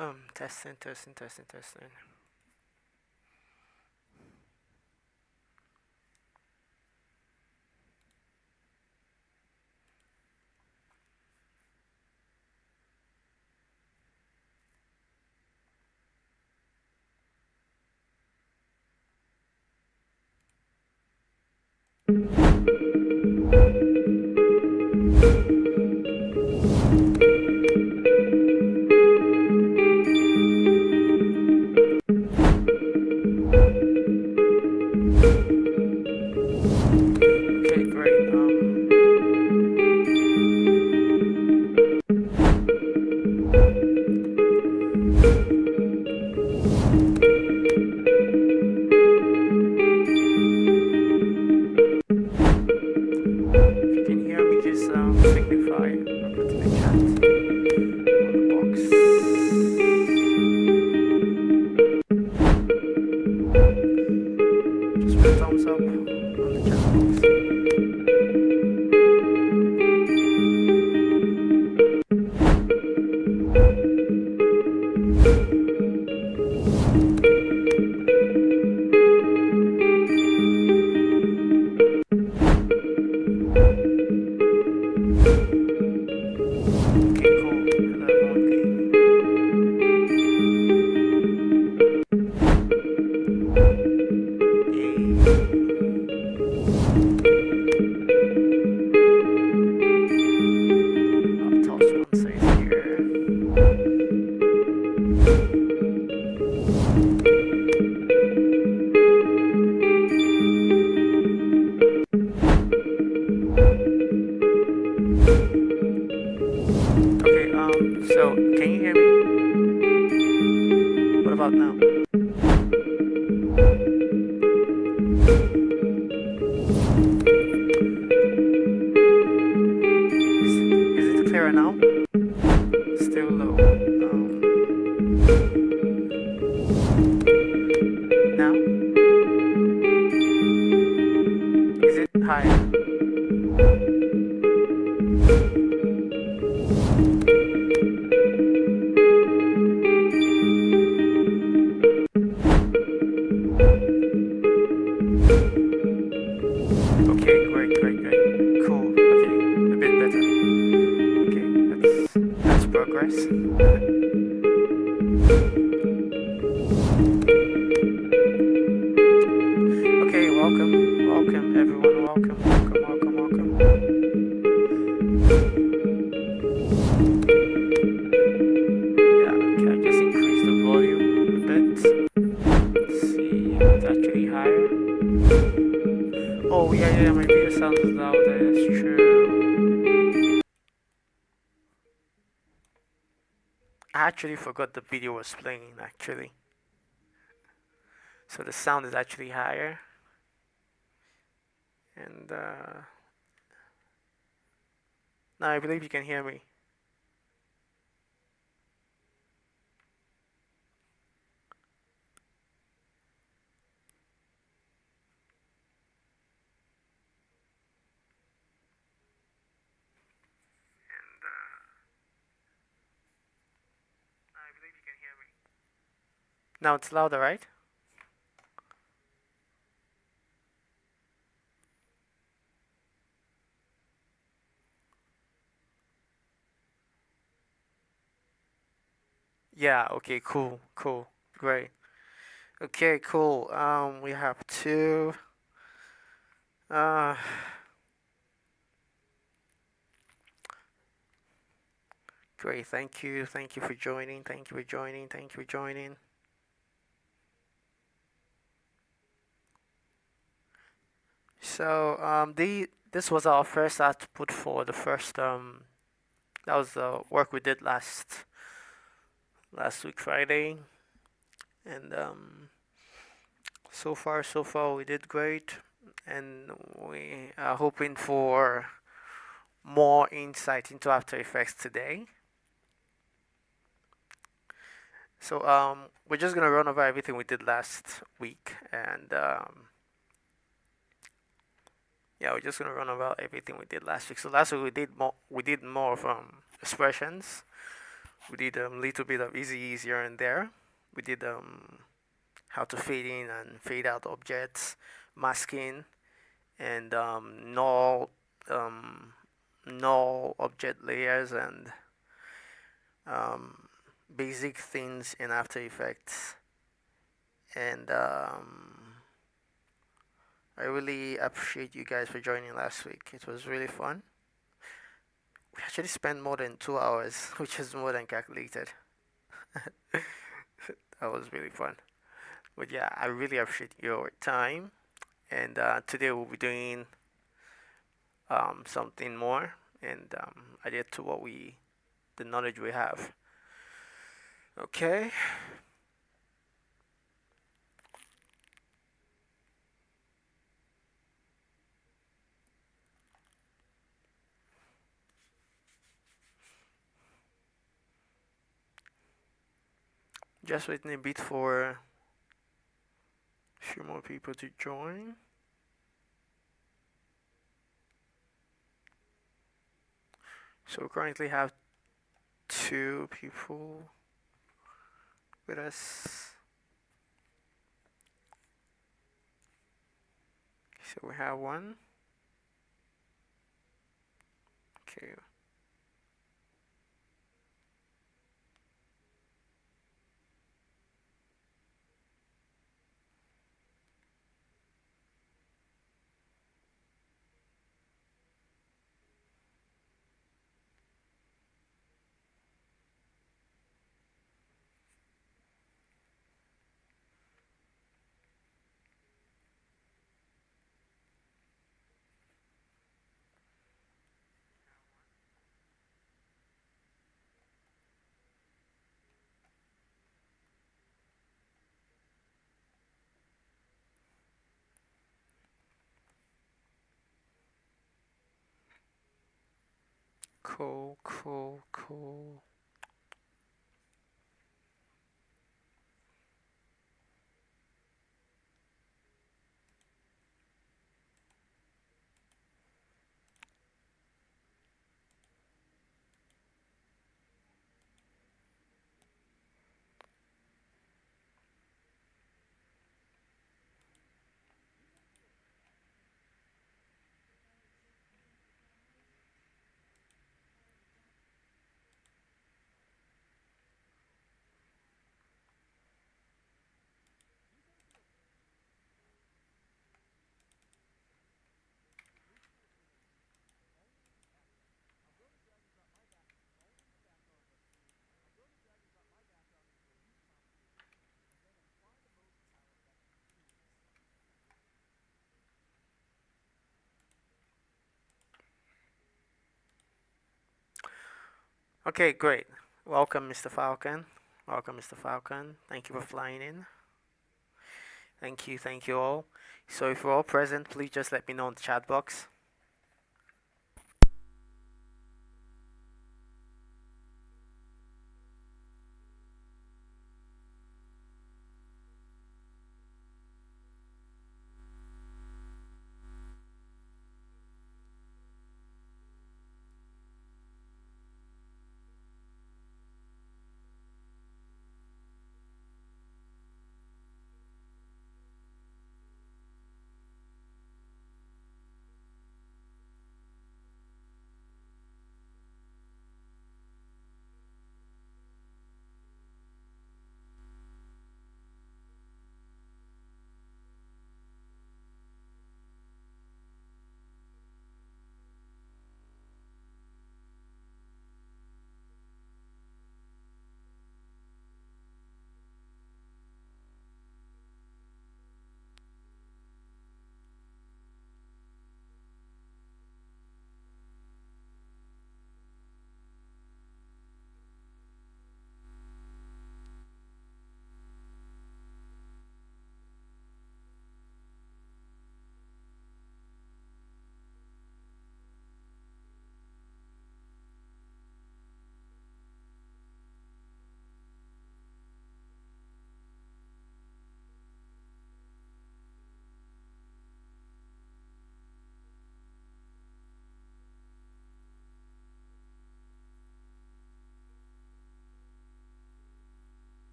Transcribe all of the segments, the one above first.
Testing, testing, testing, testing. Okay, great. If you can hear me, just signify or put in the chat on the box. Just put a thumbs up on the chat box. Okay, cool. Hello, everyone. Yay. Top sponsors here. Okay, so can you hear me? What about now? Is it clearer now? Still low. Now? Is it higher? Okay, great, great, great. Cool. Okay, a bit better. Okay, that's progress. Okay, welcome everyone, welcome. Yeah, okay, I just increase the volume a bit. Let's see, it's actually higher. Oh yeah, my video sounds louder, that's true. I actually forgot the video was playing actually. So the sound is actually higher. And now I believe you can hear me. And now I believe you can hear me. Now it's louder, right? Yeah, okay, cool, great. Okay, cool. We have two. Uh, Great. Thank you for joining. Thank you for joining. So, this was our first output for the first that was the work we did last week Friday, and so far we did great, and we are hoping for more insight into After Effects today. So we're just gonna run over everything we did last week, and yeah, we're just gonna run over everything we did last week. So last week we did more from expressions. We did a little bit of easy here and there. We did how to fade in and fade out objects, masking, and um, null object layers, and um, basic things in After Effects. And I really appreciate you guys for joining last week. It was really fun. We actually spent more than 2 hours, which is more than calculated. That was really fun. But yeah, I really appreciate your time. And today we'll be doing something more and add to the knowledge we have. Okay. Just waiting a bit for a few more people to join. So we currently have 2 people with us. So we have one. Okay. Cool, cool, cool. Okay, great. Welcome, Mr. Falcon. Welcome, Mr. Falcon. Thank you for flying in. Thank you all. So if you're all present, please just let me know in the chat box.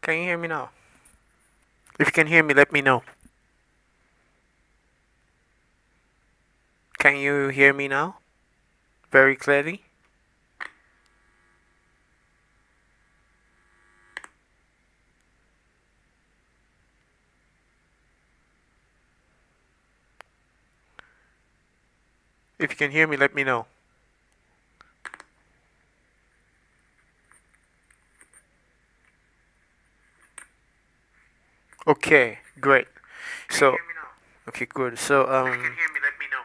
Can you hear me now? If you can hear me, let me know. Can you hear me now? Very clearly? If you can hear me, let me know. Okay, great. So, okay, good. So, if you can hear me, let me know.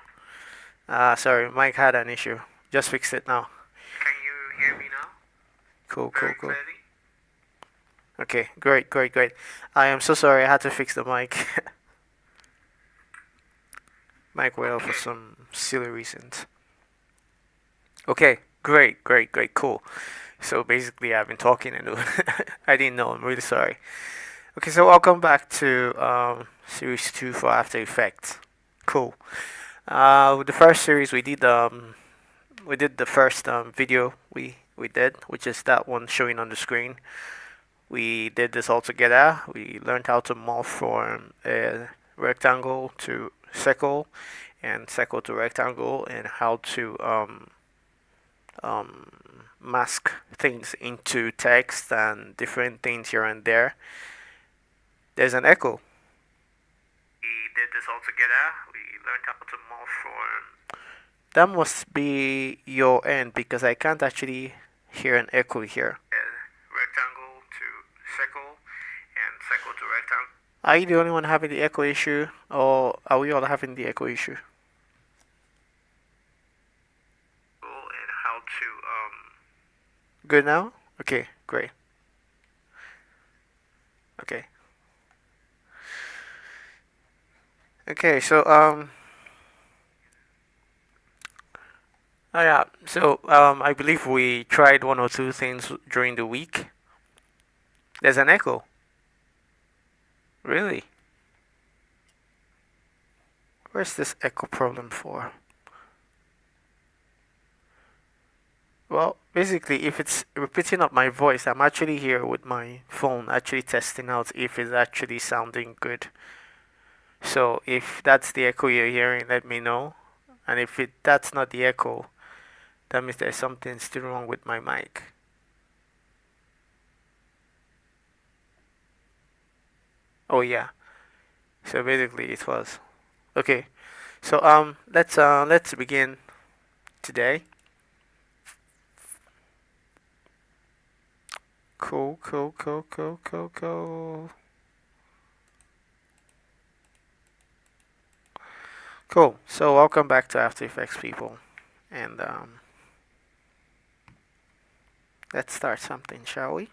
Sorry, Mike had an issue. Just fixed it now. Can you hear me now? Cool, cool, cool. Okay, great, great, great. I am so sorry. I had to fix the mic. Mic went off for some silly reasons. Okay, great, great, great, cool. So basically, I've been talking and I didn't know. I'm really sorry. Okay, so welcome back to series 2 for After Effects. Cool. With the first series, we did the first video we did, which is that one showing on the screen. We did this all together. We learned how to morph from a rectangle to circle and circle to rectangle, and how to mask things into text and different things here and there. There's an echo. We did this all together. We learned how to morph from. That must be your end because I can't actually hear an echo here. Rectangle to circle and circle to rectangle. Are you the only one having the echo issue, or are we all having the echo issue? And how to Good now? Okay, great. Okay. Okay, so oh yeah, so I believe we tried one or two things during the week. There's an echo. Really? Where's this echo problem for? Well, basically, if it's repeating up my voice, I'm actually here with my phone actually testing out if it's actually sounding good. So if that's the echo you're hearing, let me know. And if that's not the echo, that means there's something still wrong with my mic. Oh yeah. So basically it was. Okay. So let's begin today. Cool, cool, cool, cool, cool, cool. Cool. So welcome back to After Effects, people. And let's start something, shall we?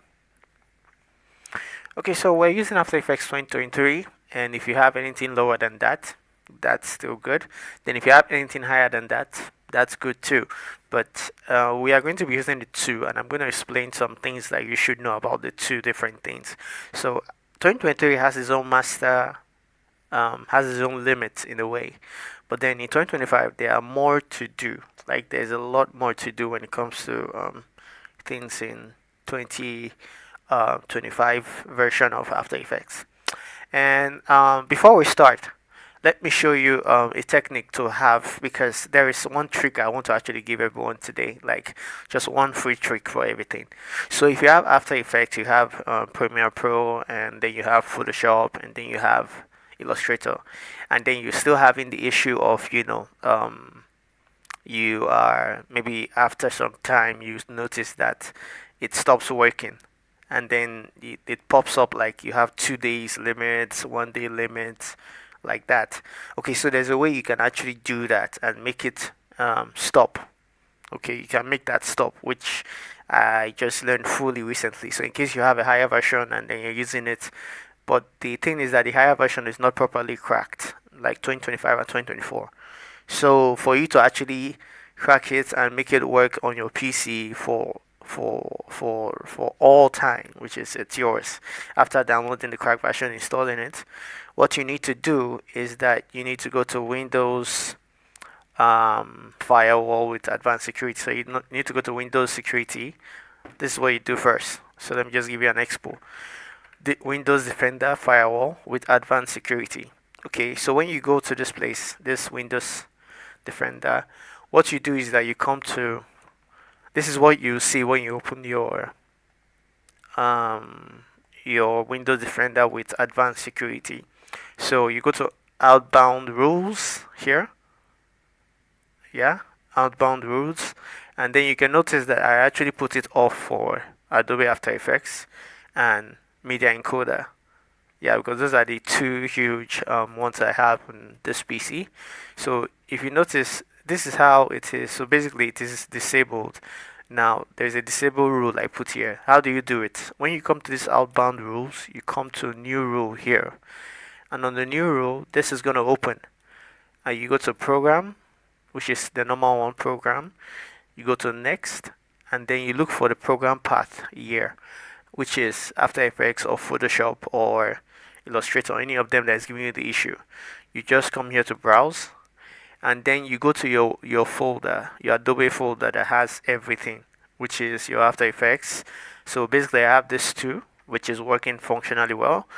Okay, so we're using After Effects 2023, and if you have anything lower than that, that's still good. Then if you have anything higher than that, that's good too. But we are going to be using the two, and I'm going to explain some things that you should know about the two different things. So 2023 has its own master, has its own limits in a way. But then in 2025, there are more to do. Like there's a lot more to do when it comes to things in 2025 version of After Effects. And before we start, let me show you a technique to have, because there is one trick I want to actually give everyone today, like just one free trick for everything. So if you have After Effects, you have Premiere Pro, and then you have Photoshop, and then you have Illustrator, and then you're still having the issue of you are maybe after some time you notice that it stops working, and then it pops up like you have 2 days limits, 1 day limits, like that. Okay, so there's a way you can actually do that and make it stop. Okay, you can make that stop, which I just learned fully recently. So in case you have a higher version and then you're using it, but the thing is that the higher version is not properly cracked, like 2025 and 2024. So for you to actually crack it and make it work on your PC for all time, which is it's yours, after downloading the cracked version, installing it, what you need to do is that you need to go to Windows firewall with advanced security. So you need to go to Windows security. This is what you do first. So let me just give you an expo. the Windows Defender Firewall with advanced security. Okay, so when you go to this place, this Windows Defender, what you do is that you come to, this is what you see when you open your Windows Defender with advanced security. So you go to outbound rules here, yeah, outbound rules, and then you can notice that I actually put it off for Adobe After Effects and Media Encoder. Yeah, because those are the two huge ones I have on this PC. So if you notice, this is how it is. So basically it is disabled. Now there's a disable rule I put here. How do you do it? When you come to this outbound rules, you come to new rule here. And on the new rule, this is going to open. And you go to program, which is the normal one program. You go to next, and then you look for the program path here, which is After Effects or Photoshop or Illustrator, or any of them that is giving you the issue. You just come here to browse, and then you go to your folder, your Adobe folder that has everything, which is your After Effects. So basically I have this too, which is working functionally well.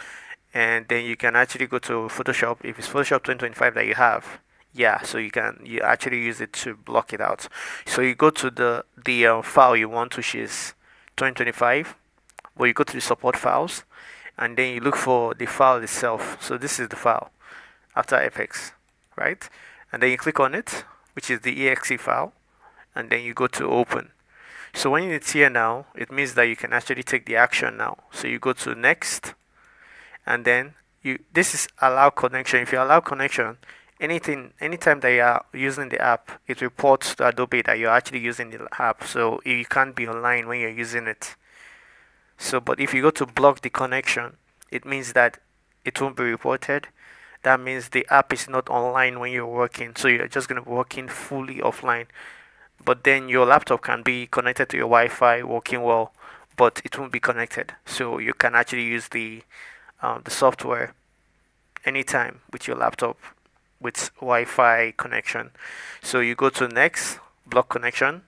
And then you can actually go to Photoshop if it's Photoshop 2025 that you have. Yeah, so you actually use it to block it out. So you go to the file you want, which is 2025, where you go to the support files, and then you look for the file itself. So this is the file, After Effects, right? And then you click on it, which is the exe file, and then you go to open. So when it's here now, it means that you can actually take the action now. So you go to next, and then this is allow connection. If you allow connection, anytime that you are using the app, it reports to Adobe that you're actually using the app, so you can't be online when you're using it. So but if you go to block the connection, it means that it won't be reported. That means the app is not online when you're working, so you're just going to be working fully offline. But then your laptop can be connected to your Wi-Fi, working well, but it won't be connected. So you can actually use the software anytime with your laptop with Wi-Fi connection. So you go to next, block connection,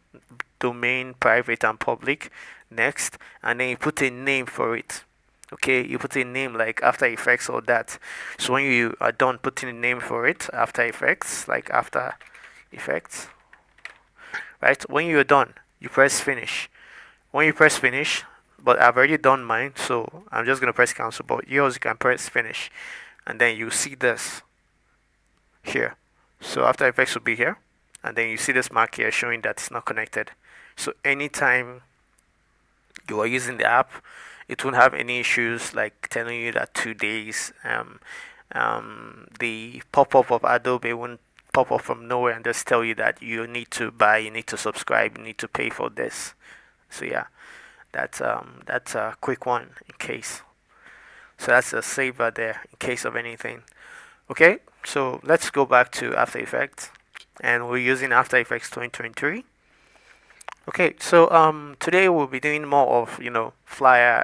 domain, private and public, next, and then you put a name for it. Okay, you put a name like After Effects or that. So when you are done putting a name for it, After Effects, like After Effects, right? When you're done, you press finish. When you press finish, but I've already done mine, so I'm just gonna press cancel, but yours you can press finish, and then you see this here. So After Effects will be here, and then you see this mark here showing that it's not connected. So anytime you are using the app, it won't have any issues like telling you that 2 days. The pop-up of Adobe won't pop up from nowhere and just tell you that you need to buy, you need to subscribe, you need to pay for this. So yeah, that's a quick one in case. So that's a saver there in case of anything. Okay, so let's go back to After Effects, and we're using After Effects 2023. Okay, so today we'll be doing more of flyer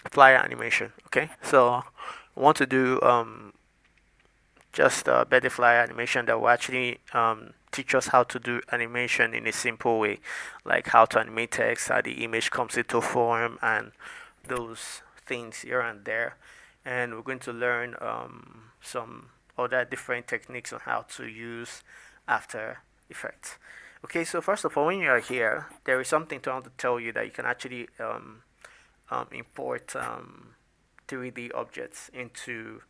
flyer animation. Okay, so I want to do just a better flyer animation that will actually teach us how to do animation in a simple way, like how to animate text, how the image comes into form, and those things here and there. And we're going to learn some other different techniques on how to use After Effects. Okay, so first of all, when you are here, there is something to tell you that you can actually import 3D objects into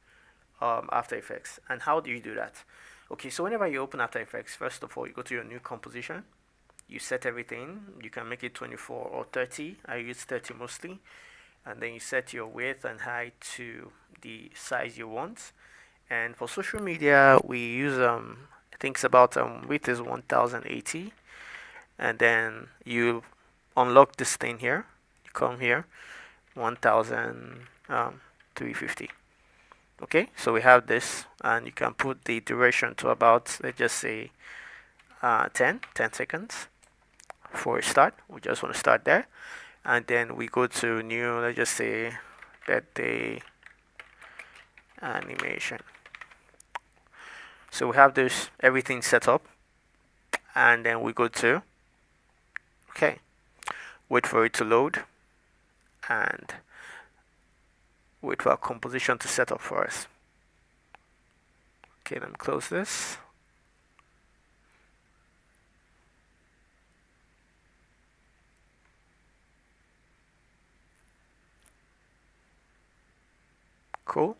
After Effects. And how do you do that? Okay, so whenever you open After Effects, first of all, you go to your new composition. You set everything. You can make it 24 or 30. I use 30 mostly. And then you set your width and height to the size you want. And for social media, we use I think it's about width is 1080, and then you unlock this thing here. You come here, 1350. Okay, so we have this, and you can put the duration to about, let's just say 10 seconds for a start. We just want to start there, and then we go to new, let's just say birthday animation. So we have this everything set up, and then we go to, okay, wait for it to load. and wait for our composition to set up for us. Okay, let me close this. Cool.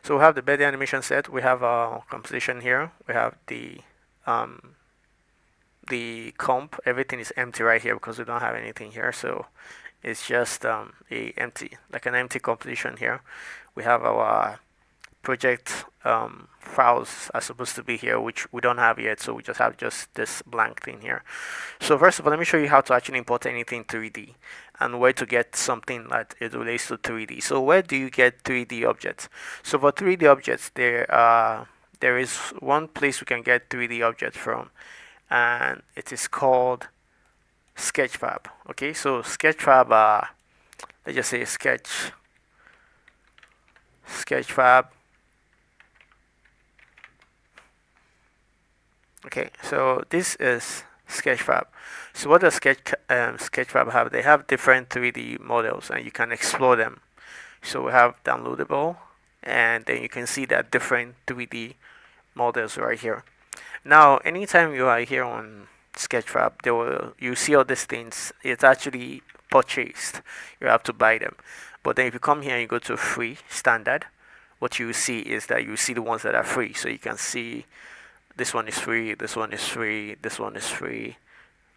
So we have the body animation set. We have our composition here. We have the comp. Everything is empty right here because we don't have anything here. So it's just a empty, like an empty composition here. We have our project files are supposed to be here, which we don't have yet, so we just have this blank thing here. So first of all, let me show you how to actually import anything 3D and where to get something that it relates to 3D. So where do you get 3D objects? So for 3D objects, there is one place we can get 3D objects from, and it is called Sketchfab. Okay, so Sketchfab, let's just say Sketchfab. Okay, so this is Sketchfab. So what does Sketchfab have? They have different 3D models and you can explore them. So we have downloadable, and then you can see that different 3D models right here. Now, anytime you are here on Sketchfab, you see all these things. It's actually purchased. You have to buy them. But then if you come here and you go to free standard, what you see is that you see the ones that are free. So you can see this one is free, this one is free, this one is free,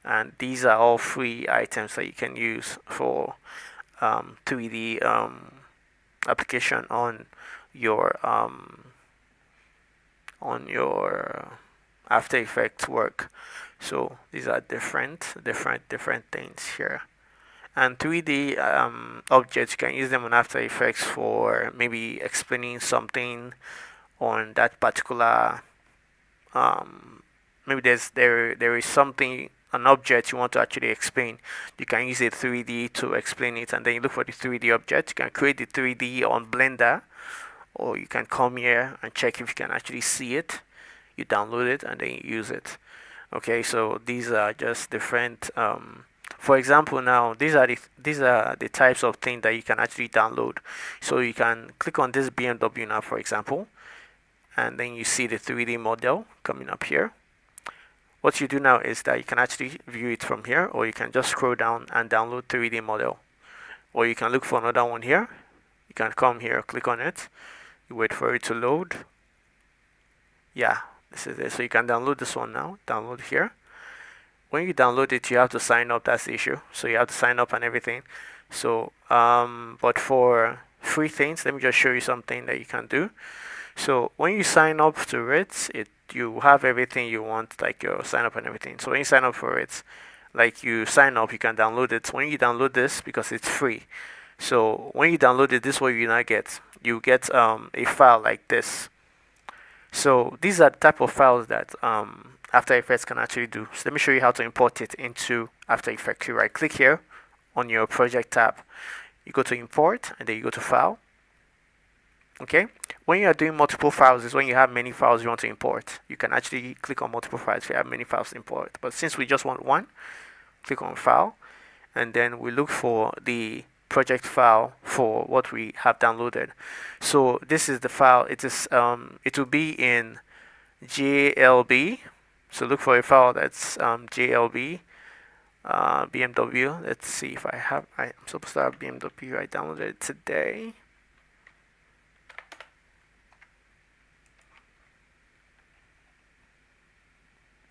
and these are all free items that you can use for 3D application on your After Effects work. So these are different things here. And 3D objects, you can use them on After Effects for maybe explaining something on that particular maybe there is something, an object you want to actually explain. You can use a 3D to explain it, and then you look for the 3D object. You can create the 3D on Blender, or you can come here and check if you can actually see it. You download it and then you use it. Okay, so these are just different. For example, now these are the types of things that you can actually download. So you can click on this BMW now, for example, and then you see the 3D model coming up here. What you do now is that you can actually view it from here, or you can just scroll down and download 3D model, or you can look for another one here. You can come here, click on it, you wait for it to load. Yeah, this is it. So you can download this one now, download here. When you download it, you have to sign up. That's the issue. So you have to sign up and everything. So but for free things, let me just show you something that you can do. So when you sign up to it, you have everything you want, like your sign up and everything. So when you sign up for it, like you sign up, you can download it. When you download this, because it's free, so when you download it, this is what you now get. You get a file like this. So these are the type of files that After Effects can actually do. So let me show you how to import it into After Effects. You right click here on your project tab, you go to import, and then you go to file. Okay, when you are doing multiple files is when you have many files you want to import. You can actually click on multiple files if you have many files to import. But since we just want one, click on file, and then we look for the project file for what we have downloaded. So this is the file. It is it will be in JLB. So look for a file that's JLB BMW. Let's see if I'm supposed to have BMW. I downloaded it today.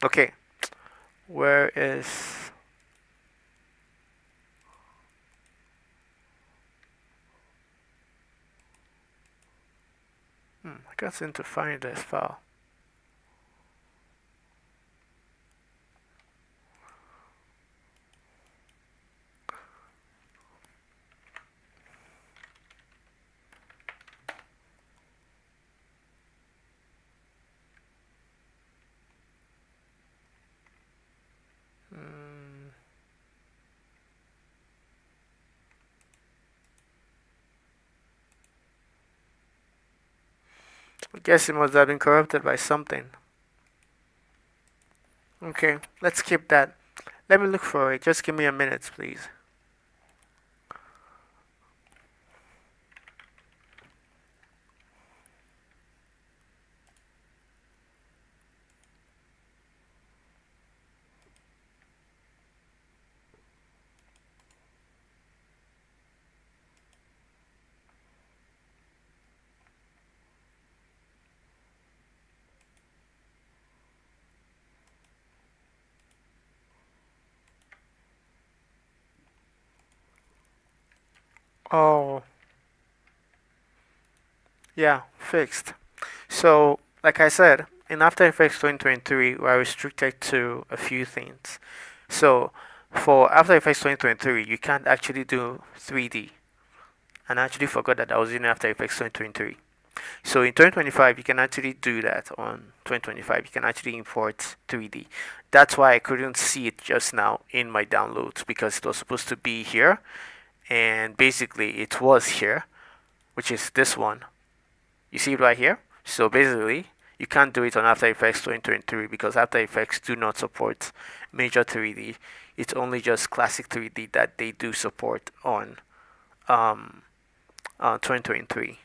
Okay, where is I can't seem to find this file. I guess it must have been corrupted by something. Okay, let's skip that. Let me look for it. Just give me a minute, please. Oh, yeah, fixed. So, like I said, in After Effects 2023, we are restricted to a few things. So, for After Effects 2023, you can't actually do 3D. And I actually forgot that I was in After Effects 2023. So in 2025, you can actually do that on 2025. You can actually import 3D. That's why I couldn't see it just now in my downloads because it was supposed to be here. And basically, it was here, which is this one. You see it right here? So basically, you can't do it on After Effects 2023 because After Effects do not support major 3D. It's only just classic 3D that they do support um, on 2023.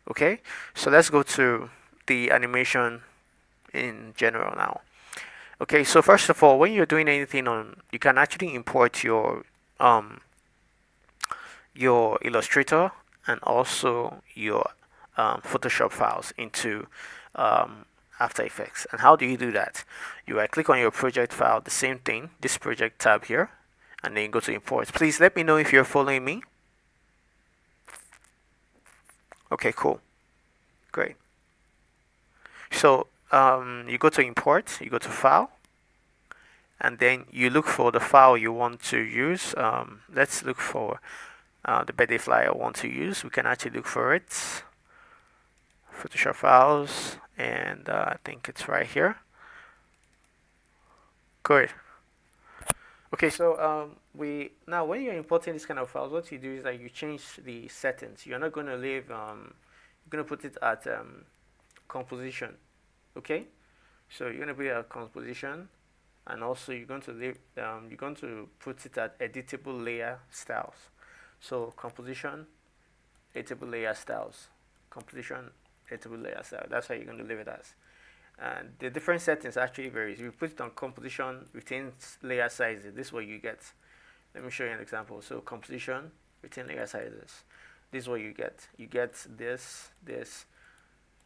Okay, so let's go to the animation in general now. Okay, so first of all, when you're doing anything on, you can actually import your Illustrator and also your Photoshop files into After Effects. And how do you do that? You right click on your project file, the same thing, this project tab here, and then go to import. Please let me know if you're following me. Okay, cool, great. So you go to import, you go to file, and then you look for the file you want to use. Let's look for the birthday flyer I want to use. We can actually look for it. Photoshop files, and I think it's right here. Good. Okay, so we now when you're importing this kind of files, what you do is that you change the settings. You're not going to leave. You're going to put it at composition. Okay, so you're going to put it at composition, and also you're going to leave. You're going to put it at editable layer styles. So composition, editable layer styles, composition, editable layer style. That's how you're going to leave it as. And the different settings actually varies. If you put it on composition, retain layer sizes. This is what you get. Let me show you an example. So composition, retain layer sizes. This is what you get. You get this, this.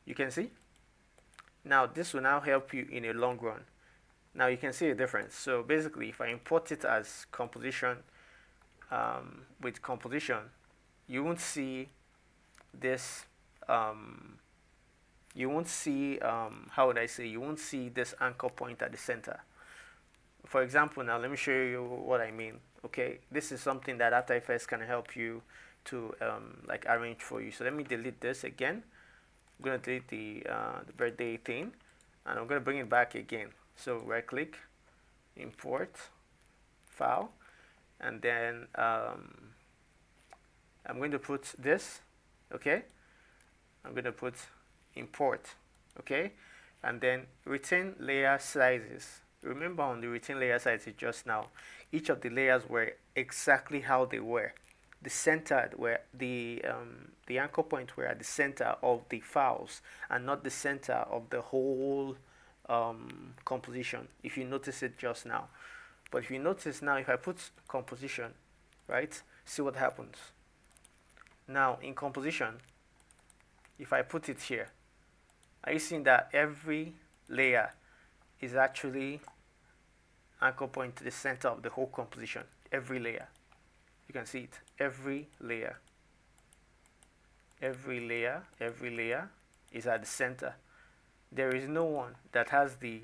You can see. Now this will now help you in a long run. Now you can see a difference. So basically, if I import it as composition, with composition, you won't see this. You won't see how would I say? You won't see this anchor point at the center. For example, now let me show you what I mean. Okay, this is something that After Effects can help you to like arrange for you. So let me delete this again. I'm going to delete the birthday thing, and I'm going to bring it back again. So right click, import, file, and then I'm going to put this. Okay, I'm going to put import. Okay, and then retain layer sizes. Remember on the retain layer sizes just now, each of the layers were exactly how they were. The center where the anchor point were at the center of the files and not the center of the whole composition, if you notice it just now. But if you notice now, if I put composition, right, see what happens. Now in composition, if I put it here, are you seeing that every layer is actually anchor point to the center of the whole composition? Every layer. You can see it. Every layer. Every layer. Every layer is at the center. There is no one that has the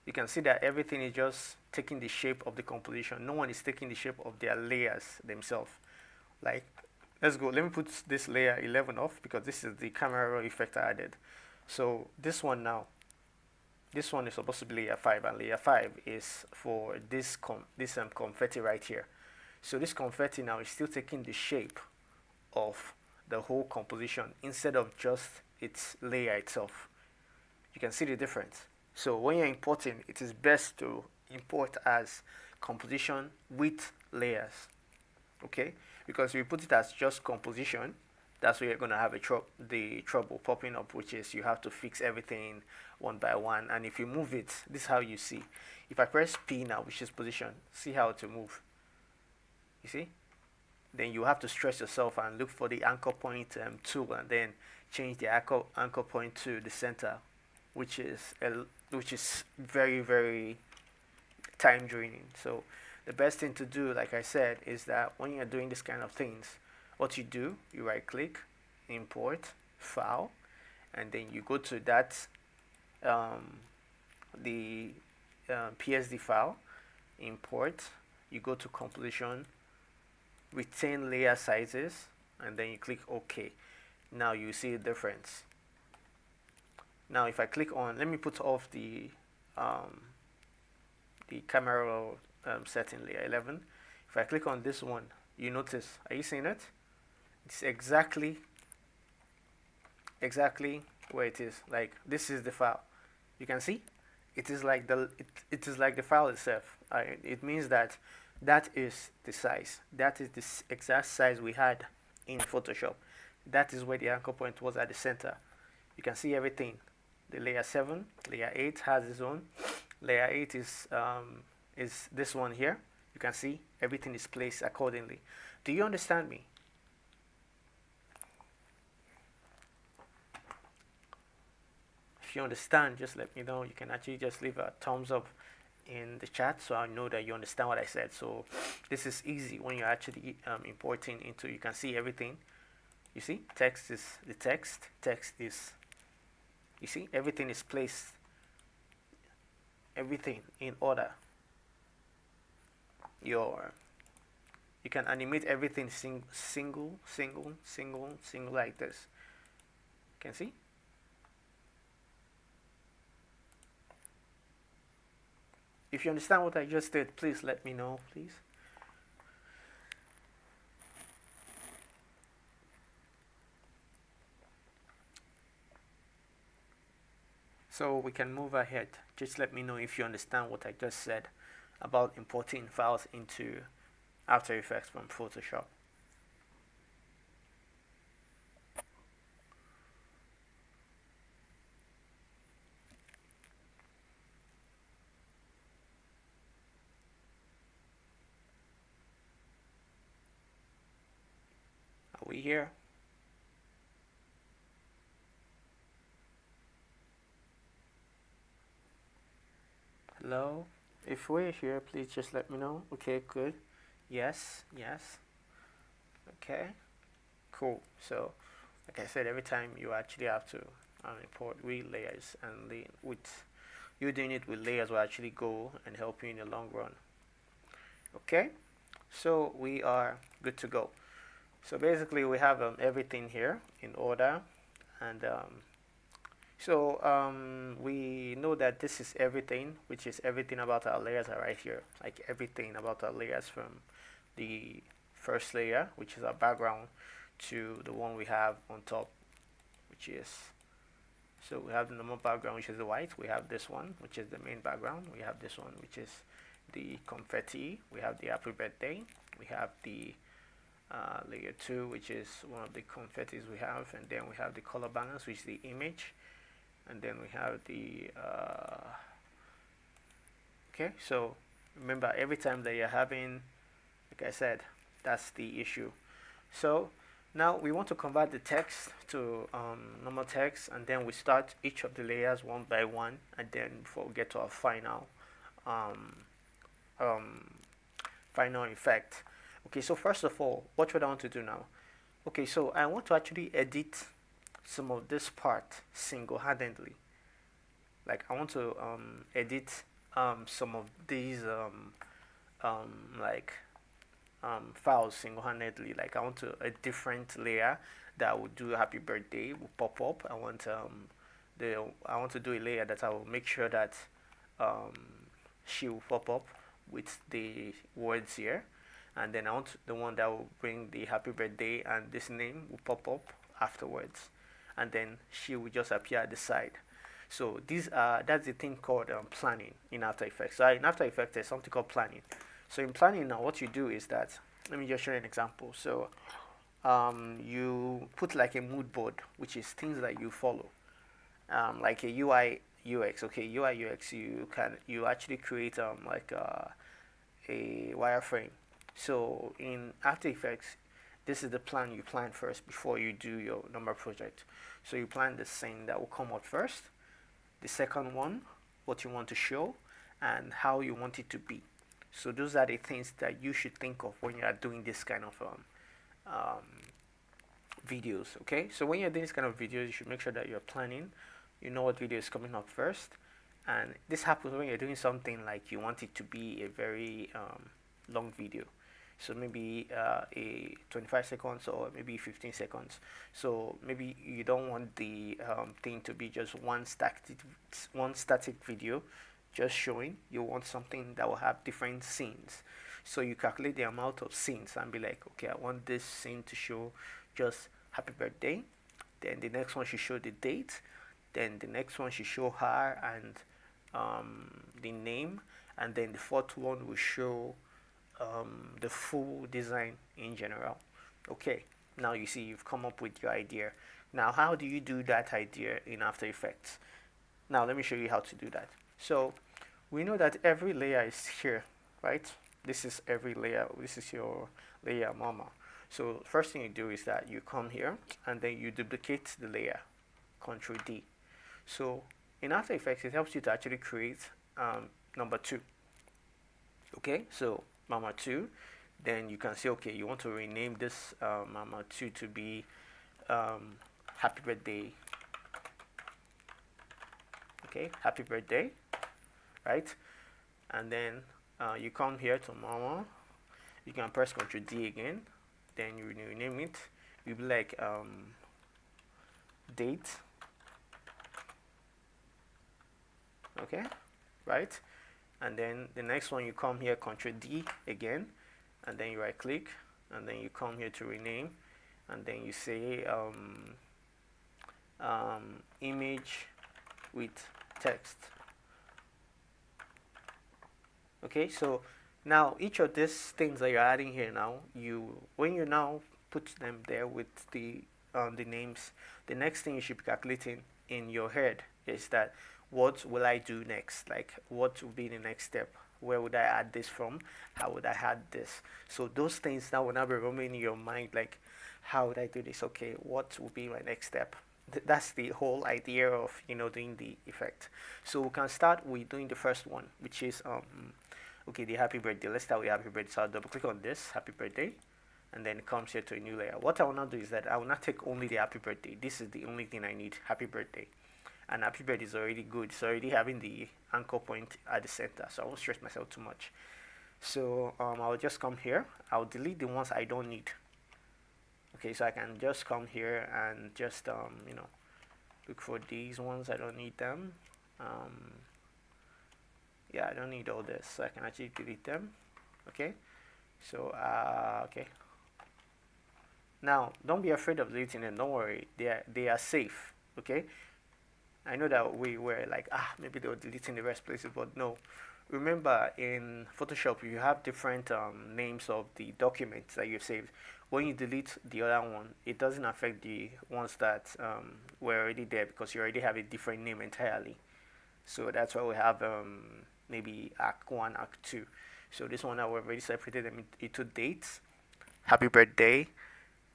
you can see that everything is just taking the shape of the composition. No one is taking the shape of their layers themselves. Like, let's go. Let me put this layer 11 off because this is the camera raw effect I added. So this one now, this one is supposed to be layer 5, and layer 5 is for this confetti right here. So this confetti now is still taking the shape of the whole composition instead of just its layer itself. You can see the difference. So when you're importing, it is best to import as composition with layers. Okay, because if you put it as just composition, that's where you're going to have the trouble popping up, which is you have to fix everything one by one. And if you move it, this is how you see. If I press P now, which is position, see how to move. You see? Then you have to stress yourself and look for the anchor point tool, and then change the anchor point to the center, which is very, very time draining. So the best thing to do, like I said, is that when you're doing this kind of things, what you do, you right click, import, file, and then you go to that um, the PSD file, import, you go to composition, retain layer sizes, and then you click OK. Now you see the difference. Now if I click on, let me put off the camera setting layer 11. If I click on this one, you notice, are you seeing it? It's exactly where it is. Like, this is the file. You can see it is like it is like the file itself. It means that that is the size. That is the exact size we had in Photoshop. That is where the anchor point was, at the center. You can see everything. The layer 7, layer 8 has its own. Layer 8 is this one here. You can see everything is placed accordingly. Do you understand me? If you understand, just let me know. You can actually just leave a thumbs up in the chat so I know that you understand what I said. So this is easy when you're actually importing into, you can see everything. You see, text is the text is, you see, everything is placed, everything in order. You can animate everything single like this. You can see. If you understand what I just did, please let me know, please. So we can move ahead. Just let me know if you understand what I just said about importing files into After Effects from Photoshop. Are we here? Hello? If we're here, please just let me know. Okay, good. Yes. Okay, cool. So, like I said, every time you actually have to import with layers, and with you doing it with layers will actually go and help you in the long run. Okay, so we are good to go. So basically, we have everything here in order, and we know that this is everything, which is everything about our layers are right here. Like everything about our layers, from the first layer, which is our background, to the one we have on top, which is, so we have the normal background, which is the white. We have this one, which is the main background. We have this one, which is the confetti. We have the happy birthday. We have the layer 2, which is one of the confettis we have, and then we have the color balance, which is the image, and then we have the okay. So remember, every time that you're having, like I said, that's the issue. So now we want to convert the text to normal text, and then we start each of the layers one by one, and then before we get to our final final effect. Okay, so first of all, what would I want to do now? Okay, so I want to actually edit some of this part single-handedly. Like I want to edit some of these like files single-handedly. Like I want to a different layer that will do happy birthday will pop up. I want to do a layer that I will make sure that she will pop up with the words here, and then I want the one that will bring the happy birthday and this name will pop up afterwards, and then she will just appear at the side. So that's the thing called planning in After Effects. So in After Effects, there's something called planning. So in planning now, what you do is that, let me just show you an example. So you put like a mood board, which is things that you follow, like a UI UX. Okay, UI UX, you actually create like a wireframe. So in After Effects, this is the plan you plan first before you do your normal project. So you plan the scene that will come out first, the second one, what you want to show, and how you want it to be. So those are the things that you should think of when you are doing this kind of um, videos. Okay, so when you're doing this kind of videos, you should make sure that you're planning. You know what video is coming up first, and this happens when you're doing something like you want it to be a very long video. So maybe a 25 seconds or maybe 15 seconds. So maybe you don't want the thing to be just one static video just showing. You want something that will have different scenes. So you calculate the amount of scenes and be like, okay, I want this scene to show just happy birthday. Then the next one should show the date. Then the next one should show her and the name. And then the fourth one will show the full design in general. Okay, now you see you've come up with your idea. Now how do you do that idea in After Effects? Now let me show you how to do that. So we know that every layer is here, right? This is every layer. This is your layer mama. So first thing you do is that you come here and then you duplicate the layer, Control D. So in After Effects, it helps you to actually create number 2. Okay, so Mama 2, then you can say, okay, you want to rename this Mama 2 to be Happy Birthday. Okay, Happy Birthday, right? And then you come here to Mama. You can press Ctrl D again. Then you rename it. You be like date. Okay, right? And then the next one, you come here, Ctrl D again, and then you right click, and then you come here to rename, and then you say image with text. Okay, so now each of these things that you're adding here now, when you now put them there with the names, the next thing you should be calculating in your head is that what will I do next? Like, what will be the next step? Where would I add this from? How would I add this? So those things now will now be roaming in your mind, like, how would I do this? Okay, what will be my next step? That's the whole idea of doing the effect. So we can start with doing the first one, which is okay, the happy birthday. Let's start with happy birthday. So I'll double click on this happy birthday, and then it comes here to a new layer. What I will now do is that I will not take only the happy birthday. This is the only thing I need, happy birthday. And happy birthday is already good. It's already having the anchor point at the center, so I won't stress myself too much. So I'll just come here. I'll delete the ones I don't need. Okay, so I can just come here and just look for these ones. I don't need them. Yeah, I don't need all this, so I can actually delete them. Okay, so okay. Now don't be afraid of deleting them. Don't worry, they are safe. Okay, I know that we were like, maybe they were deleting the rest places, but no. Remember, in Photoshop, you have different names of the documents that you've saved. When you delete the other one, it doesn't affect the ones that were already there because you already have a different name entirely. So that's why we have maybe Act 1, Act 2. So this one, I've already separated them into dates, happy birthday,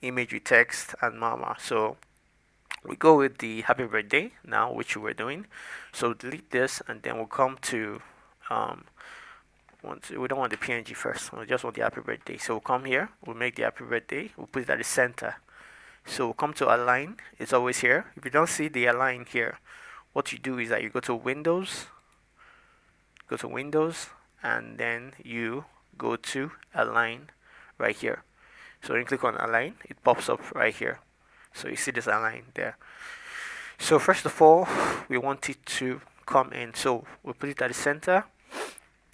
image with text, and mama. So we go with the happy birthday now, which we're doing. So delete this, and then we'll come to we don't want the PNG first. We just want the happy birthday. So we'll come here. We'll make the happy birthday. We'll put it at the center. So we'll come to align. It's always here. If you don't see the align here, what you do is that you go to Windows, and then you go to align right here. So when you click on align, it pops up right here. So you see this align there. So first of all, we want it to come in. So we'll put it at the center.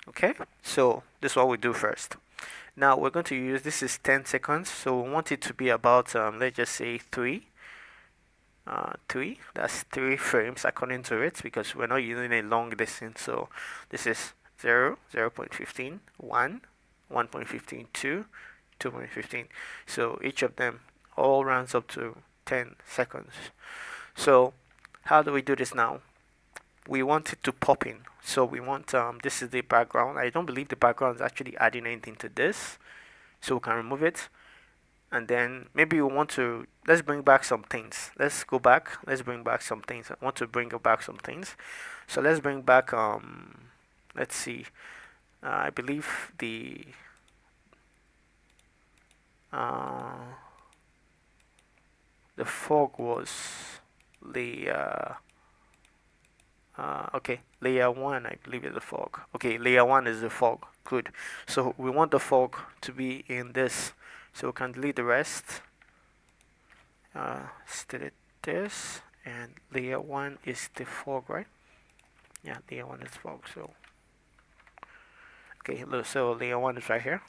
Okay, so this is what we do first. Now we're going to use, this is 10 seconds. So we want it to be about, let's just say 3. That's 3 frames according to it, because we're not using a long distance. So this is 0, 0.15, 1, 1.15, 2, 2.15. So each of them all rounds up to 10 seconds. So how do we do this now? We want it to pop in. So we want, this is the background. I don't believe the background is actually adding anything to this. So we can remove it. And then maybe we want to, let's bring back some things. Let's go back. Let's bring back some things. I want to bring back some things. So let's bring back, let's see. I believe uh, the fog was layer okay, layer 1 I believe is the fog. Okay, layer 1 is the fog. Good. So we want the fog to be in this, so we can delete the rest. Delete this, and layer 1 is the fog, right? Yeah, layer 1 is fog. So okay, look, so layer 1 is right here.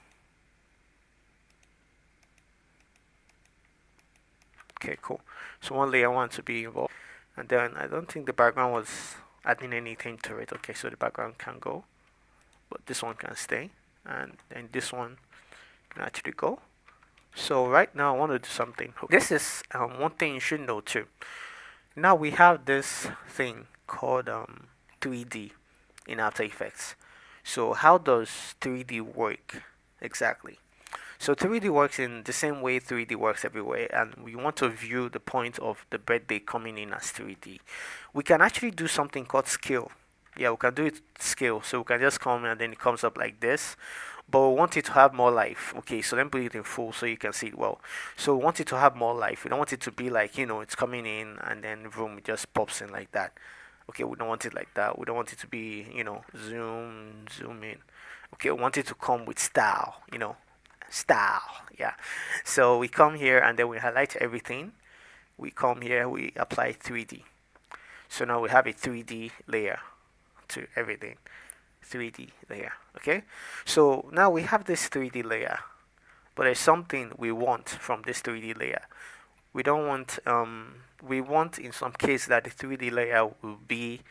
Okay, cool. So one layer 1 to be involved, and then I don't think the background was adding anything to it. Okay, so the background can go, but this one can stay, and then this one can actually go. So right now I want to do something. This is one thing you should know too. Now we have this thing called 3D in After Effects. So how does 3D work exactly? So 3D works in the same way 3D works everywhere, and we want to view the point of the birthday coming in as 3D. We can actually do something called scale. Yeah, we can do it scale. So we can just come and then it comes up like this. But we want it to have more life. Okay, so then put it in full so you can see it well. So we want it to have more life. We don't want it to be like, it's coming in and then boom, it just pops in like that. Okay, we don't want it like that. We don't want it to be, zoom in. Okay, we want it to come with style, style. Yeah. So we come here and then we highlight everything. We come here, we apply 3D. So now we have a 3D layer to everything. 3D layer. Okay. So now we have this 3D layer, but there's something we want from this 3D layer. We don't want we want in some case that the 3D layer will be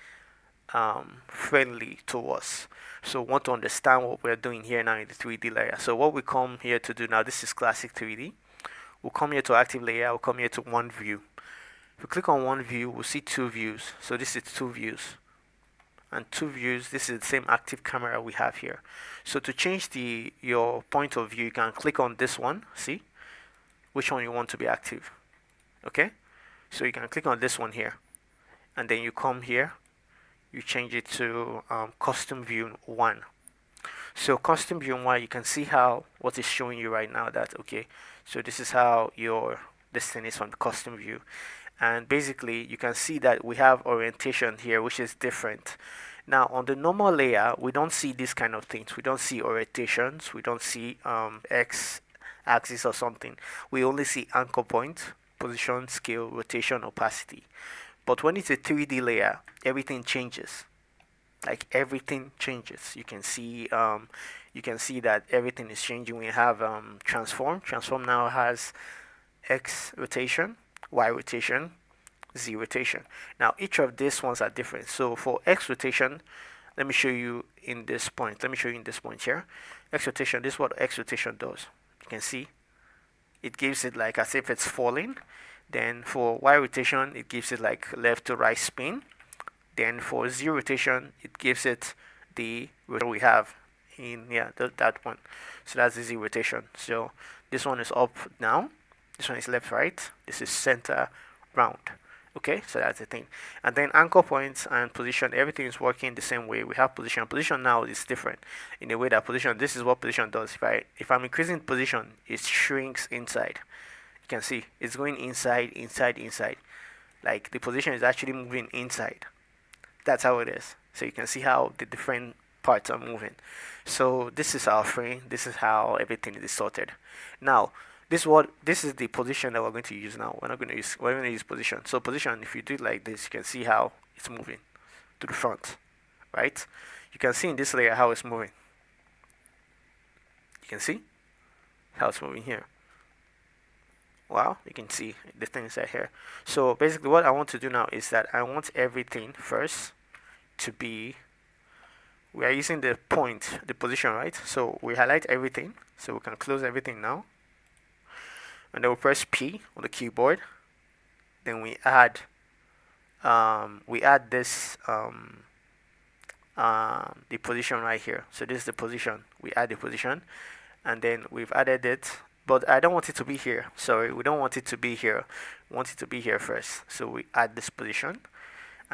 friendly to us. So we want to understand what we're doing here now in the 3D layer. So what we come here to do now, this is classic 3D. We'll come here to active layer, we'll come here to one view. If we click on one view, we'll see two views. So this is two views. And two views, this is the same active camera we have here. So to change your point of view, you can click on this one, see which one you want to be active. Okay, so you can click on this one here, and then you come here, you change it to custom view 1. So custom view 1, you can see how what is showing you right now that okay, so this is how this thing is from the custom view. And basically you can see that we have orientation here, which is different. Now on the normal layer, we don't see these kind of things. We don't see orientations, we don't see X axis or something. We only see anchor point, position, scale, rotation, opacity. But when it's a 3D layer, everything changes. Like everything changes. You can see that everything is changing. We have transform. Transform now has X rotation, Y rotation, Z rotation. Now each of these ones are different. So for X rotation, let me show you in this point. Let me show you in this point here. X rotation, this is what X rotation does. You can see it gives it like as if it's falling. Then for Y rotation, it gives it like left to right spin. Then for Z rotation, it gives it the rotation we have in that one. So that's the Z rotation. So this one is up down, this one is left right, this is center round. Okay, so that's the thing. And then anchor points and position, everything is working the same way. We have position. Position now is different in the way that position. This is what position does. If I'm increasing position, it shrinks inside. You can see it's going inside, inside, inside. Like the position is actually moving inside. That's how it is. So you can see how the different parts are moving. So this is our frame. This is how everything is sorted. Now, this is the position that we're going to use now. We're going to use position. So position, if you do it like this, you can see how it's moving to the front, right? You can see in this layer how it's moving. You can see how it's moving here. Wow, you can see the things right here. So basically what I want to do now is that I want everything first to be, we are using the point, the position, right? So we highlight everything, so we can close everything now. And then we press P on the keyboard. Then we add this the position right here. So this is the position. We add the position, and then we've added it. But I don't want it to be here. Sorry, we don't want it to be here. We want it to be here first. So we add this position,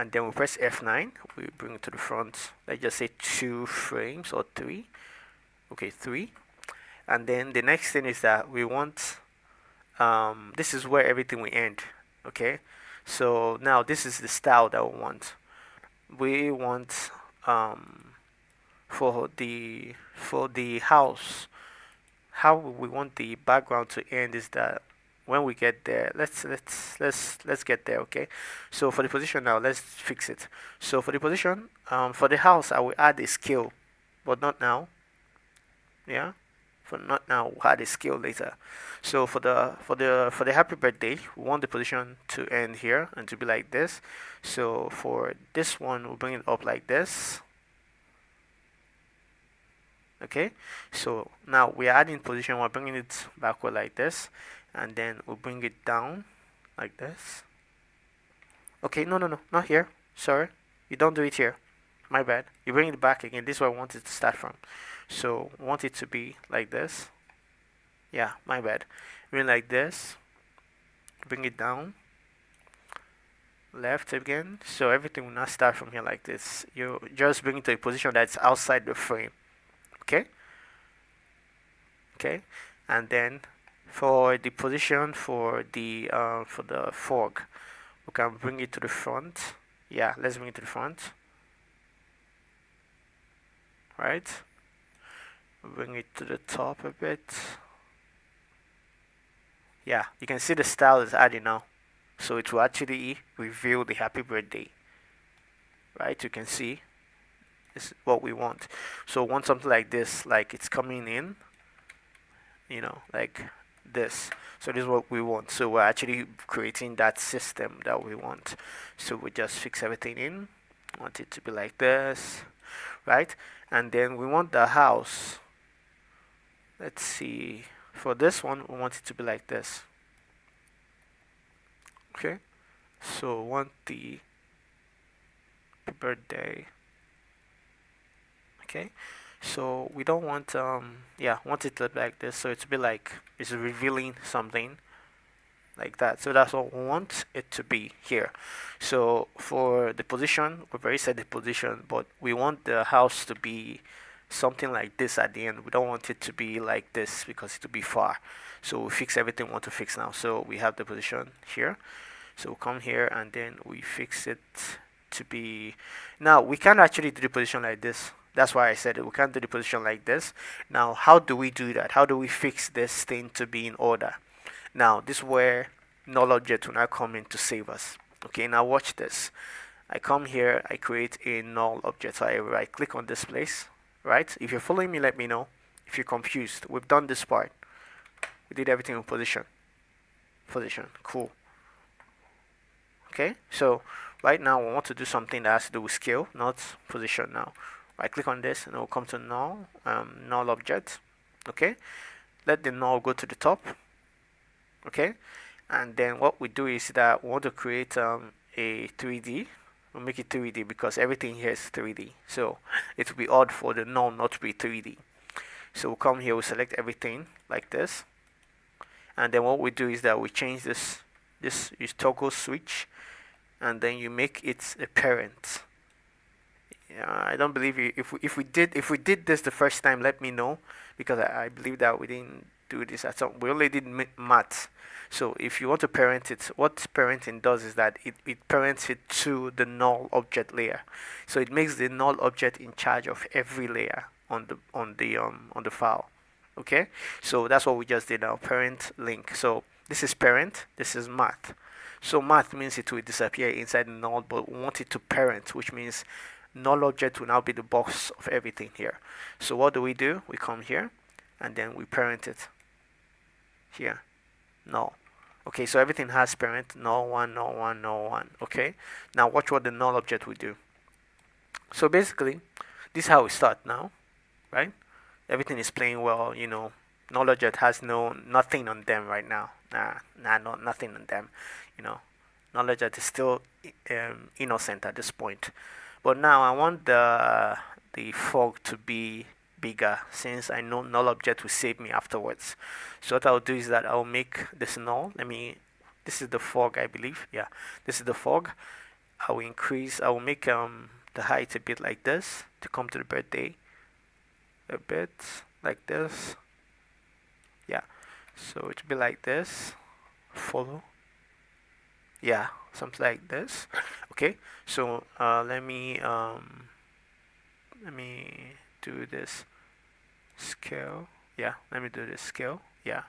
and then we press F9, we bring it to the front. Let's just say 2 frames or 3. Okay, 3. And then the next thing is that we want, this is where everything will end. Okay, so now this is the style that we want. We want for the house, how we want the background to end is that when we get there, let's get there. Okay, so for the position now, let's fix it. So for the position, for the house, I will add a scale, but not now. Yeah, for not now, we'll add a scale later. So for the happy birthday, we want the position to end here and to be like this. So for this one, we'll bring it up like this. Okay, so now we are adding position, we're bringing it backward like this, and then we'll bring it down like this. Okay, no, not here. Sorry, you don't do it here. My bad. You bring it back again. This is where I want it to start from. So I want it to be like this. Yeah, my bad. Bring it like this. Bring it down. Left again. So everything will not start from here like this. You just bring it to a position that's outside the frame. Okay. Okay, and then for the position for the fog, we can bring it to the front. Yeah, let's bring it to the front. Right. Bring it to the top a bit. Yeah, you can see the style is adding now, so it will actually reveal the happy birthday. Right, you can see this is what we want. So we want something like this, like it's coming in, you know, like this. So this is what we want. So we're actually creating that system that we want. So we just fix everything in. Want it to be like this, right? And then we want the house. Let's see. For this one, we want it to be like this. Okay. So we want the birthday. Okay. So we don't want want it to look like this. So it's a bit like it's revealing something like that. So that's what we want it to be here. So for the position, we've already set the position, but we want the house to be something like this at the end. We don't want it to be like this because it will be far. So we fix everything we want to fix now. So we have the position here. So we'll come here and then we fix it to be, now we can't actually do the position like this. That's why I said it. We can't do the position like this. Now, how do we do that? How do we fix this thing to be in order? Now, this is where null object will now come in to save us. Okay, now watch this. I come here, I create a null object. So I right click on this place, right? If you're following me, let me know. If you're confused, we've done this part. We did everything in position. Position, cool. Okay, so right now we want to do something that has to do with scale, not position now. Right click on this and we'll come to null, null object. Okay, let the null go to the top. Okay, and then what we do is that we want to create a 3D. We'll make it 3D because everything here is 3D. So it will be odd for the null not to be 3D. So we'll come here, we'll select everything like this. And then what we do is that we change this is toggle switch, and then you make it a parent. I don't believe you. If we did this the first time, let me know, because I believe that we didn't do this at all. We only did math. So if you want to parent it, what parenting does is that it parents it to the null object layer. So it makes the null object in charge of every layer on the file. Okay, so that's what we just did now. Parent link. So this is parent. This is math. So math means it will disappear inside the null, but we want it to parent, which means null object will now be the boss of everything here. So what do? We come here and then we parent it here, null. Okay, so everything has parent, null one, null one, null one. Okay, now watch what the null object will do. So basically this is how we start now, right? Everything is playing well, you know. Null object has nothing on them right now. Nothing on them, you know. Null object is still innocent at this point. But now I want the fog to be bigger, since I know null object will save me afterwards. So what I'll do is that I'll make this null. This is the fog, I believe. Yeah, this is the fog. I will make the height a bit like this to come to the birthday, a bit like this. Yeah, so it will be like this. Follow. Yeah, something like this. Okay, so let me do this scale. Yeah, let me do this scale. Yeah,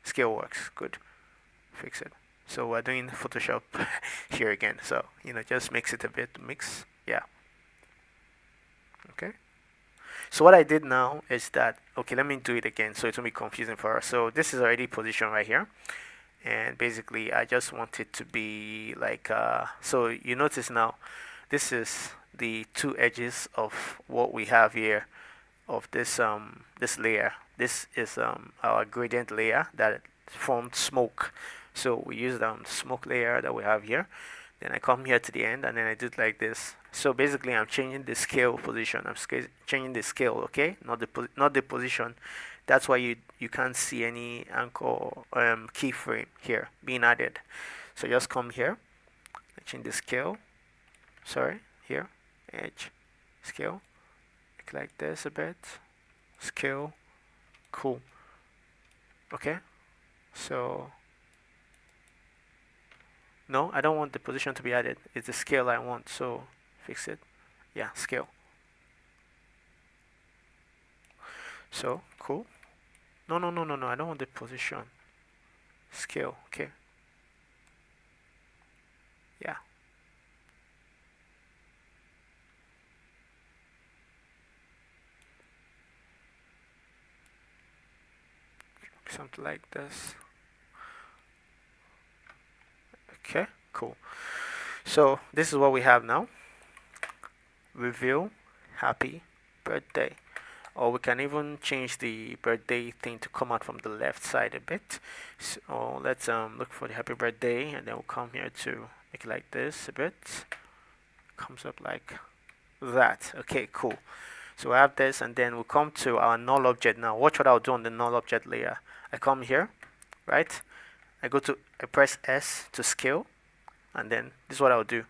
scale works. Good. Fix it. So we're doing Photoshop here again. So just makes it a bit mix. Yeah. Okay. So what I did now is that, okay, let me do it again so it won't be confusing for us. So this is already positioned right here, and basically I just want it to be like so you notice now this is the two edges of what we have here of this layer. This is our gradient layer that formed smoke. So we use the smoke layer that we have here. Then I come here to the end and then I do it like this. So basically I'm changing the scale position. I'm changing the scale, okay? Not the position. That's why you can't see any anchor keyframe here being added. So just come here, change the scale. Sorry, here, edge, scale, like this a bit, scale, cool. Okay, so no, I don't want the position to be added. It's the scale I want, so fix it. Yeah, scale. So cool. No, no, no, no, no. I don't want the position. Scale. Okay. Yeah. Something like this. Okay. Cool. So this is what we have now. Review. Happy birthday. Or we can even change the birthday thing to come out from the left side a bit. So let's look for the happy birthday, and then we'll come here to make it like this a bit. Comes up like that. Okay, cool. So we have this, and then we'll come to our null object now. Watch what I'll do on the null object layer. I come here, right? I press S to scale, and then this is what I'll do.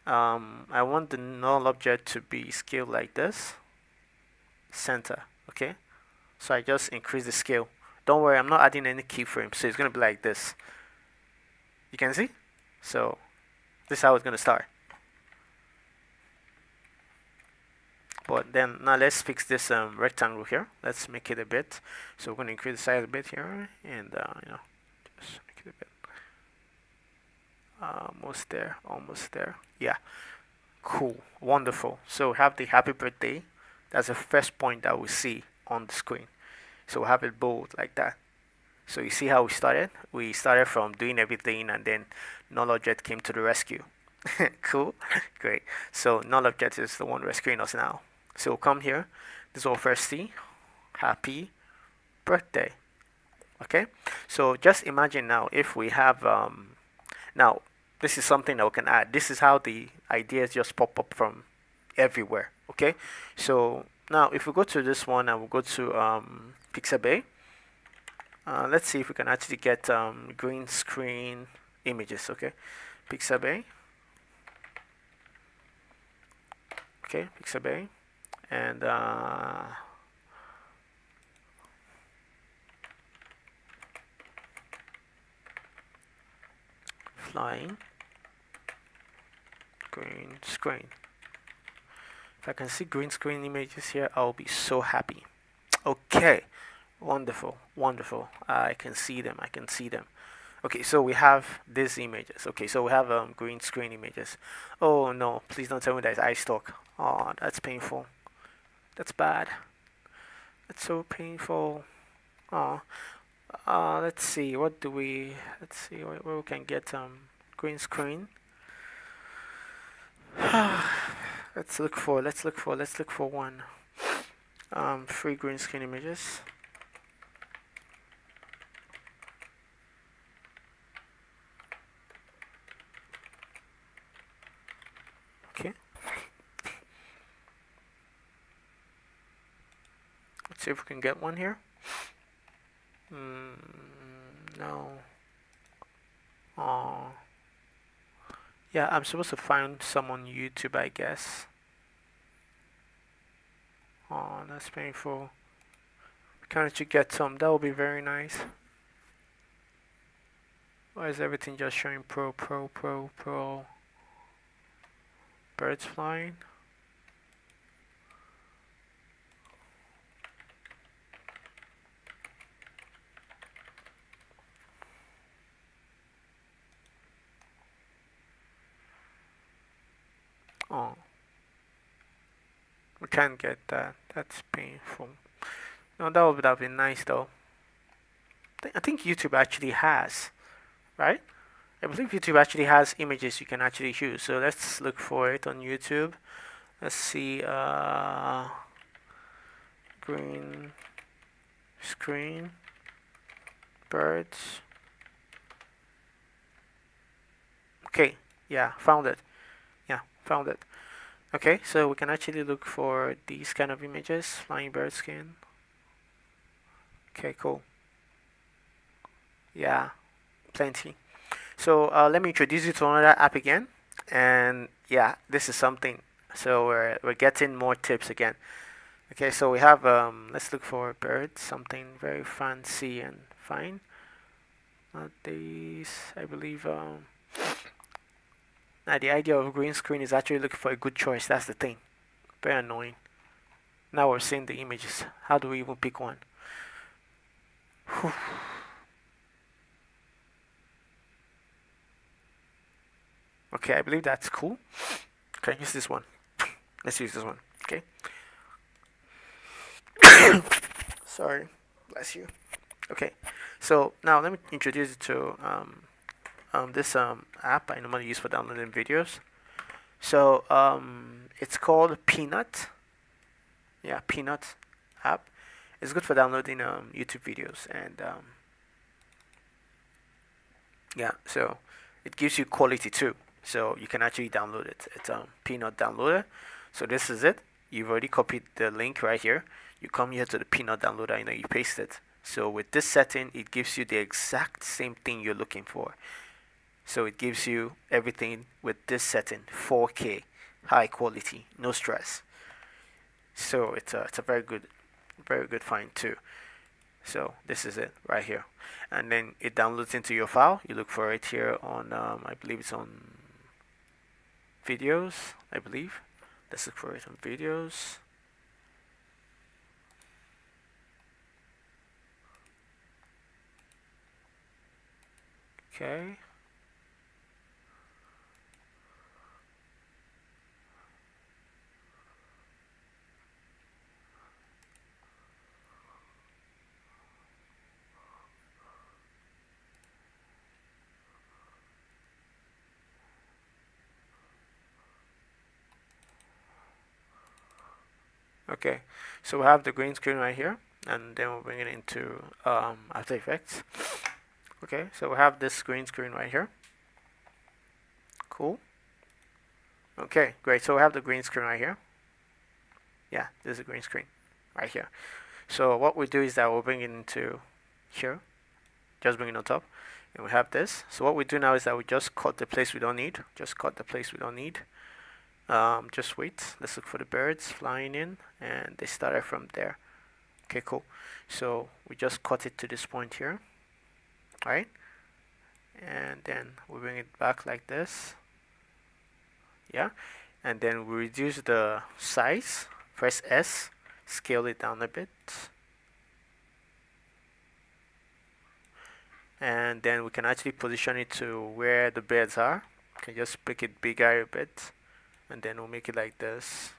I want the null object to be scaled like this. Center, okay? So I just increase the scale. Don't worry, I'm not adding any keyframes, so it's gonna be like this. You can see? So this is how it's gonna start. But then now let's fix this rectangle here. Let's make it a bit. So we're gonna increase the size a bit here, and just make it a bit. Almost there, almost there. Yeah, cool, wonderful. So we have the happy birthday. That's the first point that we see on the screen. So we'll have it bold like that. So you see how we started? We started from doing everything, and then null object came to the rescue. Cool, great. So null object is the one rescuing us now. So we'll come here. This is what first see. Happy birthday. Okay. So just imagine now if we have now this is something that we can add. This is how the ideas just pop up from everywhere. Okay. So now if we go to this one and we'll go to Pixabay. Let's see if we can actually get green screen images. Okay, Pixabay. Okay, Pixabay, and flying green screen. If I can see green screen images here, I'll be so happy. Okay, wonderful, wonderful. I can see them. I can see them. Okay, so we have these images. Okay, so we have green screen images. Oh no, please don't tell me that it's iStock. Oh, that's painful. That's bad. That's so painful. Oh, let's see. What do we? Let's see where we can get green screen. Let's look for one. Free green screen images. Okay. Let's see if we can get one here. No. Oh. Yeah, I'm supposed to find some on YouTube, I guess. Oh, that's painful. Can't you get some? That would be very nice. Why is everything just showing pro? Birds flying? Oh, we can't get that. That's painful. No, that would have been nice though. I think YouTube actually has, right? I believe YouTube actually has images you can actually use. So let's look for it on YouTube. Let's see, green screen, birds. Okay, yeah, found it. Yeah, found it. Okay, so we can actually look for these kind of images, flying bird skin. Okay, cool. Yeah, plenty. So let me introduce you to another app again. And yeah, this is something. So we're getting more tips again. Okay, so we have let's look for birds, something very fancy and fine. Not these, I believe. Now the idea of green screen is actually looking for a good choice. That's the thing. Very annoying. Now we're seeing the images. How do we even pick one? Whew. Okay, I believe that's cool. Okay, use this one. Let's use this one. Okay. Sorry. Bless you. Okay. So now let me introduce you to this app I normally use for downloading videos. So it's called Peanut. Yeah, Peanut app. It's good for downloading YouTube videos and yeah, so it gives you quality too. So you can actually download it. It's Peanut Downloader. So this is it. You've already copied the link right here. You come here to the Peanut Downloader, you paste it. So with this setting, it gives you the exact same thing you're looking for. So it gives you everything with this setting, 4K, high quality, no stress. So it's a very good find too. So this is it right here, and then it downloads into your file. You look for it here on I believe it's on videos. I believe. Let's look for it on videos. Okay. Okay, so we have the green screen right here, and then we'll bring it into After Effects. Okay, so we have this green screen right here. Cool. Okay, great. So we have the green screen right here. Yeah, this is a green screen right here. So what we do is that we'll bring it into here, just bring it on top, and we have this. So what we do now is that we just cut the place we don't need. Just cut the place we don't need. Just wait. Let's look for the birds flying in, and they started from there. Okay, cool. So we just cut it to this point here, right? And then we bring it back like this. Yeah, and then we reduce the size. Press S, scale it down a bit, and then we can actually position it to where the birds are. We can just make it bigger a bit, and then we'll make it like this.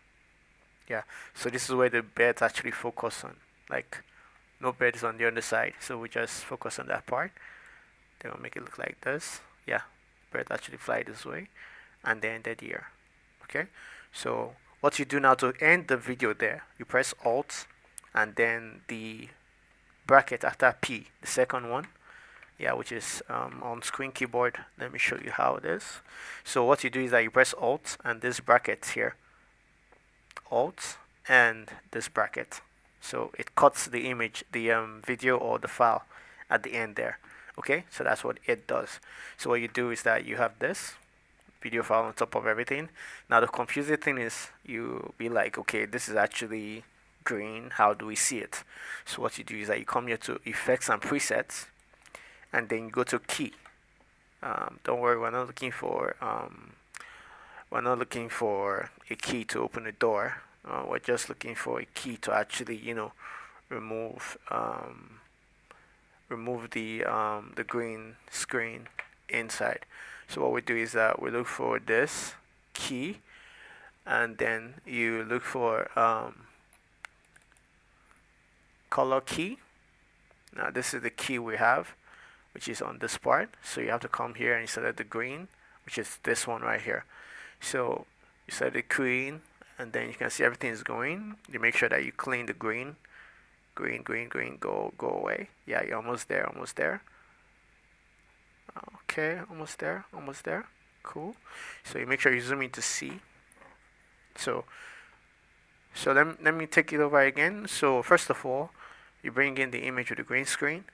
Yeah, so this is where the birds actually focus on. Like, no birds on the other side, so we just focus on that part. Then we'll make it look like this. Yeah, birds actually fly this way, and then the deer. Okay, so what you do now to end the video there, you press Alt, and then the bracket after P, the second one. Yeah, which is on screen keyboard. Let me show you how it is. So what you do is that you press Alt and this bracket here, Alt and this bracket. So it cuts the image, the video or the file at the end there. Okay, so that's what it does. So what you do is that you have this video file on top of everything. Now the confusing thing is you be like, okay, this is actually green. How do we see it? So what you do is that you come here to effects and presets, and then you go to key. Don't worry, we're not looking for a key to open a door. We're just looking for a key to actually, remove the green screen inside. So what we do is that we look for this key, and then you look for color key. Now this is the key we have, which is on this part. So you have to come here and you select the green, which is this one right here. So you select the green, and then you can see everything is going. You make sure that you clean the green. Green, go away. Yeah, you're almost there, almost there. Okay, almost there, almost there. Cool. So you make sure you zoom in to see. So let me take it over again. So first of all, you bring in the image with the green screen.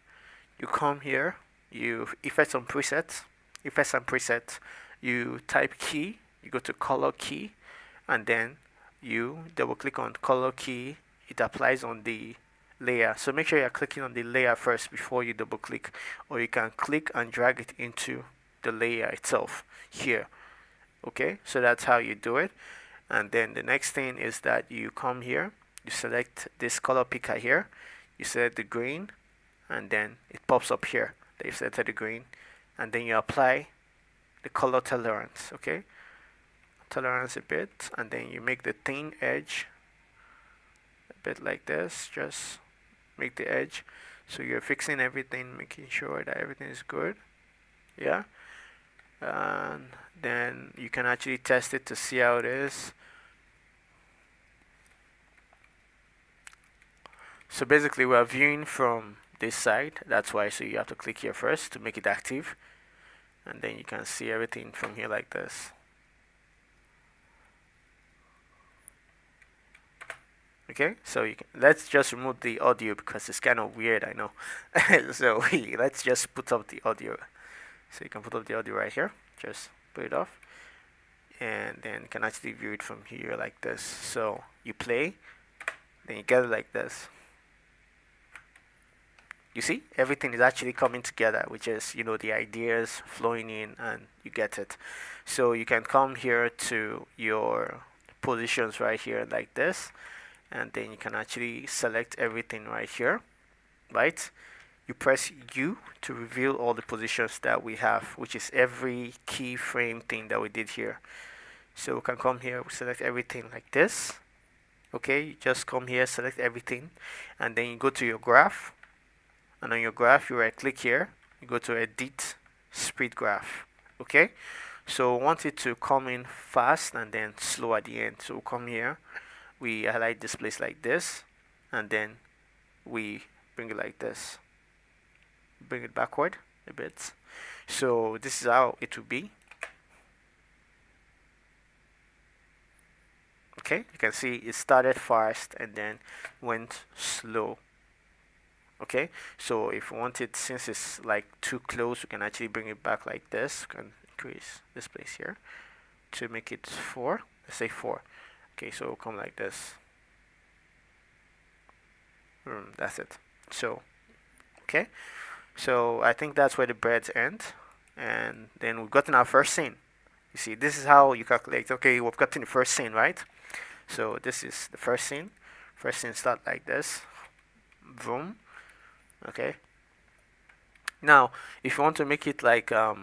You come here, you effects and presets, you type key, you go to color key, and then you double click on color key. It applies on the layer. So make sure you're clicking on the layer first before you double click, or you can click and drag it into the layer itself here. Okay, so that's how you do it. And then the next thing is that you come here, you select this color picker here, you select the green, and then it pops up here that you selected the green, and then you apply the color tolerance. Okay, tolerance a bit, and then you make the thin edge a bit like this. Just make the edge, so you're fixing everything, making sure that everything is good. Yeah, and then you can actually test it to see how it is. So basically we're viewing from this side, that's why. So you have to click here first to make it active, and then you can see everything from here like this. Okay, so let's just remove the audio because it's kind of weird, I know. So let's just put up the audio. So you can put up the audio right here, just put it off, and then you can actually view it from here like this. So you play, then you get it like this. You see, everything is actually coming together, which is, the ideas flowing in, and you get it. So you can come here to your positions right here like this, and then you can actually select everything right here, right? You press U to reveal all the positions that we have, which is every keyframe thing that we did here. So we can come here, we select everything like this. Okay, you just come here, select everything, and then you go to your graph, and on your graph you right click here, you go to edit speed graph. Okay, so we want it to come in fast and then slow at the end. So we'll come here, we highlight this place like this, and then we bring it like this, bring it backward a bit. So this is how it will be. Okay, you can see it started fast and then went slow. Okay, so if we want it, since it's like too close, we can actually bring it back like this. We can increase this place here to make it 4. Let's say 4. Okay, so it'll come like this. That's it. So okay, so I think that's where the breads end, and then we've gotten our first scene. You see, this is how you calculate. Okay, we've gotten the first scene, right? So this is the first scene. First scene start like this. Boom. Okay. Now, if you want to make it like how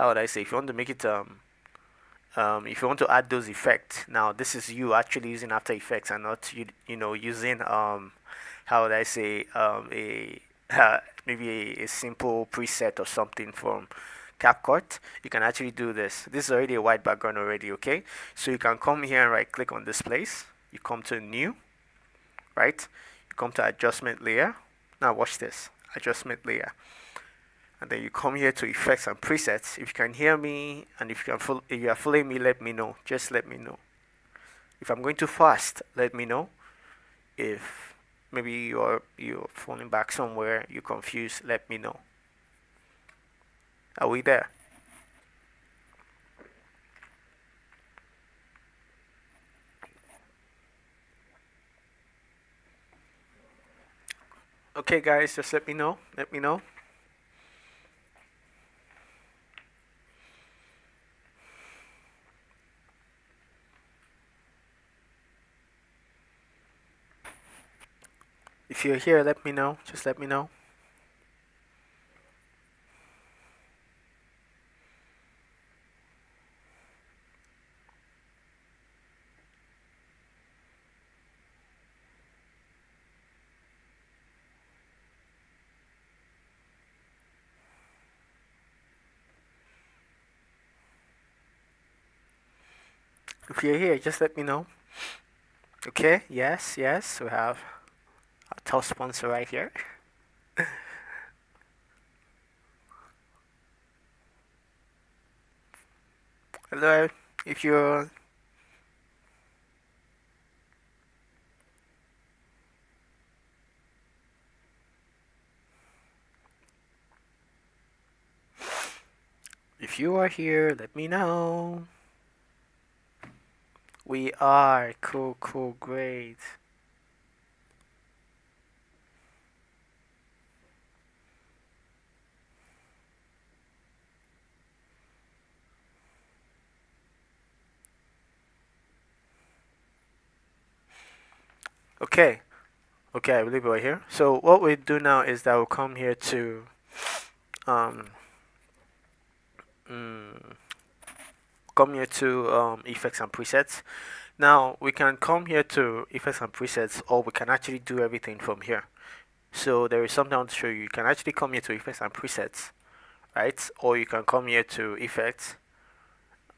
would I say? If you want to make it if you want to add those effects, now this is you actually using After Effects and not using how would I say a maybe a simple preset or something from CapCut. You can actually do this. This is already a white background already. Okay, so you can come here and right click on this place. You come to new, right? You come to adjustment layer. Now watch this, adjustment layer, and then you come here to effects and presets. If you can hear me, and if you are following me, let me know. Just let me know. If I'm going too fast, let me know. If maybe you're falling back somewhere, you're confused, let me know. Are we there? Okay, guys, just let me know. Let me know. If you're here, let me know. Just let me know. If you're here, just let me know. Okay, yes, yes, we have a top sponsor right here. Hello, if you're if you are here, let me know. We are cool, cool, great. Okay, okay, I believe we're here. So what we do now is that we'll come here to um mm, effects and presets. Now we can come here to effects and presets, or we can actually do everything from here. So there is something I want to show you. You can actually come here to effects and presets, right? Or you can come here to effects,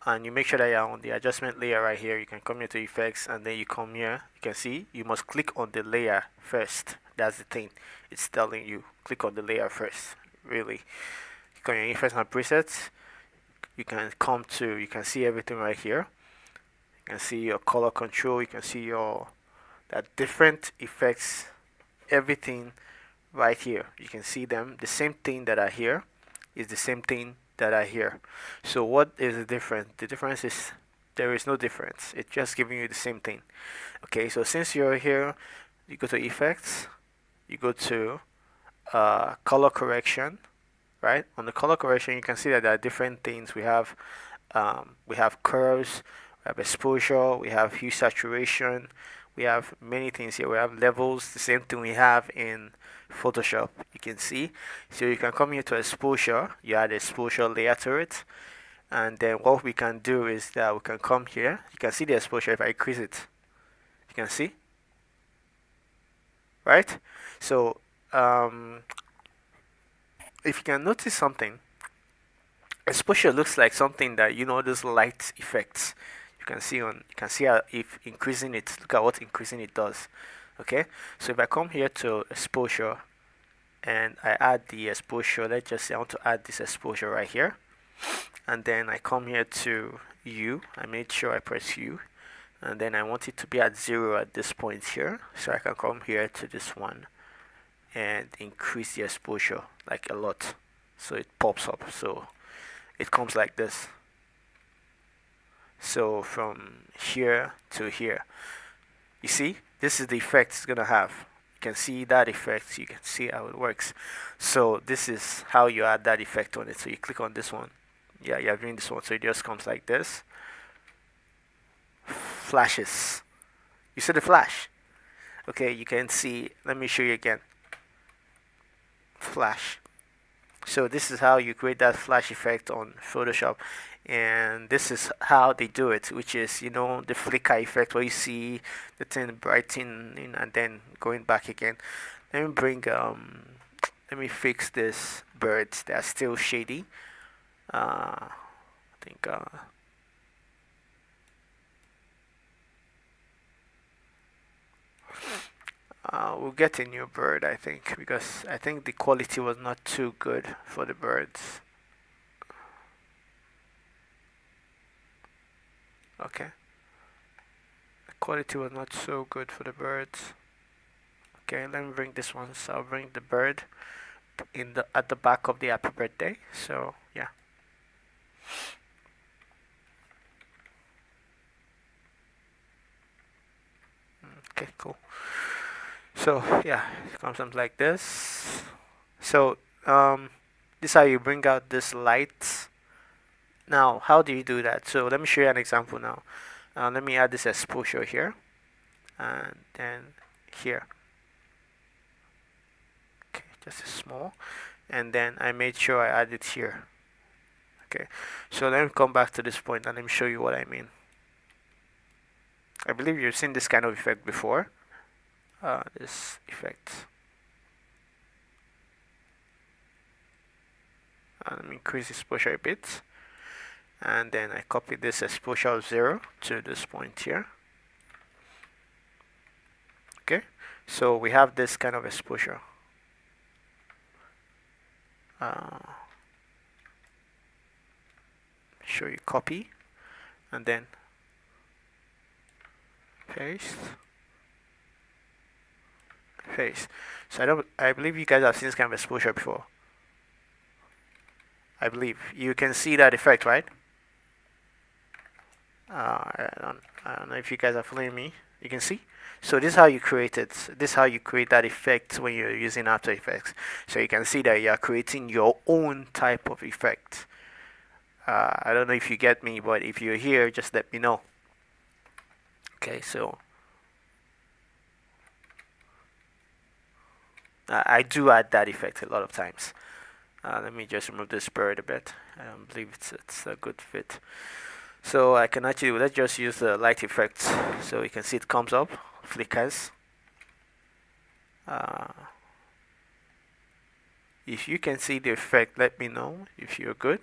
and you make sure that you're on the adjustment layer right here. You can come here to effects, and then you come here. You can see you must click on the layer first. That's the thing. It's telling you click on the layer first. Really, you come here effects and presets. You can come to. You can see everything right here. You can see your color control. You can see your that different effects. Everything right here. You can see them. The same thing that are here is the same thing that are here. So what is the difference? The difference is there is no difference. It's just giving you the same thing. Okay, so since you're here, you go to effects, you go to color correction, right? On the color correction, you can see that there are different things. We have curves, we have exposure, we have hue saturation, we have many things here. We have levels, the same thing we have in Photoshop. You can see. So you can come here to exposure. You add exposure layer to it, and then what we can do is that we can come here. You can see the exposure if I increase it. You can see, right? So um, if you can notice something, exposure looks like something that those light effects you can see how if increasing it, look at what increasing it does. Okay, so if I come here to exposure and I add the exposure, let's just say I want to add this exposure right here, and then I come here to U. I made sure I press U, and then I want it to be at 0 at this point here, so I can come here to this one and increase the exposure like a lot, so it pops up. So it comes like this. So from here to here, you see, this is the effect it's gonna have. You can see that effect. You can see how it works. So this is how you add that effect on it. So you click on this one. Yeah, you're doing this one. So it just comes like this. Flashes. You see the flash? Okay, you can see. Let me show you again. Flash. So this is how you create that flash effect on Photoshop, and this is how they do it, which is the flicker effect where you see the thing brightening and then going back again. Let me fix this birds. They are still shady. I think we'll get a new bird, I think, because I think the quality was not too good for the birds. Okay, the quality was not so good for the birds. Okay, let me bring this one. So I'll bring the bird at the back of the happy birthday. So yeah. Okay, cool. So yeah, it comes something like this. So this is how you bring out this light. Now, how do you do that? So let me show you an example now. Let me add this exposure here, and then here. Okay, just a small, and then I made sure I add it here. Okay, so let me come back to this point and let me show you what I mean. I believe you've seen this kind of effect before. This effect. Let me increase exposure a bit, and then I copy this exposure of 0 to this point here. Okay, so we have this kind of exposure. Show you copy, and then paste, paste. So I believe you guys have seen this kind of exposure before. I believe you can see that effect, right? I don't know if you guys are following me. You can see. So this is how you create it. This is how you create that effect when you're using After Effects. So you can see that you are creating your own type of effect. I don't know if you get me, but if you're here, just let me know. Okay, so I do add that effect a lot of times. Let me just remove this bird a bit. I don't believe it's a good fit. So I can actually, let's just use the light effects. So you can see it comes up, flickers. If you can see the effect, let me know if you're good.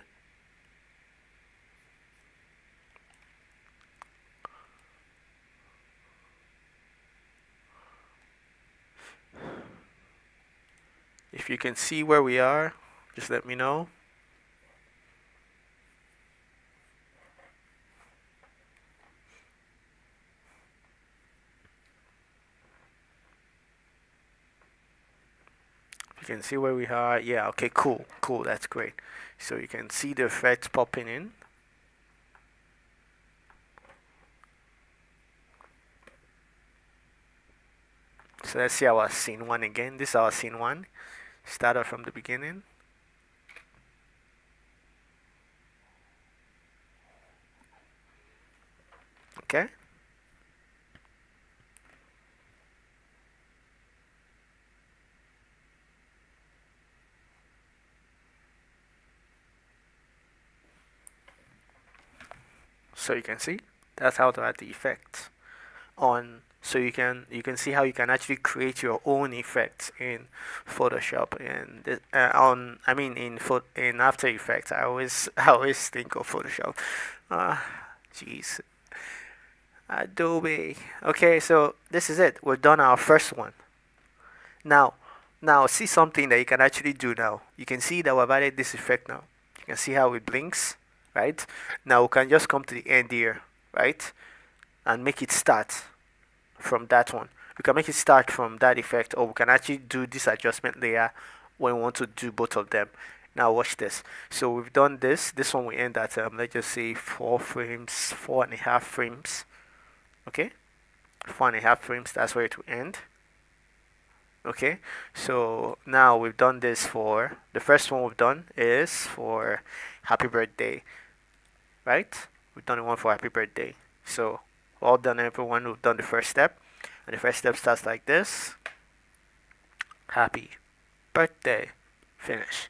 If you can see where we are, just let me know. If you can see where we are, yeah, okay, cool, that's great. So you can see the effect popping in. So let's see our scene 1 again. This is our scene 1. Start off from the beginning. Okay. So you can see that's how to add the effect on. So you can see how you can actually create your own effects in Photoshop and in After Effects. I always I always think of Photoshop. Jeez. Adobe. Okay, so this is it. We've done our first one. Now, see something that you can actually do now. You can see that we've added this effect now. You can see how it blinks, right? Now we can just come to the end here, right? And make it start from that one. We can make it start from that effect, or we can actually do this adjustment layer when we want to do both of them. Now watch this. So we've done this. This one we end at let's just say 4 frames, 4.5 frames. Okay, 4.5 frames. That's where it will end. Okay, so now we've done this for the first one we've done is for happy birthday, right? We've done one for happy birthday. So all done, everyone. We've done the first step, and the first step starts like this: happy birthday, finish.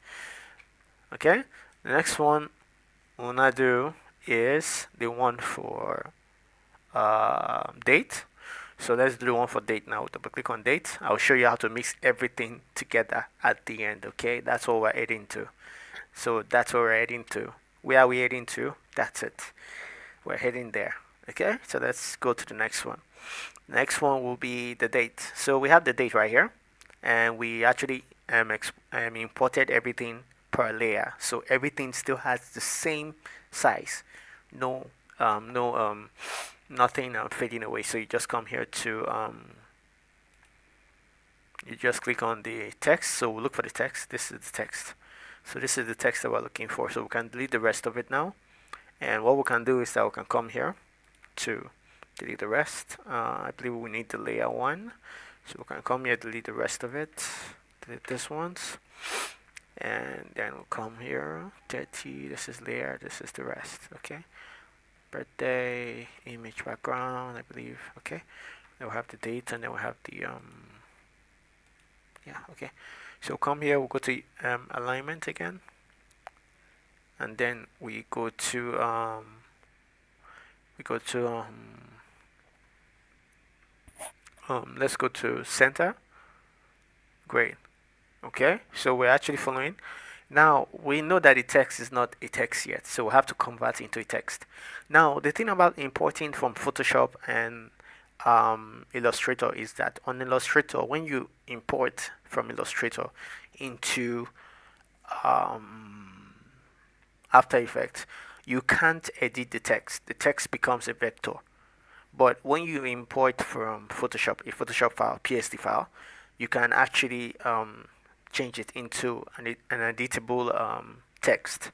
Okay, the next one we'll not do is the one for date. So let's do one for date now. Double click on date. I'll show you how to mix everything together at the end. Okay, that's what we're heading to. So that's what we're heading to. Where are we heading to? That's it. We're heading there. Okay, so let's go to the next one. Next one will be the date. So we have the date right here, and we actually imported everything per layer. So everything still has the same size. No, nothing fading away. So you just come here to you just click on the text. So we'll look for the text. This is the text. So this is the text that we're looking for. So we can delete the rest of it now. And what we can do is that we can come here to delete the rest. I believe we need the layer 1. So we can come here, delete the rest of it, delete this ones, and then we'll come here, 30, this is layer, this is the rest, okay? Birthday, image background, I believe, okay? Then we'll have the date, and then we'll have the, yeah, okay. So come here, we'll go to alignment again, and then we go to, let's go to center. Great. Okay, so we're actually following. Now we know that the text is not a text yet, so we'll have to convert into a text. Now the thing about importing from Photoshop and Illustrator is that on Illustrator, when you import from Illustrator into After Effects, you can't edit the text. The text becomes a vector. But when you import from Photoshop, a Photoshop file, PSD file, you can actually change it into an editable text.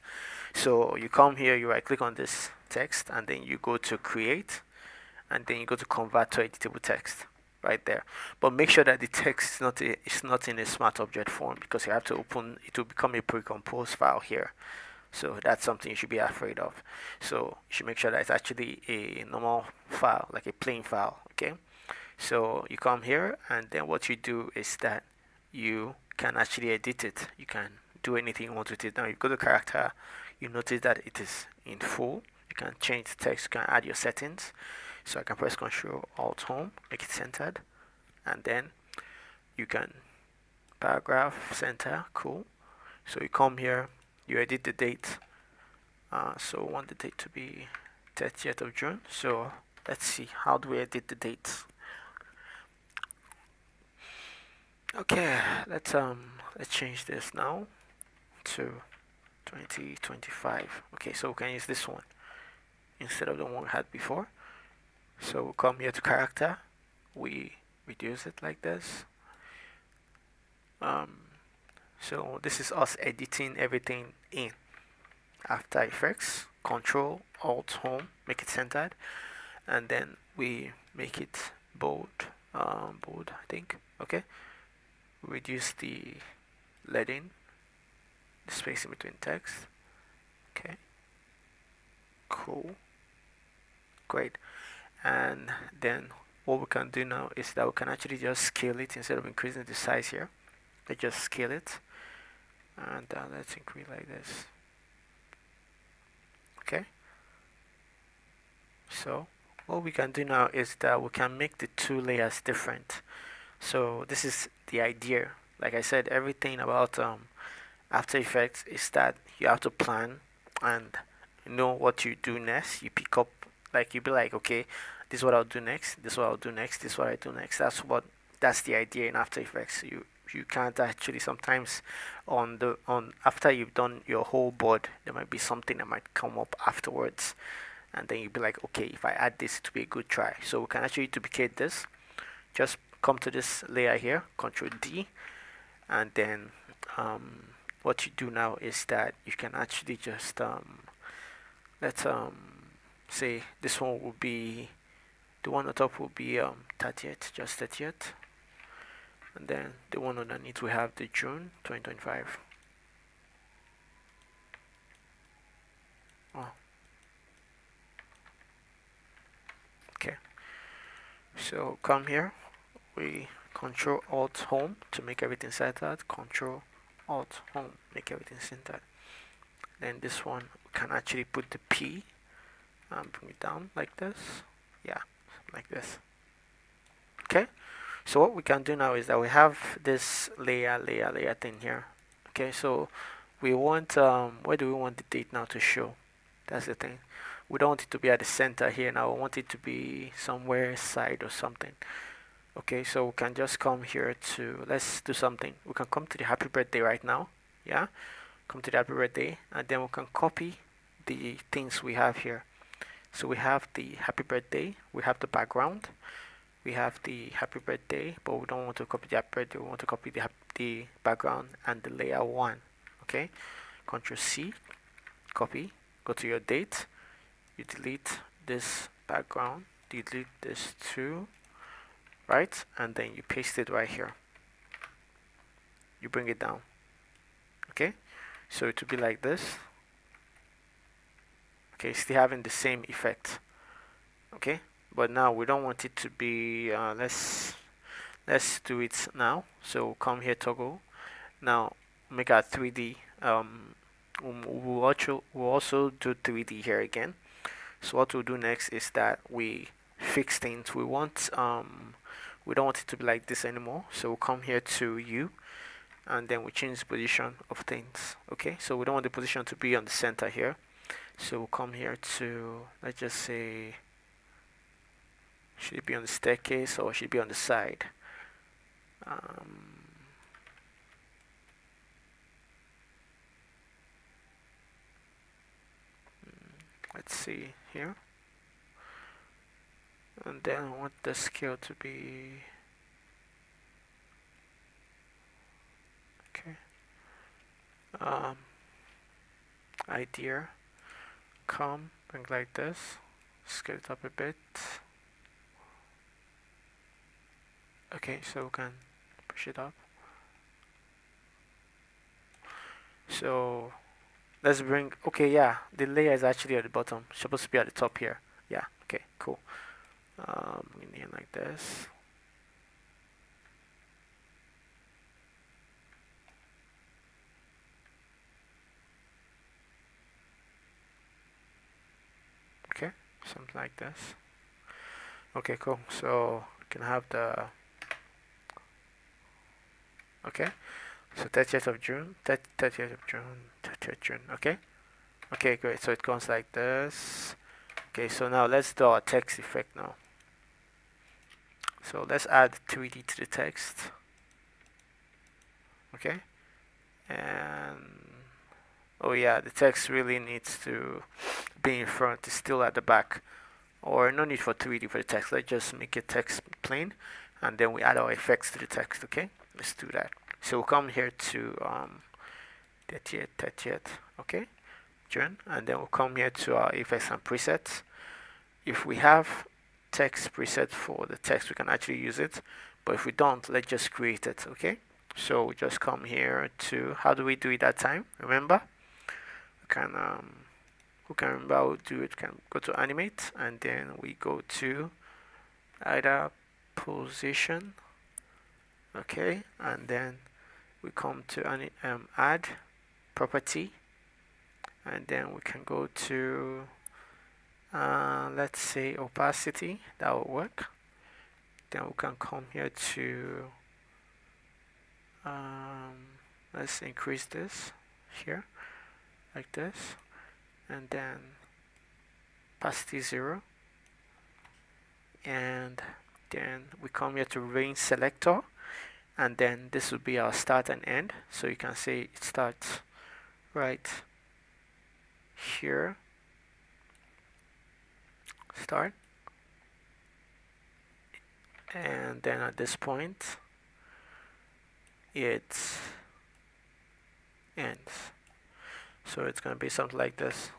So you come here, you right click on this text, and then you go to create, and then you go to convert to editable text right there. But make sure that the text is not in a smart object form, because you have to open it will become a pre-composed file here. So that's something you should be afraid of. So you should make sure that it's actually a normal file, like a plain file, okay? So you come here, and then what you do is that you can actually edit it. You can do anything you want with it. Now you go to character, you notice that it is in full. You can change the text, you can add your settings. So I can press Ctrl Alt Home, make it centered, and then you can paragraph center, cool. So you come here, you edit the date. So we want the date to be 30th of June. So let's see, how do we edit the dates? Okay, let's change this now to 2025. Okay, so we can use this one instead of the one we had before. So we'll come here to character, we reduce it like this. So this is us editing everything in After Effects. Control Alt Home, make it centered, and then we make it bold, bold, I think. Okay, reduce the leading, the space in between text. Okay, cool, great. And then what we can do now is that we can actually just scale it instead of increasing the size here. Let's just scale it, and let's increase like this. Okay, so what we can do now is that we can make the two layers different. So this is the idea. Like I said, everything about After Effects is that you have to plan and know what you do next. You pick up, like, you be like, okay, this is what I'll do next, this is what I'll do next, this is what I do next. That's the idea in After Effects. You can't actually sometimes on after you've done your whole board, there might be something that might come up afterwards, and then you'll be like, okay, if I add this, it will be a good try. So we can actually duplicate this. Just come to this layer here, Control D, and then what you do now is that you can actually just let's say this one will be, the one on top will be 30th, just 30th, and then the one underneath we have the June 2025. Oh, okay. So come here, we Control Alt Home to make everything centered. Control Alt Home, make everything centered. Then this one we can actually put the P and bring it down like this. Yeah, like this. Okay. So what we can do now is that we have this layer thing here. Okay, so we want where do we want the date now to show? That's the thing. We don't want it to be at the center here now. We want it to be somewhere side or something. Okay, so we can just come here to, let's do something. We can come to the happy birthday right now. Yeah, come to the happy birthday, and then we can copy the things we have here. So we have the happy birthday, we have the background, we have the happy birthday, but we don't want to copy the happy birthday, we want to copy the background and the layer 1. Okay, Control C, copy, go to your date, you delete this background, delete this too, right? And then you paste it right here. You bring it down. Okay, so it will be like this. Okay, still having the same effect. Okay, but now we don't want it to be. Let's do it now. So come here, toggle. Now make our 3D. We'll also do 3D here again. So what we'll do next is that we fix things. We don't want it to be like this anymore. So we'll come here to U, and then we change the position of things. Okay, so we don't want the position to be on the center here. So we'll come here to, let's just say, should it be on the staircase or should it be on the side? Let's see here. And then I want the scale to be, okay, idea, come, bring like this, scale it up a bit. Okay, so we can push it up. So let's bring, okay, yeah, the layer is actually at the bottom. It's supposed to be at the top here. Yeah, okay, cool. In here like this. Okay, something like this. Okay, cool. So we can have the, okay, so 30th of June, 30th of June, 30th of June, okay? Okay, great. So it goes like this. Okay, so now let's do our text effect now. So let's add 3D to the text. Okay, and oh yeah, the text really needs to be in front. It's still at the back. Or no need for 3D for the text. Let's just make it text plain, and then we add our effects to the text. Okay, let's do that. So we'll come here to 30th, okay, June, and then we'll come here to our effects and presets. If we have text preset for the text, we can actually use it, but if we don't, let's just create it. Okay, so we just come here to, how do we do it that time? Remember, we can who can remember how to do it, can go to animate, and then we go to either position, okay, and then we come to add property, and then we can go to let's say opacity. That will work. Then we can come here to let's increase this here like this, and then opacity 0, and then we come here to range selector, and then this will be our start and end. So you can say it starts right here, start, and then at this point it ends. So it's going to be something like this.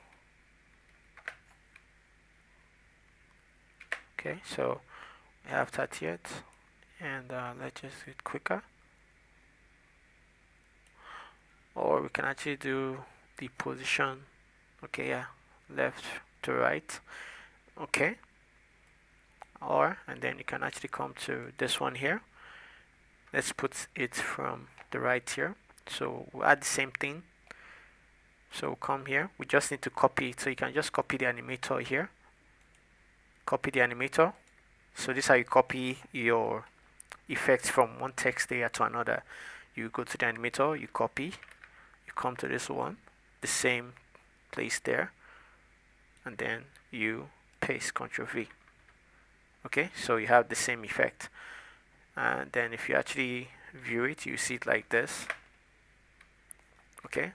Okay, so we have 30th, and let's just do it quicker. Or we can actually do the position, okay, yeah, left to right, okay. Or, and then you can actually come to this one here. Let's put it from the right here. So we'll add the same thing. So we'll come here. We just need to copy it. So you can just copy the animator here. Copy the animator. So this is how you copy your effects from one text layer to another. You go to the animator, you copy, you come to this one, the same place there, and then you paste, Ctrl V. Okay, so you have the same effect. And then if you actually view it, you see it like this. Okay,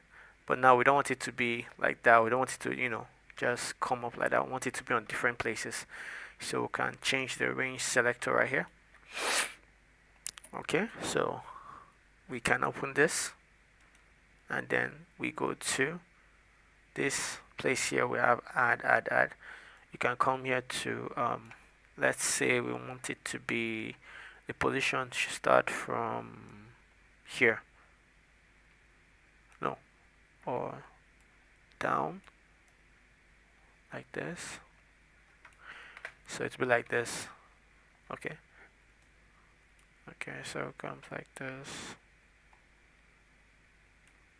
but now we don't want it to be like that. We don't want it to, just come up like that. We want it to be on different places. So we can change the range selector right here. Okay, so we can open this, and then we go to this place here. We have add. You can come here to let's say we want it to be, the position should start from here, no, or down like this, so it will be like this. Okay, so it comes like this.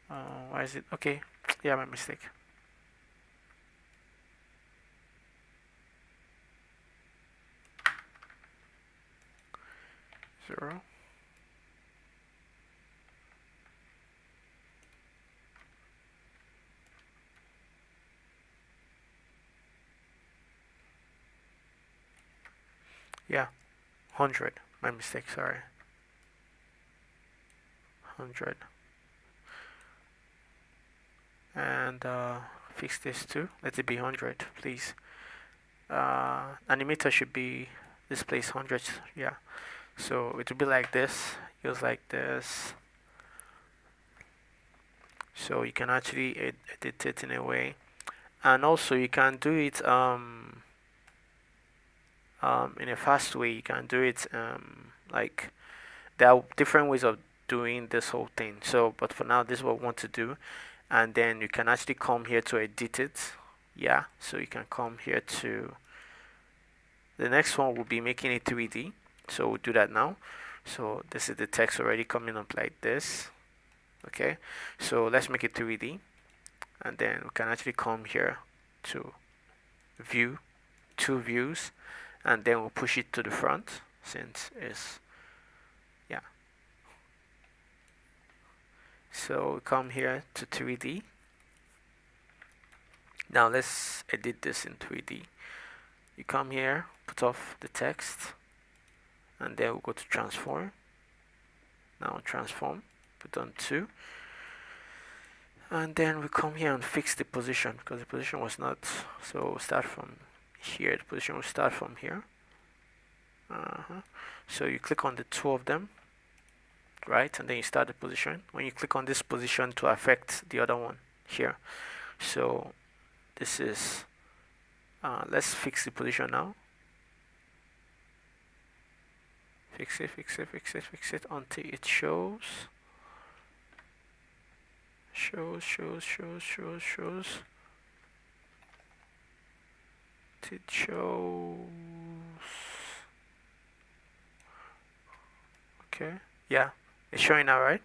Why is it okay? Yeah, my mistake. Zero. Yeah, 100. My mistake, sorry. 100. And fix this too. Let it be 100, please. Animator should be displays hundreds. Yeah. So it will be like this. Goes like this. So you can actually edit it in a way, and also you can do it in a fast way. You can do it like there are different ways of doing this whole thing. So, but for now, this is what we want to do, and then you can actually come here to edit it. Yeah. So you can come here to. The next one will be making it 3D. So we'll do that now. So this is the text already coming up like this. Okay. So let's make it 3D, and then we can actually come here to view, two views, and then we'll push it to the front since it's, yeah. So we come here to 3D. Now let's edit this in 3D. You come here, put off the text, and then we'll go to transform. Now transform, put on 2, and then we come here and fix the position because the position was not. So we'll start from here. The position will start from here. So you click on the two of them, right, and then you start the position. When you click on this position to affect the other one here, so this is let's fix the position now. Fix it until it shows. Shows. It shows. Okay. Yeah, it's showing now, right?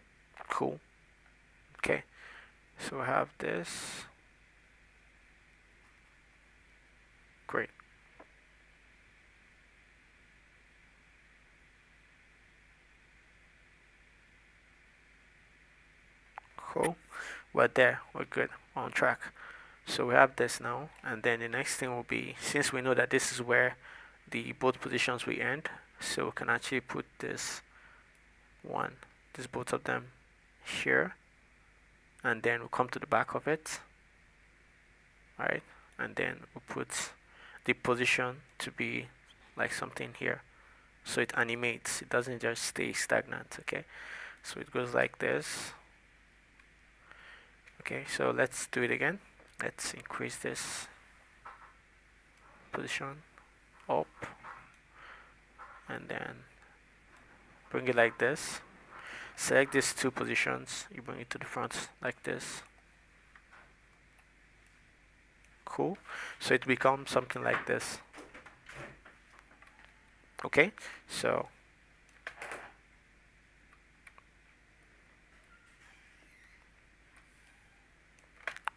Cool. Okay. So I have this. Great. Cool. We're there. We're good. We're on track. So we have this now, and then the next thing will be, since we know that this is where the both positions we end, so we can actually put this one, this both of them here, and then we'll come to the back of it, right, and then we'll put the position to be like something here, so it animates, it doesn't just stay stagnant. Okay, so it goes like this. Okay, so let's do it again. Let's increase this position up, and then bring it like this. Select these two positions, you bring it to the front like this. Cool. So it becomes something like this. Okay, so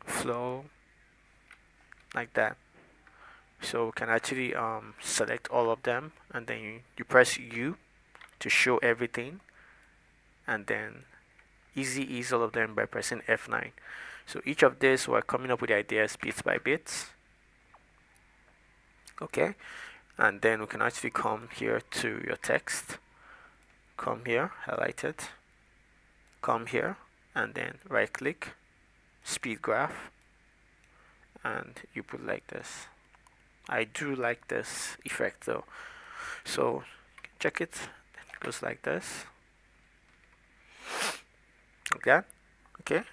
flow like that. So we can actually select all of them, and then you press U to show everything, and then easy ease all of them by pressing F9. So each of these we're coming up with the ideas bit by bit. Okay, and then we can actually come here to your text, come here, highlight it, come here, and then right click, speed graph, and you put like this. I do like this effect though, so check it. It goes like this. Okay,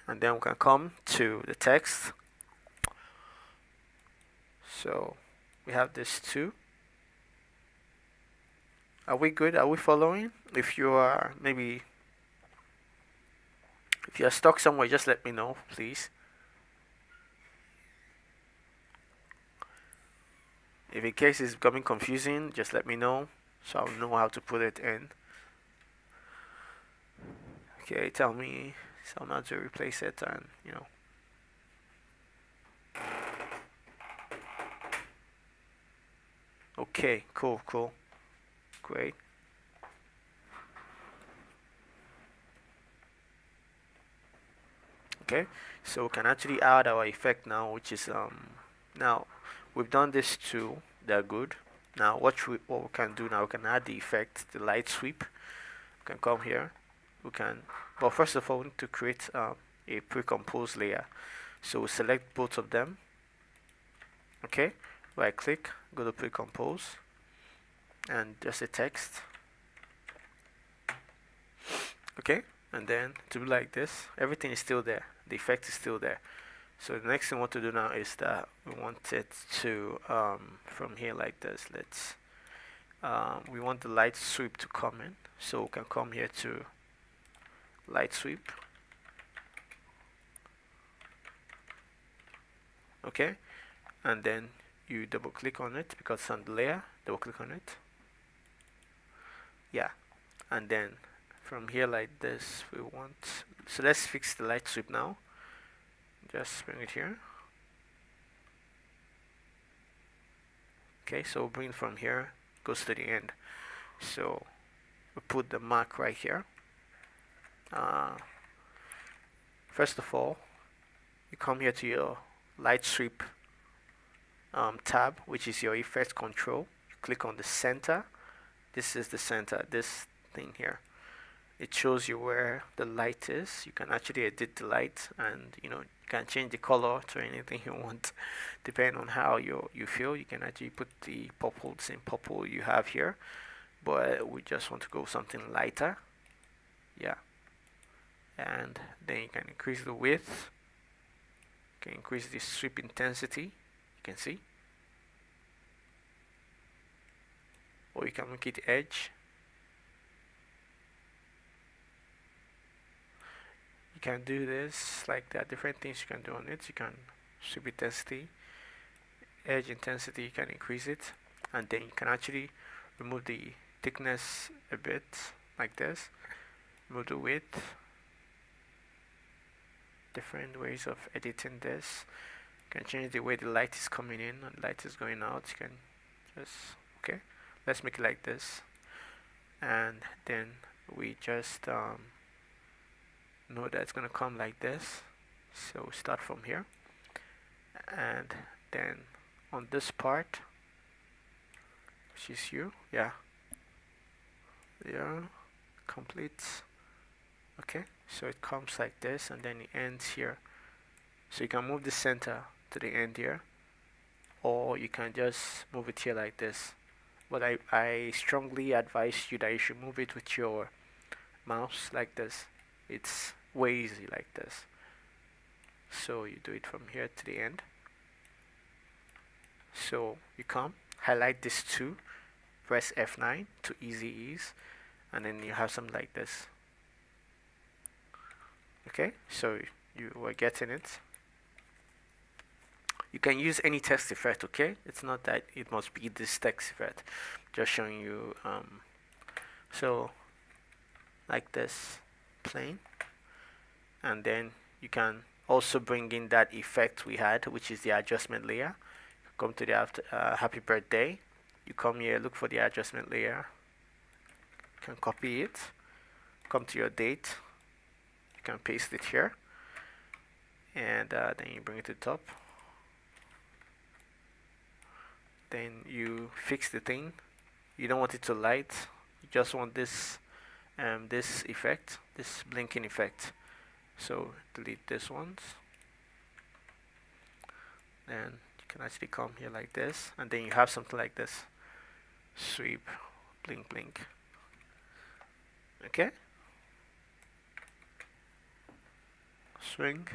and then we can come to the text. So we have this too. Are we good? Are we following? If you are, maybe if you are stuck somewhere, just let me know, please. If in case it's becoming confusing, just let me know so I'll know how to put it in. Okay, tell me how to replace it, and Okay, cool, cool, great. Okay, so we can actually add our effect now, which is now we've done this too. They're good. Now what we can do now, we can add the effect, the light sweep. We can come here. We can, well, first of all, we need to create a pre-composed layer. So we select both of them. Okay, right click, go to pre-compose, and just a text. Okay, and then to be like this, everything is still there. The effect is still there. So the next thing we want to do now is that we want it to from here like this. We want the light sweep to come in, so we can come here to light sweep. Okay, and then you double click on it because it's on the layer. Double click on it. Yeah, and then from here like this, we want, so let's fix the light sweep now. Just bring it here. Okay, so we'll bring it from here, goes to the end. So we put the mark right here. First of all, you come here to your light sweep tab, which is your effect control. You click on the center. This is the center, this thing here. It shows you where the light is. You can actually edit the light, and you can change the color to anything you want, depending on how you feel. You can actually put the purple, the same purple you have here, but we just want to go something lighter. Yeah, and then you can increase the width. You can increase the sweep intensity. You can see, or you can make it edge. You can do this, like there are different things you can do on it. You can sweep intensity, edge intensity, you can increase it, and then you can actually remove the thickness a bit, like this. Remove the width. Different ways of editing this. You can change the way the light is coming in and light is going out. You can just, okay, let's make it like this, and then we just know that it's gonna come like this. So start from here, and then on this part, which is you, yeah, complete. Okay, so it comes like this, and then it ends here. So you can move the center to the end here, or you can just move it here like this. But I strongly advise you that you should move it with your mouse like this. It's way easy like this. So you do it from here to the end. So you come, highlight this two, press F9 to easy ease, and then you have something like this. Okay, so you were getting it. You can use any text effect, okay? It's not that it must be this text effect. Just showing you, so like this, plain. And then you can also bring in that effect we had, which is the adjustment layer. Come to the happy birthday. You come here, look for the adjustment layer. You can copy it. Come to your date. You can paste it here. And then you bring it to the top. Then you fix the thing. You don't want it to light. You just want this this effect, this blinking effect. So delete this ones. Then you can actually come here like this, and then you have something like this. Sweep, blink, blink. Okay. Swing.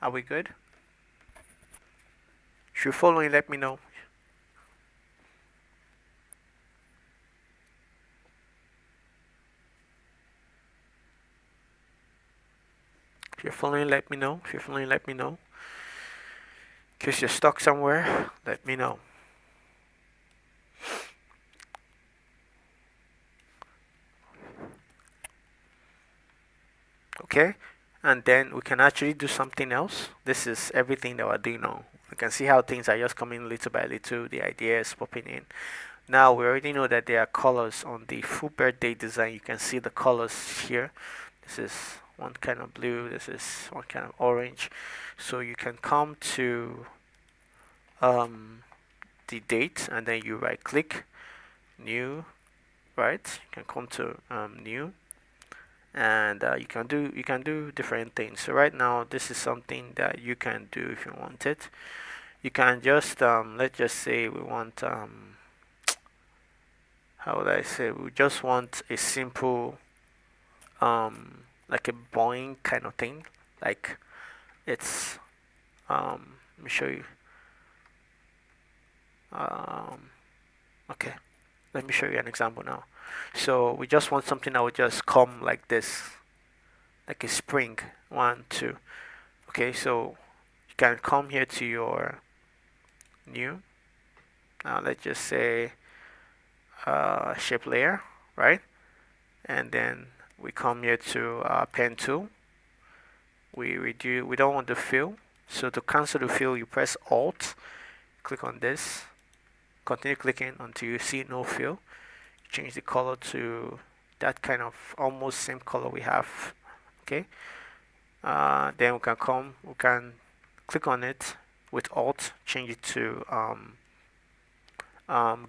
Are we good? If you're following, let me know. If you're following, let me know. If you're following, let me know. In case you're stuck somewhere, let me know. Okay, and then we can actually do something else. This is everything that we're doing now. We can see how things are just coming little by little, the ideas popping in. Now we already know that there are colors on the full birthday design. You can see the colors here. This is one kind of blue, this is one kind of orange. So you can come to the date and then you right click, new, right? You can come to new, and you can do different things. So right now this is something that you can do if you want it. You can just let's just say we want how would I say, we just want a simple like a boing kind of thing, like it's let me show you. Okay, let me show you an example now. So we just want something that would just come like this, like a spring. 1 2. Okay, so you can come here to your new, now let's just say shape layer, right? And then we come here to pen tool. We don't want the fill, so to cancel the fill you press alt, click on this, continue clicking until you see no fill. Change the color to that kind of almost same color we have. Okay, then we can click on it with alt, change it to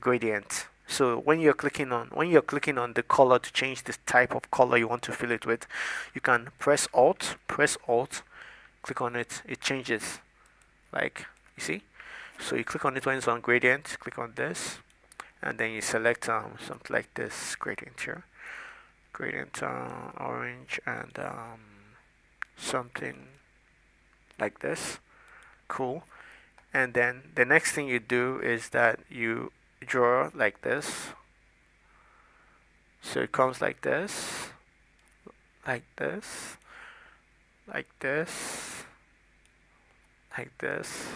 gradient. So when you're clicking on the color to change the type of color you want to fill it with, you can press alt, click on it, it changes, like you see. So you click on it when it's on gradient, click on this, and then you select something like this gradient here, gradient orange, and something like this. Cool. And then the next thing you do is that you draw like this. So it comes like this, like this, like this, like this,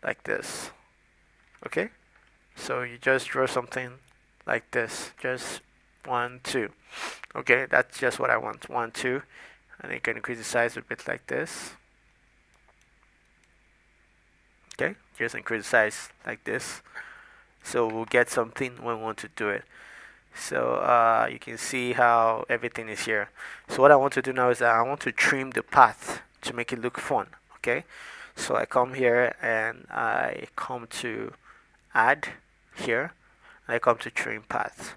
like this. Okay, so you just draw something like this, just 1 2. Okay, that's just what I want, 1 2, and you can increase the size a bit like this. Okay, just increase the size like this, so we'll get something when we want to do it. So you can see how everything is here. So what I want to do now is that I want to trim the path to make it look fun. Okay, so I come here and I come to add here, and I come to trim path.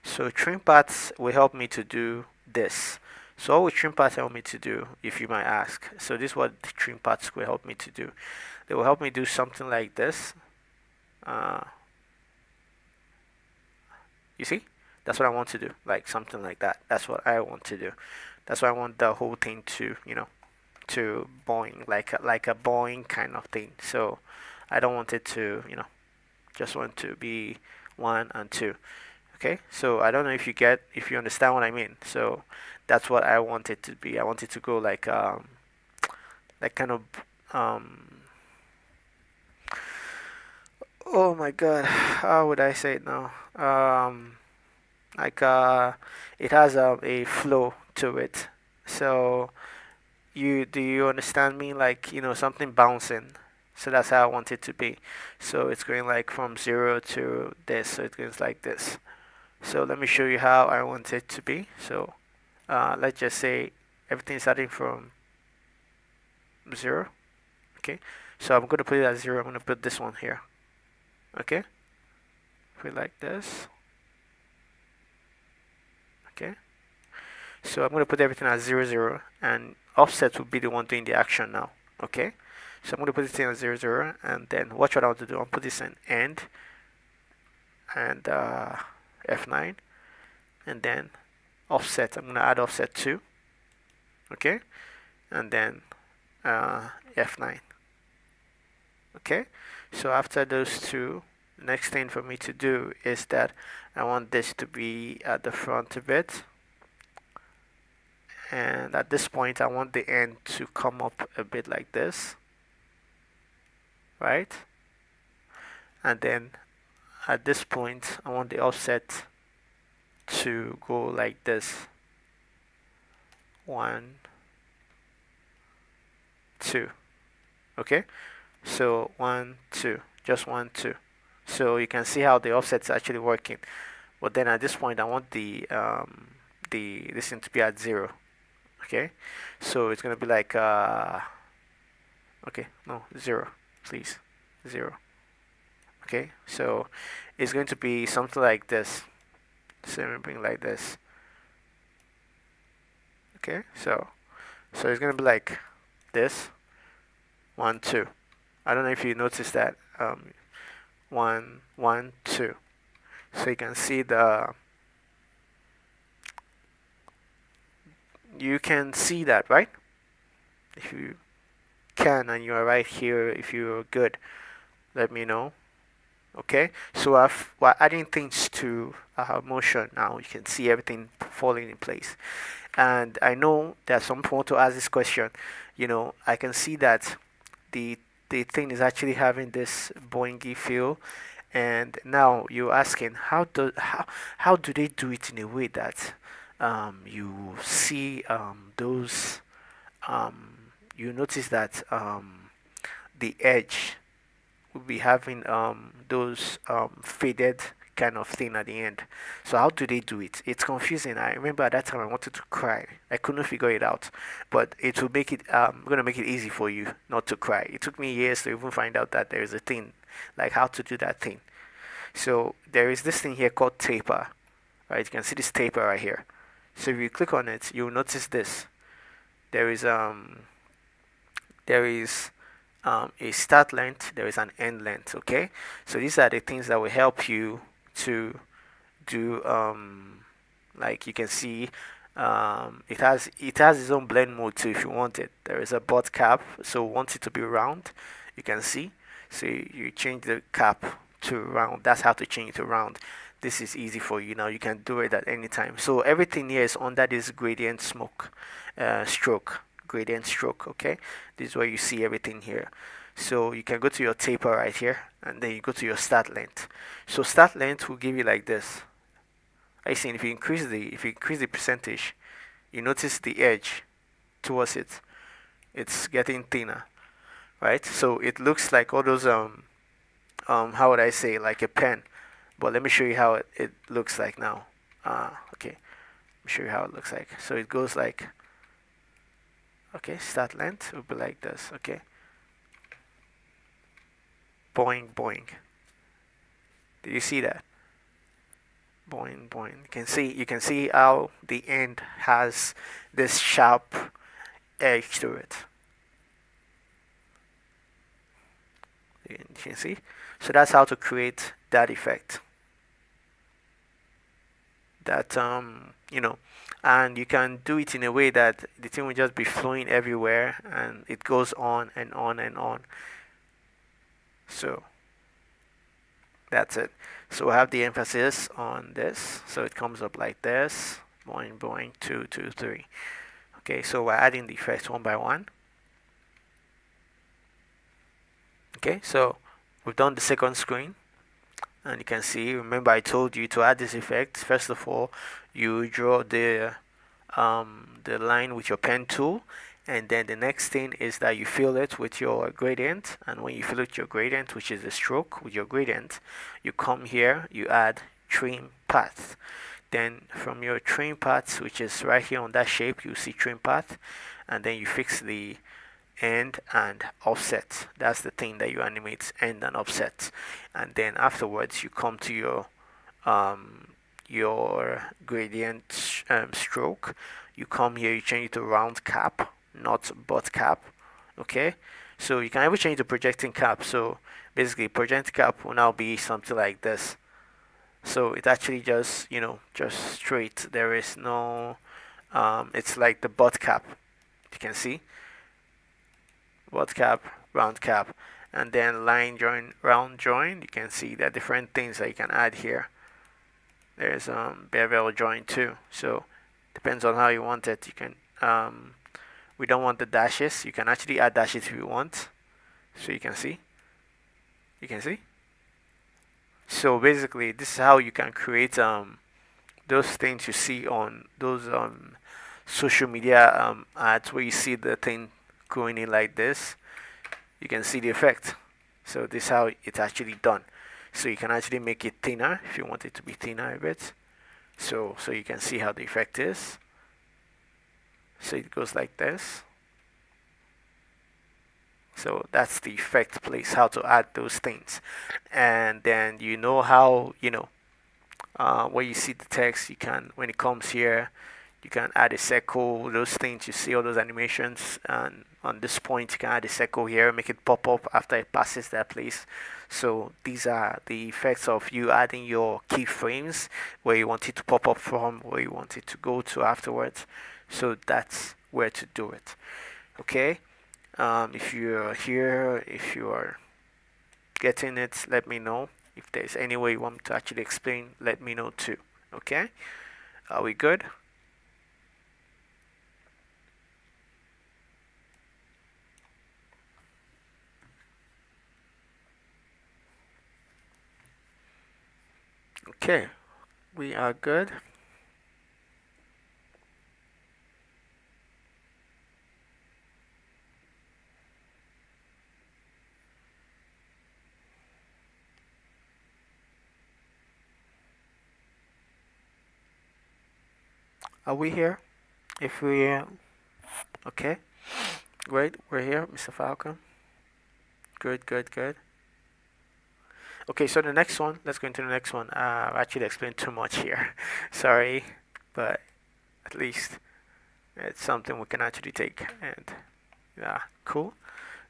So trim paths will help me to do this. So what will trim paths help me to do, if you might ask? So this is what the trim paths will help me to do. They will help me do something like this. You see? That's what I want to do, like something like that. That's what I want to do. That's why I want the whole thing to, to boing, like a boing kind of thing. So I don't want it to, just want to be 1 and 2. Okay, so I don't know if you understand what I mean. So that's what I want it to be. I want it to go like kind of oh my god, how would I say it now? Like it has a flow to it. So do you understand me? Like, something bouncing. So that's how I want it to be. So it's going like from 0 to this. So it goes like this. So let me show you how I want it to be. So let's just say everything starting from 0. Okay, so I'm going to put it at 0. I'm going to put this one here. Okay, put it like this. Okay, so I'm going to put everything at 0 0, and offset will be the one doing the action now. Okay, so I'm going to put this in at 0 0, and then watch what I want to do. I'll put this in end and F9, and then offset. I'm going to add offset 2. Okay, and then F9. Okay, so after those two, the next thing for me to do is that I want this to be at the front a bit, and at this point I want the end to come up a bit like this, right? And then at this point I want the offset to go like this. 1, 2. Okay, so 1, 2, just 1, 2. So you can see how the offset's actually working. But then at this point I want this thing to be at 0. Okay, so it's gonna be like okay, no, 0, please, 0. Okay, so it's going to be something like this. So let me bring like this. Okay, so it's gonna be like this. 1, 2. I don't know if you noticed that. 1, 1, 2. So you can see you can see that, right? If you can and you are right here, if you're good, let me know. Okay, so we're adding things to our motion now. You can see everything falling in place. And I know that some people want to ask this question. I can see that the thing is actually having this boingy feel, and now you're asking how do they do it in a way that you see those you notice that the edge will be having those faded kind of thing at the end. So how do they do it? It's confusing. I remember at that time I wanted to cry. I couldn't figure it out, but it will make it. Gonna make it easy for you not to cry. It took me years to even find out that there is a thing, like how to do that thing. So there is this thing here called taper, right? You can see this taper right here. So if you click on it, you'll notice this. There is a start length, there is an end length. Okay, so these are the things that will help you to do like you can see it has its own blend mode too if you want it. There is a butt cap, so want it to be round, you can see. So you change the cap to round. That's how to change it to round. This is easy for you now. You can do it at any time. So everything here is under this gradient stroke, gradient stroke. Okay, this is where you see everything here. So you can go to your taper right here, and then you go to your start length. So start length will give you like this. I see. If you increase the percentage, you notice the edge towards it. It's getting thinner, right? So it looks like all those how would I say, like a pen. But let me show you how it looks like now. Okay, let me show you how it looks like. So it goes like, okay, start length will be like this. Okay, boing boing. Did you see that? Boing boing. You can see how the end has this sharp edge to it. You can see. So that's how to create that effect. That and you can do it in a way that the thing will just be flowing everywhere, and it goes on and on and on. So that's it. So I have the emphasis on this, so it comes up like this. Boing boing, 2 2 3. Okay, so we're adding the effects one by one. Okay, so we've done the second screen, and you can see, remember I told you to add this effect, first of all you draw the line with your pen tool, and then the next thing is that you fill it with your gradient. And when you fill it with your gradient, which is the stroke with your gradient, you come here, you add trim path. Then from your trim path, which is right here on that shape, you see trim path, and then you fix the end and offset. That's the thing that you animate, end and offset. And then afterwards you come to your gradient stroke. You come here, you change it to round cap, not butt cap. Okay, so you can ever change the projecting cap. So basically projecting cap will now be something like this. So it actually just just straight. There is no it's like the butt cap. You can see butt cap, round cap, and then line join, round join. You can see the different things that you can add here. There's bevel join too. So depends on how you want it. You can um, we don't want the dashes. You can actually add dashes if you want. So you can see. So basically, this is how you can create those things you see on those social media ads where you see the thing going in like this. You can see the effect. So this is how it's actually done. So you can actually make it thinner if you want it to be thinner a bit. So you can see how the effect is. So it goes like this. So that's the effect place, how to add those things. And then you know how, where you see the text, you can, when it comes here, you can add a circle, those things, you see all those animations, and on this point, you can add a circle here, make it pop up after it passes that place. So these are the effects of you adding your keyframes, where you want it to pop up from, where you want it to go to afterwards. So that's where to do it. Okay? If you're here, if you're getting it, let me know. If there's any way you want me to actually explain, let me know too. Okay? Are we good? Okay, we are good. Are we here? If we okay, great, we're here, Mr. Falcon. Good, good, good. Okay, so the next one, let's go into the next one. I've actually explained too much here. Sorry, but at least it's something we can actually take. And yeah, cool.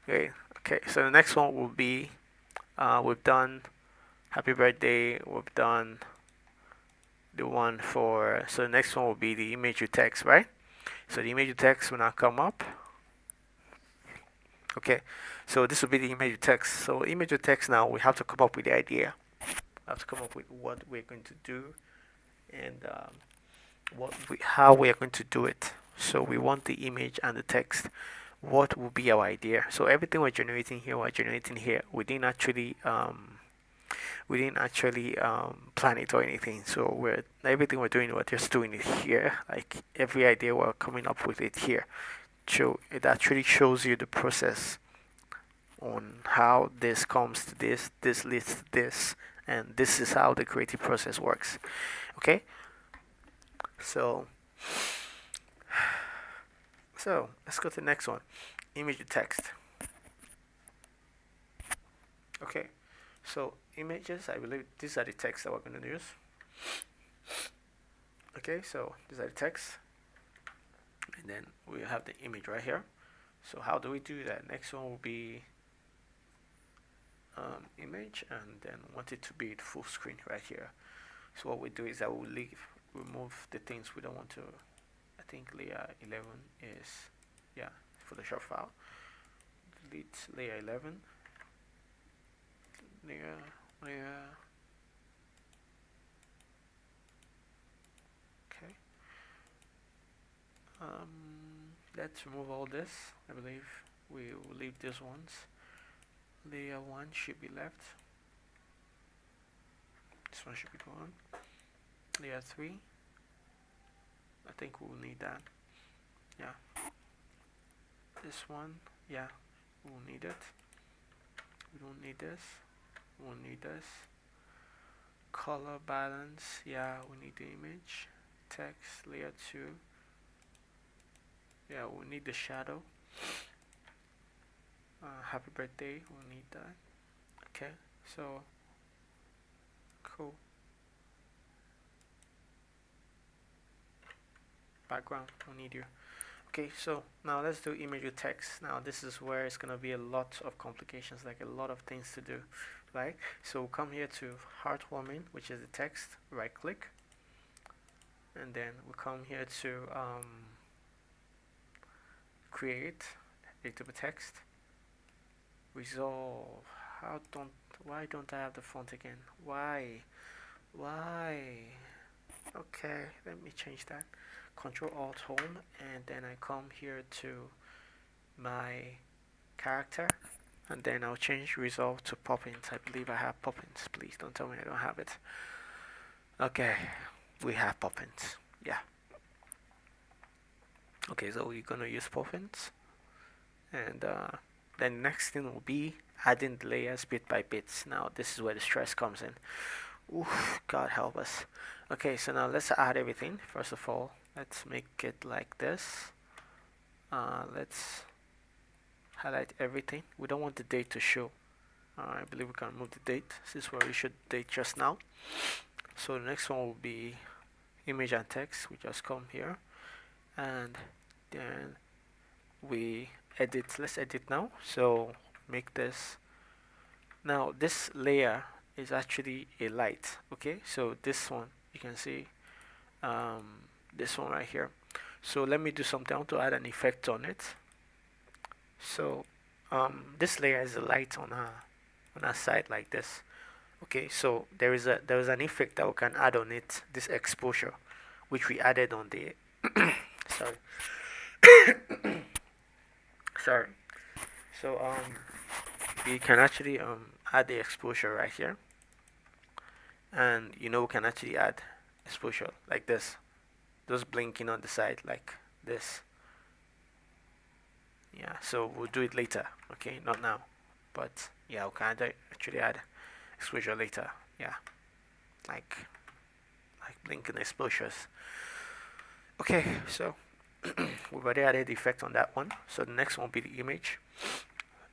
Great. Okay, so the next one will be we've done happy birthday, we've done the one for, so the next one will be the image to text, right? So the image to text will now come up. Okay, so this will be the image to text. So image to text, now we have to come up with the idea. We have to come up with what we're going to do and how we are going to do it. So we want the image and the text. What will be our idea? So everything we're generating here, we're generating here. We didn't actually plan it or anything. So everything we're doing, we're just doing it here. Like every idea, we're coming up with it here. So it actually shows you the process on how this comes to this leads to this, and this is how the creative process works. Okay, so let's go to the next one, image to text. Okay, so images, I believe these are the texts that we're going to use. Okay, so these are the text, and then we have the image right here. So how do we do that? Next one will be image, and then want it to be full screen right here. So what we do is that we'll remove the things we don't want to. I think layer 11 is, yeah, Photoshop file. Delete layer 11. Layer. Okay. Let's remove all this. I believe we will leave these ones. Layer 1 should be left. This one should be gone. Layer 3. I think we'll need that. Yeah. This one, yeah, we'll need it. We don't need this. We'll need this. Color balance, yeah, we need the image. Text, layer 2. Yeah, we'll need the shadow. Happy birthday, we'll need that. Okay, so cool. Background, we'll need you. Okay, so now let's do image with text. Now this is where it's gonna be a lot of complications, like a lot of things to do, right? So we'll come here to heartwarming, which is the text, right click, and then we'll come here to create editable text, resolve. Why don't I have the font again? Why? Okay, let me change that. Control Alt Home, and then I come here to my character, and then I'll change resolve to poppins. I believe I have poppins. Please don't tell me I don't have it. Okay, we have poppins. Yeah. Okay, so we're gonna use poppins, and then next thing will be adding the layers bit by bit. Now this is where the stress comes in. Oof, God help us. Okay, so now let's add everything. First of all, let's make it like this. Let's highlight everything. We don't want the date to show. I believe we can remove the date. This is where we should date just now. So the next one will be image and text. We just come here, and then we edit. Let's edit now. So make this. Now this layer is actually a light. Okay, so this one you can see, this one right here. So let me do something. I want to add an effect on it. So this layer is a light on a side like this. Okay, so there is an effect that we can add on it. This exposure, which we added on the sorry sorry. So we can actually add the exposure right here, and we can actually add exposure like this, just blinking on the side like this. Yeah, so we'll do it later. Okay, not now, but yeah, we can actually add exposure later. Yeah, like blinking exposures. Okay, so we've already added the effect on that one. So the next one will be the image.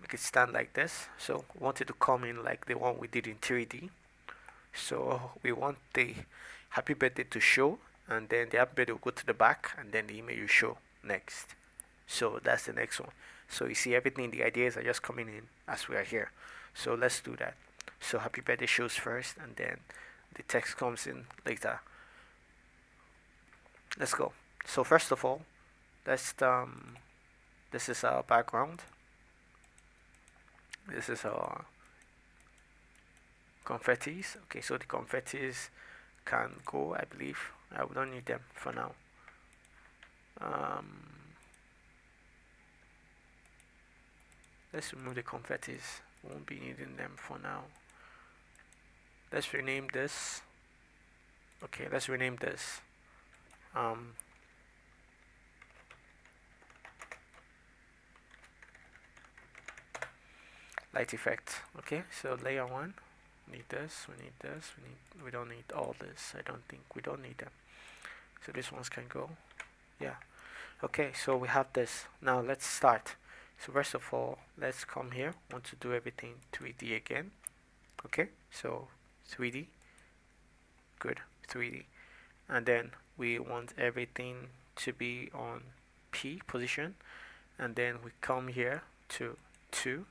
Make it stand like this. So we want it to come in like the one we did in 3D. So we want the happy birthday to show, and then the happy birthday will go to the back, and then the image will show next. So that's the next one. So you see everything, the ideas are just coming in as we are here. So let's do that. So happy birthday shows first, and then the text comes in later. Let's go. So first of all, let's this is our background. This is our confettis. Okay, so the confettis can go, I believe. We don't need them for now. Let's remove the confettis. Won't be needing them for now. Let's rename this. Okay, let's rename this. Light effect. Okay, so layer one. We need this. We need this. We don't need all this. I don't think we don't need them. So these ones can go. Yeah. Okay, so we have this. Now let's start. So first of all, let's come here. Want to do everything 3D again. Okay, so 3D. Good, 3D. And then we want everything to be on P position. And then we come here to 2.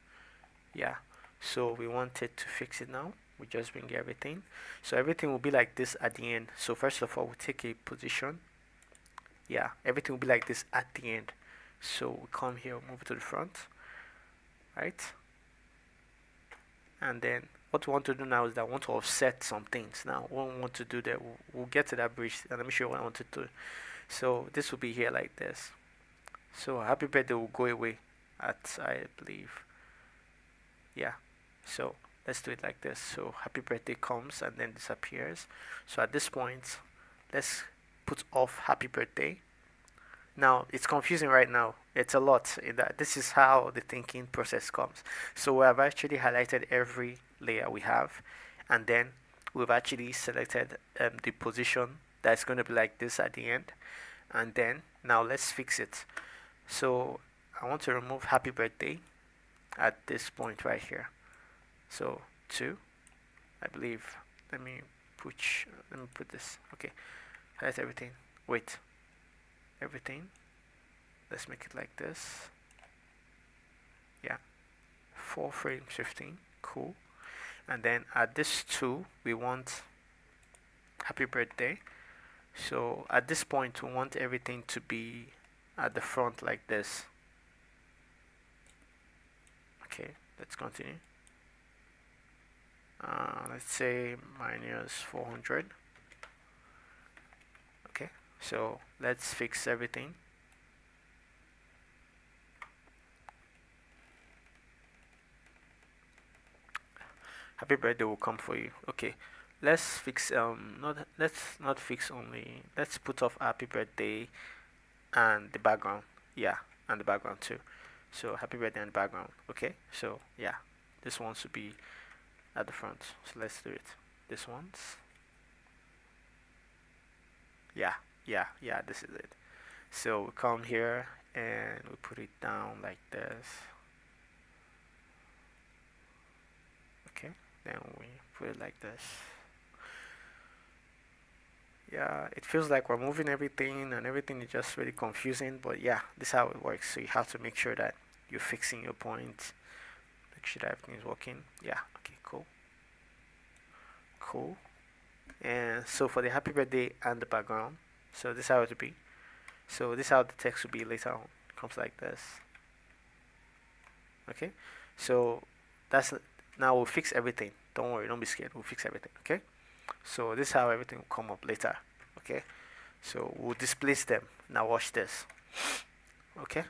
Yeah, so we wanted to fix it now. We just bring everything. So everything will be like this at the end. So first of all, we take a position. Yeah, everything will be like this at the end. So we come here, move it to the front, right? And then what we want to do now is that I want to offset some things. Now, what we want to do that, we'll get to that bridge, and let me show you what I want to do. So this will be here like this. So happy birthday will go away at, I believe, yeah. So let's do it like this. So happy birthday comes and then disappears. So at this point, let's put off happy birthday. Now it's confusing right now. It's a lot in that. This is how the thinking process comes. So we have actually highlighted every layer we have, and then we've actually selected the position that's going to be like this at the end. And then now let's fix it. So I want to remove happy birthday at this point right here. So 2, I believe. Let me put this. Okay, highlight everything. Wait, everything. Let's make it like this. Yeah, 4 frame shifting. Cool. And then at this 2, we want happy birthday. So at this point, we want everything to be at the front like this. Okay, let's continue. Let's say minus 400. Okay, So let's fix everything. Happy birthday will come for you. Okay, let's fix not let's not fix only. Let's put off happy birthday and the background. Yeah, and the background too. So happy birthday and the background. Okay, so yeah, this one should be at the front. So let's do it. This one's yeah, yeah. This is it. So we come here and we put it down like this. Okay, then we put it like this. Yeah, it feels like we're moving everything and everything is just really confusing, but yeah, this is how it works. So you have to make sure that you're fixing your points, make sure that everything is working. Yeah, okay, cool. And so for the happy birthday and the background, so this is how it will be. So this is how the text will be later on. It comes like this. Okay, so that's now we'll fix everything. Don't worry, don't be scared. We'll fix everything. Okay, so this is how everything will come up later. Okay, so we'll displace them. Now watch this. Okay.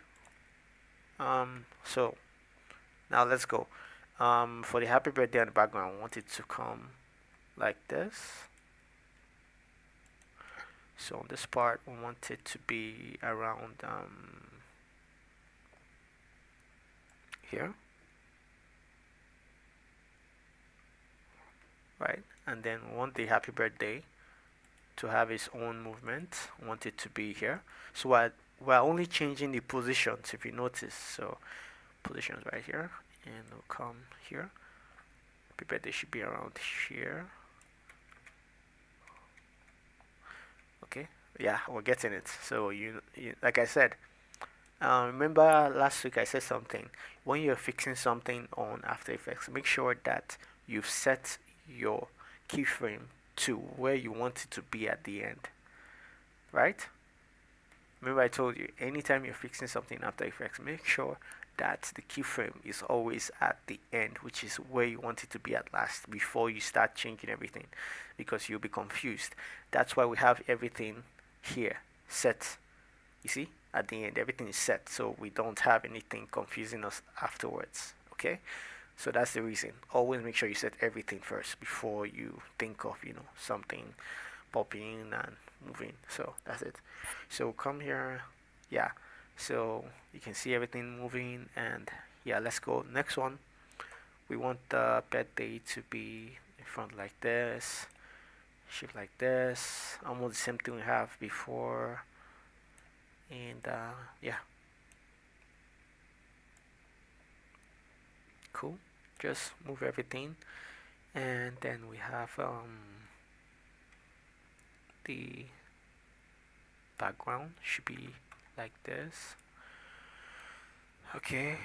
So now let's go. For the happy birthday on the background, I want it to come like this. So on this part, we want it to be around here, right? And then we want the happy birthday to have its own movement. We want it to be here. So we're only changing the positions if you notice. So positions right here, and we'll come here. Happy birthday should be around here. Okay, yeah, we're getting it. So you like I said, remember last week I said something. When you're fixing something on After Effects, make sure that you've set your keyframe to where you want it to be at the end, right? Remember I told you, anytime you're fixing something in After Effects, make sure that the keyframe is always at the end, which is where you want it to be at last before you start changing everything, because you'll be confused. That's why we have everything here set. You see, at the end, everything is set, so we don't have anything confusing us afterwards. Okay, so that's the reason. Always make sure you set everything first before you think of something popping and moving. So that's it. So come here. Yeah, so you can see everything moving, and yeah, let's go next one. We want the birthday to be in front like this, shift like this, almost the same thing we have before. And yeah, cool. Just move everything, and then we have the background should be like this. Okay,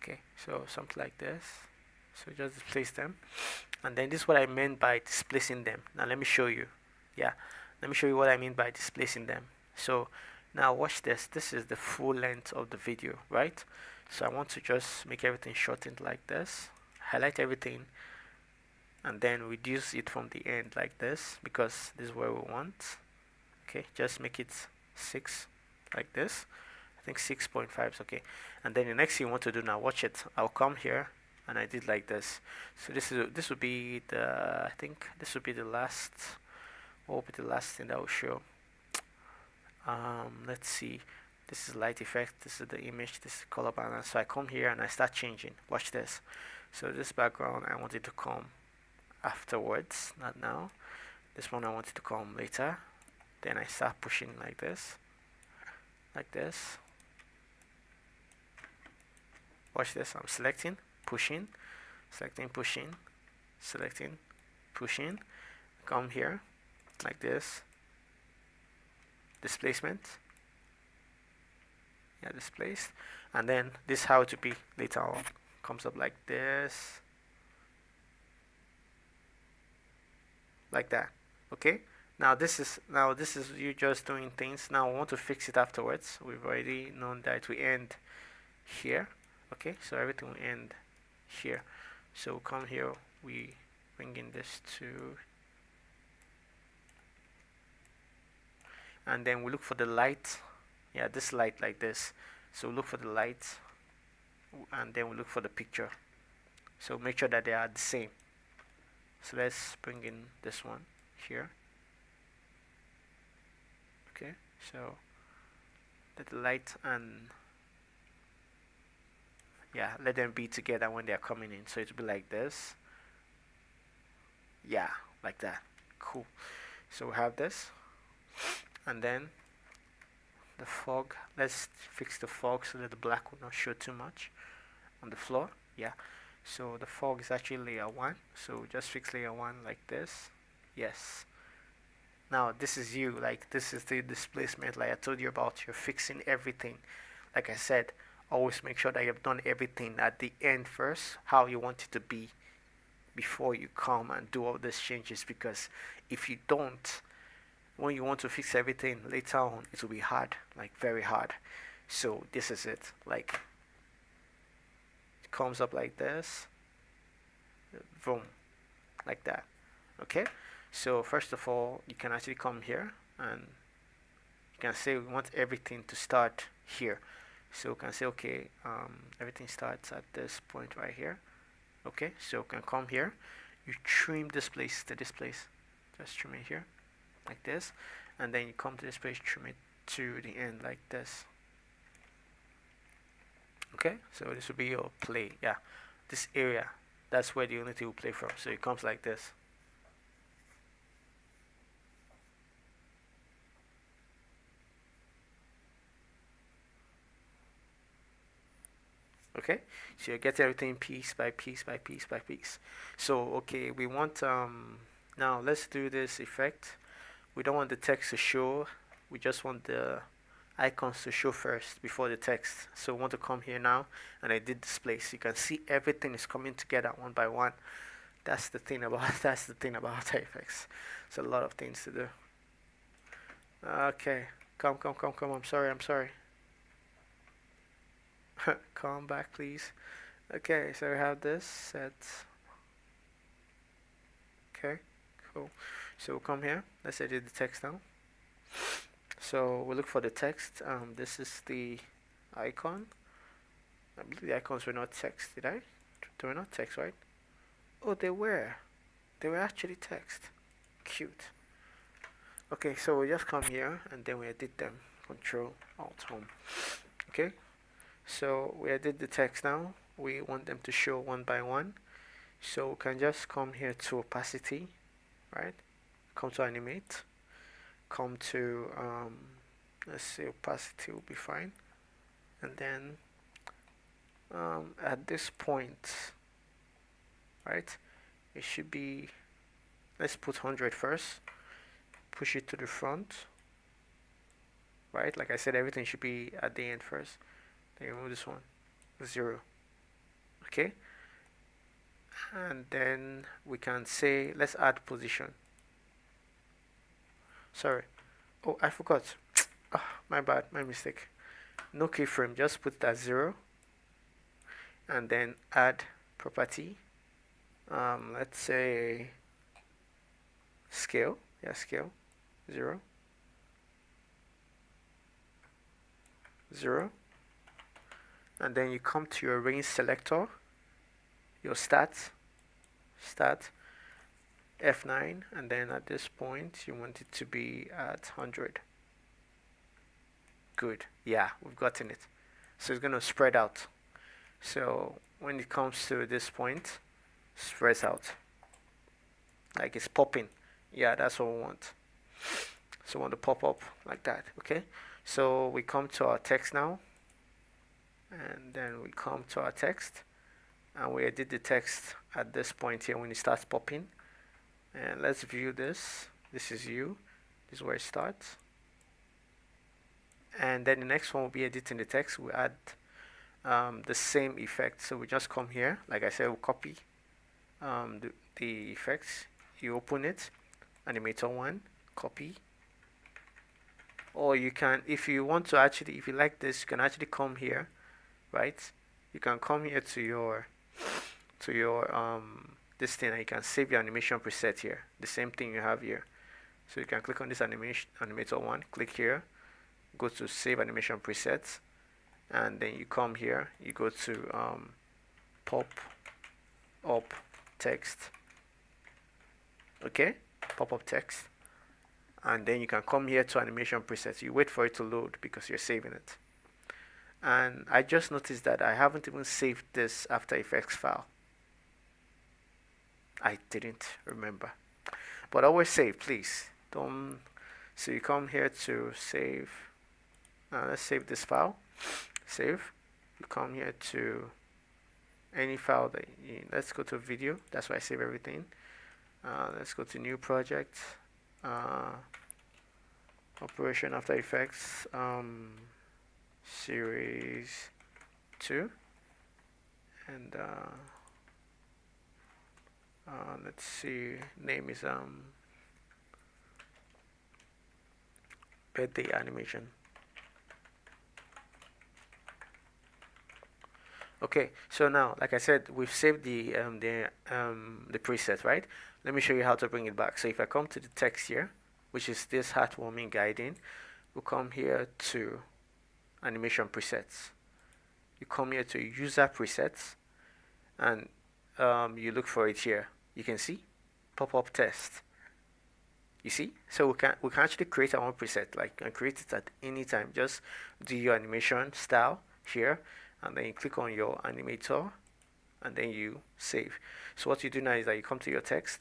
okay, so something like this. So just displace them, and then this is what I meant by displacing them. Now let me show you. Yeah, let me show you what I mean by displacing them. So now watch this. This is the full length of the video, right? So I want to just make everything shortened like this, highlight everything, and then reduce it from the end like this, because this is where we want. Okay, just make it 6 like this. I think 6.5 is okay. And then the next thing you want to do now, watch it. I'll come here and I did like this. So this would be the, I think this would be the last, what will be the last thing that will show? Let's see. This is light effect, this is the image, this is color balance. So I come here and I start changing. Watch this. So this background I want it to come afterwards, not now. This one I want it to come later. Then I start pushing like this, like this. Watch this. I'm selecting, pushing, selecting, pushing, selecting, pushing. Come here like this. Displacement. Yeah, displaced. And then this is how it will be later on. Comes up like this, like that. Okay. Now this is you just doing things. Now I want to fix it afterwards. We've already known that we end here. Okay, so everything will end here. So come here, we bring in this to, and then we look for the light. Yeah, this light like this. So look for the light, and then we look for the picture. So make sure that they are the same. So let's bring in this one here. Okay, so let the light and, yeah, let them be together when they're coming in. So it'll be like this. Yeah, like that. Cool. So we have this, and then the fog. Let's fix the fog so that the black will not show too much on the floor. Yeah. So the fog is actually layer 1. So just fix layer 1 like this. Yes. Now this is you. Like this is the displacement. Like I told you about. You're fixing everything. Like I said, always make sure that you've done everything at the end first, how you want it to be, before you come and do all these changes. Because if you don't, when you want to fix everything later on, it will be hard, like very hard. So this is it. Like it comes up like this, boom, like that. Okay. So first of all, you can actually come here and you can say we want everything to start here. So we can say okay, everything starts at this point right here. Okay, so you can come here, you trim this place to this place, just trim it here like this, and then you come to this place, trim it to the end like this. Okay, so this will be your play. Yeah, this area, that's where the unity will play from. So it comes like this. Okay, so you get everything piece by piece by piece by piece. So okay, we want now let's do this effect. We don't want the text to show, we just want the icons to show first before the text. So we want to come here now, and I did display. So you can see everything is coming together one by one. That's the thing about After Effects. It's a lot of things to do. Okay, come. I'm sorry. Come back, please. Okay, so we have this set. Okay, cool. So we'll come here. Let's edit the text now. So we'll look for the text. This is the icon. I believe the icons were not text, did I? They were not text, right? Oh, they were. They were actually text. Cute. Okay, so we just come here and then we edit them. Control Alt Home. Okay, so we edit the text now. We want them to show one by one. So we can just come here to opacity, right? Come to animate. Come to let's say opacity will be fine. And then at this point, right, it should be, let's put 100 first, push it to the front, right? Like I said, everything should be at the end first. Then remove this one, 0. Okay, and then we can say let's add position. Sorry, oh, I forgot. Oh, my bad, my mistake. No keyframe, just put that 0 and then add property. Let's say scale. Yeah, scale 0 0, and then you come to your range selector, your start F9, and then at this point you want it to be at 100. Good. Yeah, we've gotten it. So it's going to spread out. So when it comes to this point, spreads out like it's popping. Yeah, that's what we want. So we want to pop up like that. Okay, so we come to our text now, and then we come to our text, and we edit the text at this point here when it starts popping. And let's view this. This is you. This is where it starts. And then the next one will be editing the text. We add the same effect. So we just come here. Like I said, we'll copy the effects. You open it, animator 1, copy. Or you can, if you want to actually, if you like this, you can actually come here, right? You can come here to to your this thing, and you can save your animation preset here. The same thing you have here. So you can click on this animator one, click here, go to save animation presets, and then you come here, you go to pop up text. Okay, pop up text, and then you can come here to animation presets. You wait for it to load because you're saving it. And I just noticed that I haven't even saved this After Effects file. I didn't remember, but always save, please. Don't. So you come here to save. Let's save this file. Save. You come here to any file that you, let's go to video. That's why I save everything. Let's go to new project. Operation After Effects series 2, and let's see, name is birthday animation. Okay, so now, like I said, we've saved the preset, right? Let me show you how to bring it back. So if I come to the text here, which is this heartwarming guiding, we'll come here to animation presets. You come here to user presets, and you look for it here. You can see pop-up test. You see, so we can actually create our own preset, like, and create it at any time. Just do your animation style here, and then you click on your animator, and then you save. So what you do now is that you come to your text,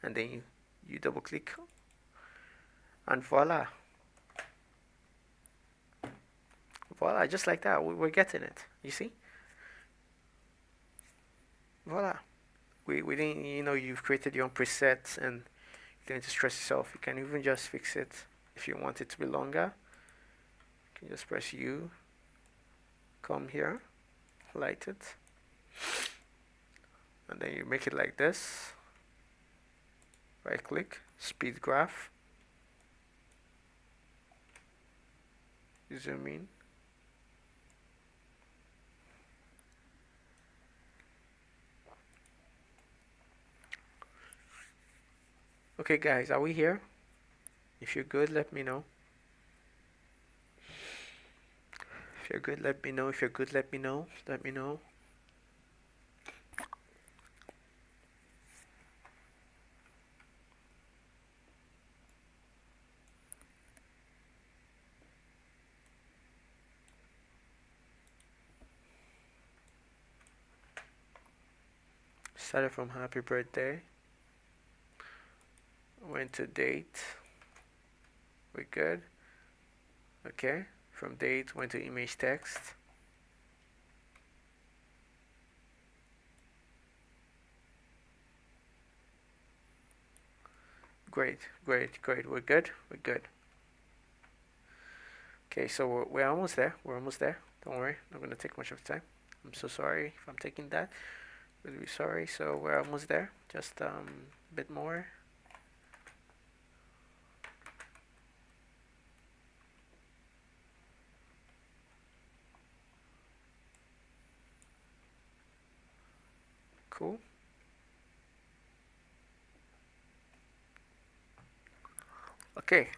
and then you double click, and voila, just like that, we're getting it. You see, voila, we didn't, you've created your own presets, and you don't need to stress yourself. You can even just fix it if you want it to be longer. You can just press U, come here, light it, and then you make it like this. Right click, speed graph, zoom in. Okay guys, are we here? If you're good, let me know. If you're good, let me know. If you're good, let me know. Let me know. Started from happy birthday. Went to date. We're good. Okay. From date, went to image text. Great. We're good. Okay, so we're almost there. Don't worry, not gonna take much of time. I'm so sorry if I'm taking that. Really sorry. So we're almost there. Just a bit more. Cool. Okay.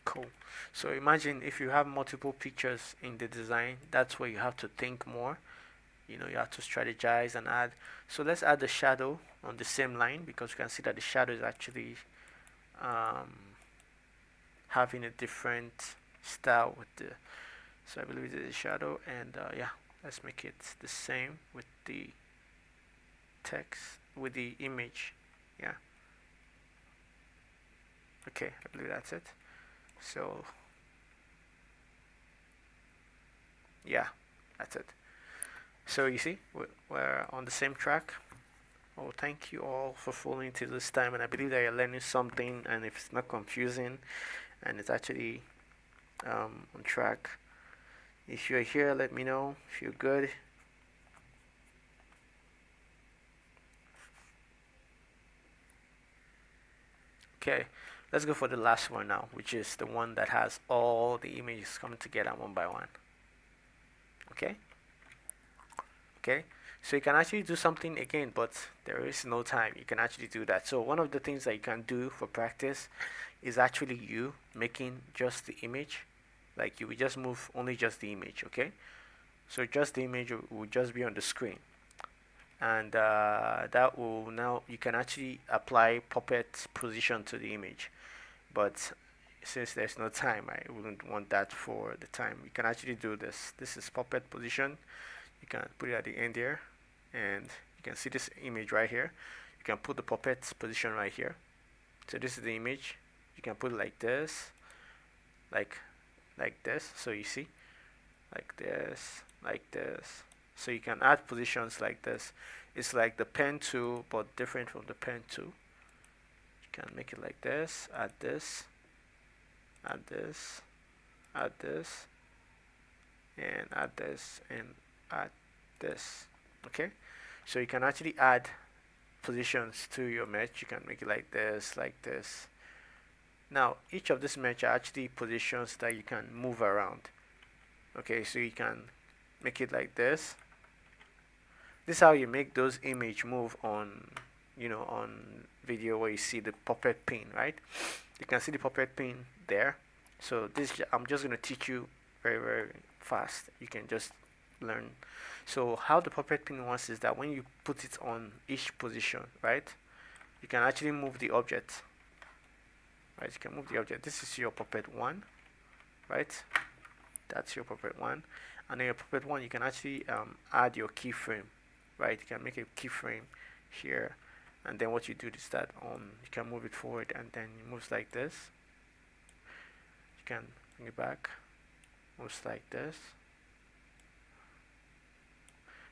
Cool. So imagine if you have multiple pictures in the design, that's where you have to think more. You have to strategize and add. So let's add the shadow on the same line, because you can see that the shadow is actually having a different style with the. So I believe it's the shadow, and yeah, let's make it the same with the text, with the image. Yeah. Okay, I believe that's it. So yeah, that's it. So you see, we're on the same track. Oh, thank you all for following till this time, and I believe that you're learning something, and if it's not confusing, and it's actually on track. If you're here, let me know. If you're good. Okay, Let's go for the last one now, which is the one that has all the images coming together one by one. Okay? Okay? So you can actually do something again, but there is no time. You can actually do that. So one of the things that you can do for practice is actually you making just the image. Like you will just move only just the image, okay? So just the image will just be on the screen. And that will now, you can actually apply puppet position to the image. But since there's no time, I wouldn't want that for the time. You can actually do this. This is puppet position. You can put it at the end here, and you can see this image right here. You can put the puppet position right here. So this is the image. You can put it like this, like this. So you see, like this, like this. So you can add positions like this. It's like the pen tool, but different from the pen tool. You can make it like this, add this, add this, add this, and add this, and add this. Okay, so you can actually add positions to your mesh. You can make it like this, like this. Now each of these mesh are actually positions that you can move around. Okay, so you can make it like this. This is how you make those image move on, on video where you see the puppet pin, right? You can see the puppet pin there. So this, I'm just going to teach you very, very fast. You can just learn. So how the puppet pin works is that when you put it on each position, right, you can actually move the object. Right, you can move the object. This is your puppet 1, right? That's your puppet 1. And then your puppet 1, you can actually add your keyframe. Right, you can make a keyframe here, and then what you do is that you can move it forward, and then it moves like this. You can bring it back, moves like this.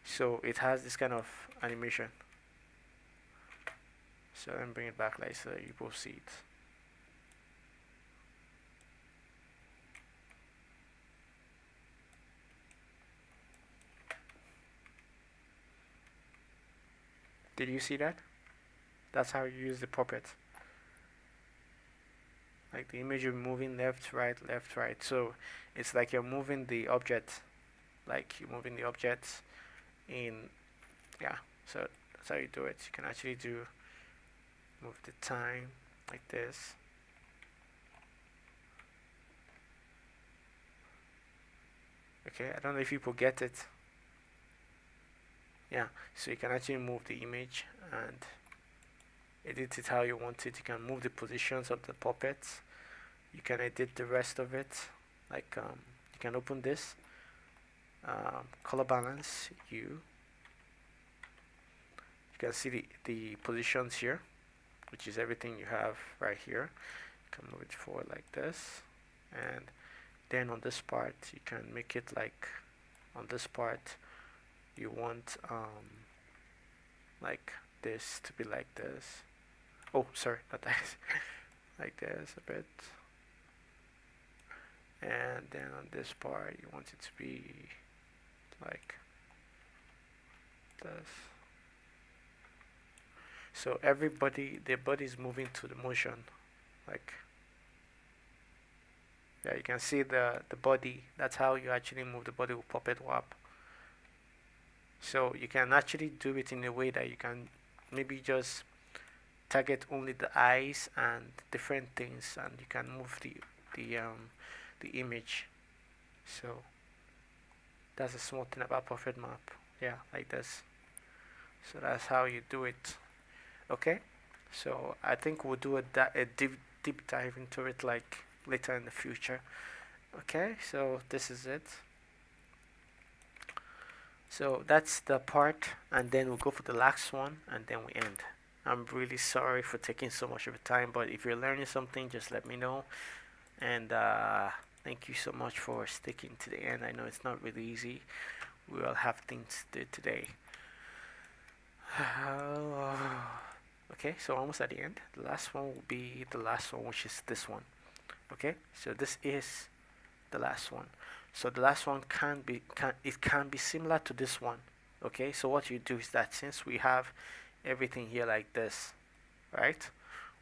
So it has this kind of animation. So let me bring it back like so you both see it. Did you see that? That's how you use the puppet. Like the image, you're moving left, right, left, right. So it's like you're moving the object, like you're moving the objects in, yeah. So that's how you do it. You can actually move the time like this. Okay, I don't know if people get it. Yeah, so you can actually move the image and edit it how you want it. You can move the positions of the puppets. You can edit the rest of it. Like you can open this color balance. You can see the positions here, which is everything you have right here. You can move it forward like this, and then on this part you can make it like on this part you want like this to be like this. Oh, sorry, not that. Like this a bit, and then on this part you want it to be like this. So everybody, their body is moving to the motion, like yeah, you can see the body. That's how you actually move the body with Puppet Warp. So you can actually do it in a way that you can maybe just target only the eyes and different things, and you can move the image. So that's a small thing about Puppet Map. Yeah, like this. So that's how you do it. Okay. So I think we'll do a deep dive into it like later in the future. Okay. So this is it. So that's the part, and then we'll go for the last one, and then we end. I'm really sorry for taking so much of your time, but if you're learning something, just let me know. And thank you so much for sticking to the end. I know it's not really easy. We all have things to do today. Okay, so almost at the end. The last one will be the last one, which is this one. Okay, so this is the last one. So the last one can be similar to this one. Okay, so what you do is that since we have everything here like this, right?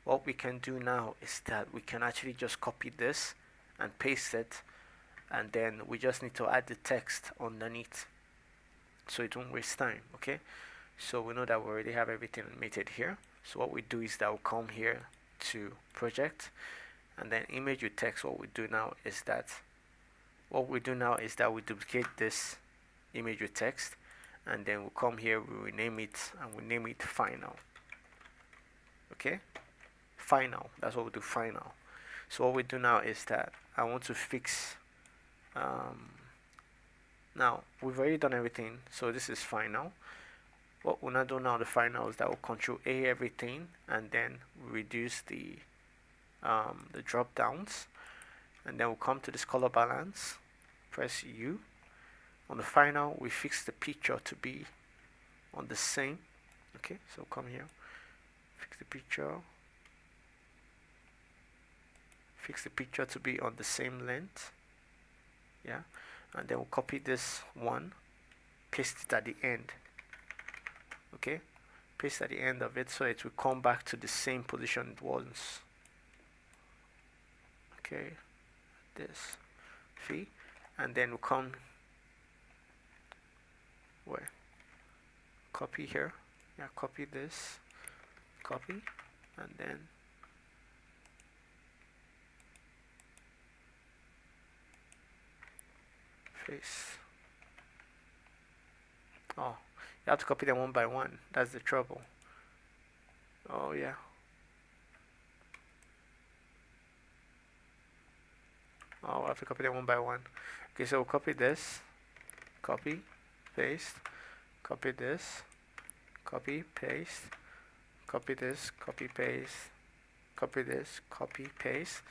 what we can do now is that we can actually just copy this and paste it, and then we just need to add the text underneath so it won't waste time. Okay, so we know that we already have everything animated here. So what we do is that we'll come here to project, and then image with text. What we do now is that we duplicate this image with text, and then we'll come here, we rename it, and we name it final. Okay, final, that's what we do, final. So what we do now is that I want to fix now we've already done everything, so this is final. What we'll now do now, the final, is that we'll control A everything, and then reduce the drop downs, and then we'll come to this color balance, press U. On the final, we fix the picture to be on the same. Okay, so come here, fix the picture to be on the same length. Yeah, and then we'll copy this one, paste it at the end. Okay, paste at the end of it so it will come back to the same position it was. Okay, this fee, and then we'll come where, copy here, yeah, copy this, copy, and then paste. Oh, you have to copy them one by one. That's the trouble. Oh yeah. Oh, I have to copy them one by one. Okay, so we'll copy this, copy, paste, copy this, copy, paste, copy this, copy, paste, copy this, copy, paste,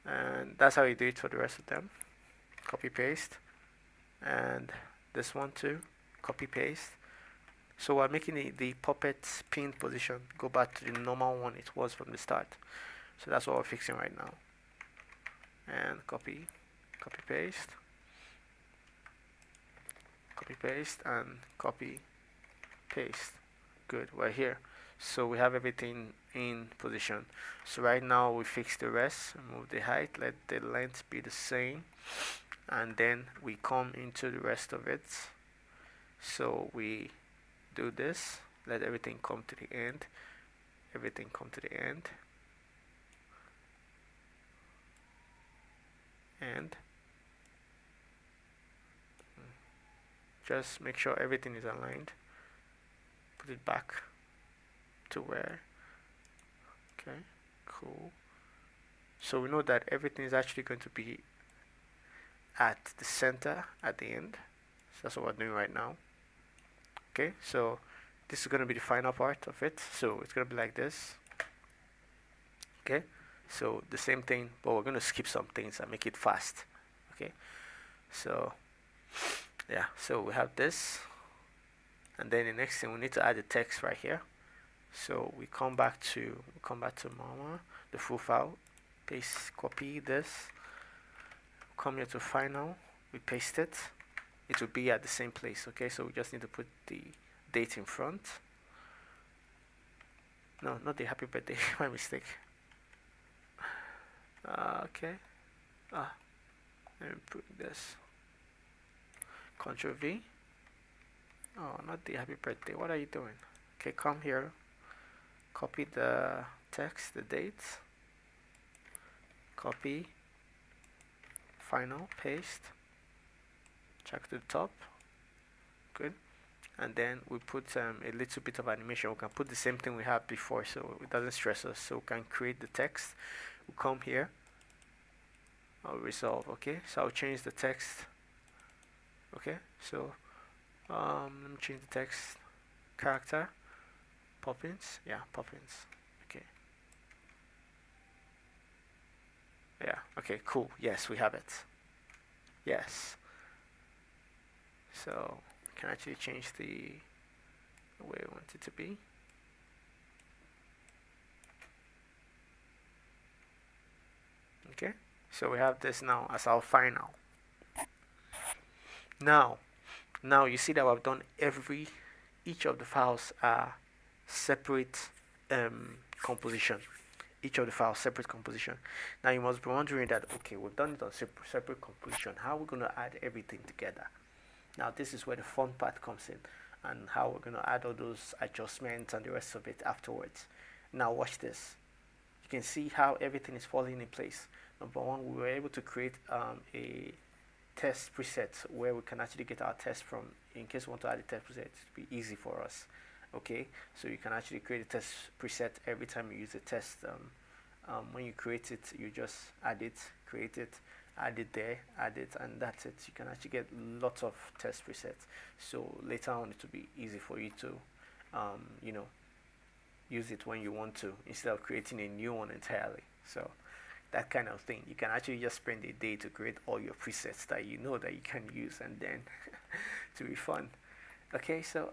and that's how you do it for the rest of them. Copy, paste, and this one too, copy, paste. So we're making the puppet pin position go back to the normal one it was from the start. So that's what we're fixing right now. And copy, copy, paste, copy, paste, and copy, paste. Good, we're here. So we have everything in position. So right now we fix the rest, move the height, let the length be the same, and then we come into the rest of it. So we do this, let everything come to the end, everything come to the end, and just make sure everything is aligned, put it back to where. Okay, cool. So we know that everything is actually going to be at the center at the end. So that's what we're doing right now. Okay, so this is going to be the final part of it. So it's going to be like this. Okay, so the same thing, but we're going to skip some things and make it fast. Okay, so yeah, so we have this, and then the next thing, we need to add the text right here. So we come back to mama, the full file, paste, copy this, come here to final, we paste it, it will be at the same place. Okay, so we just need to put the date in front. No, not the happy birthday, my mistake. Okay, let me put this, Ctrl V. Oh, not the happy birthday, what are you doing? Okay, come here, copy the text, the dates, copy, final, paste, check to the top, good, and then we put a little bit of animation. We can put the same thing we had before so it doesn't stress us. So we can create the text, we'll come here, I'll resolve. Okay, so I'll change the text. Okay, so let me change the text, character, Poppins, yeah, Poppins. Okay, yeah, okay, cool, yes, we have it, yes. So we can actually change the way we want it to be. Okay, so we have this now as our final. Now you see that we've done each of the files are separate composition. Each of the files separate composition. Now you must be wondering that, okay, we've done it on separate composition. How are we going to add everything together? Now this is where the fun part comes in, and how we're going to add all those adjustments and the rest of it afterwards. Now watch this. You can see how everything is falling in place. Number one, we were able to create a test preset where we can actually get our test from. In case we want to add a test preset, it will be easy for us. Okay, so you can actually create a test preset every time you use a test. When you create it, you just add it, create it, add it there, add it, and that's it. You can actually get lots of test presets. So later on, it will be easy for you to, you know, use it when you want to instead of creating a new one entirely. So that kind of thing, you can actually just spend a day to create all your presets that you know that you can use, and then to be fun. Okay, so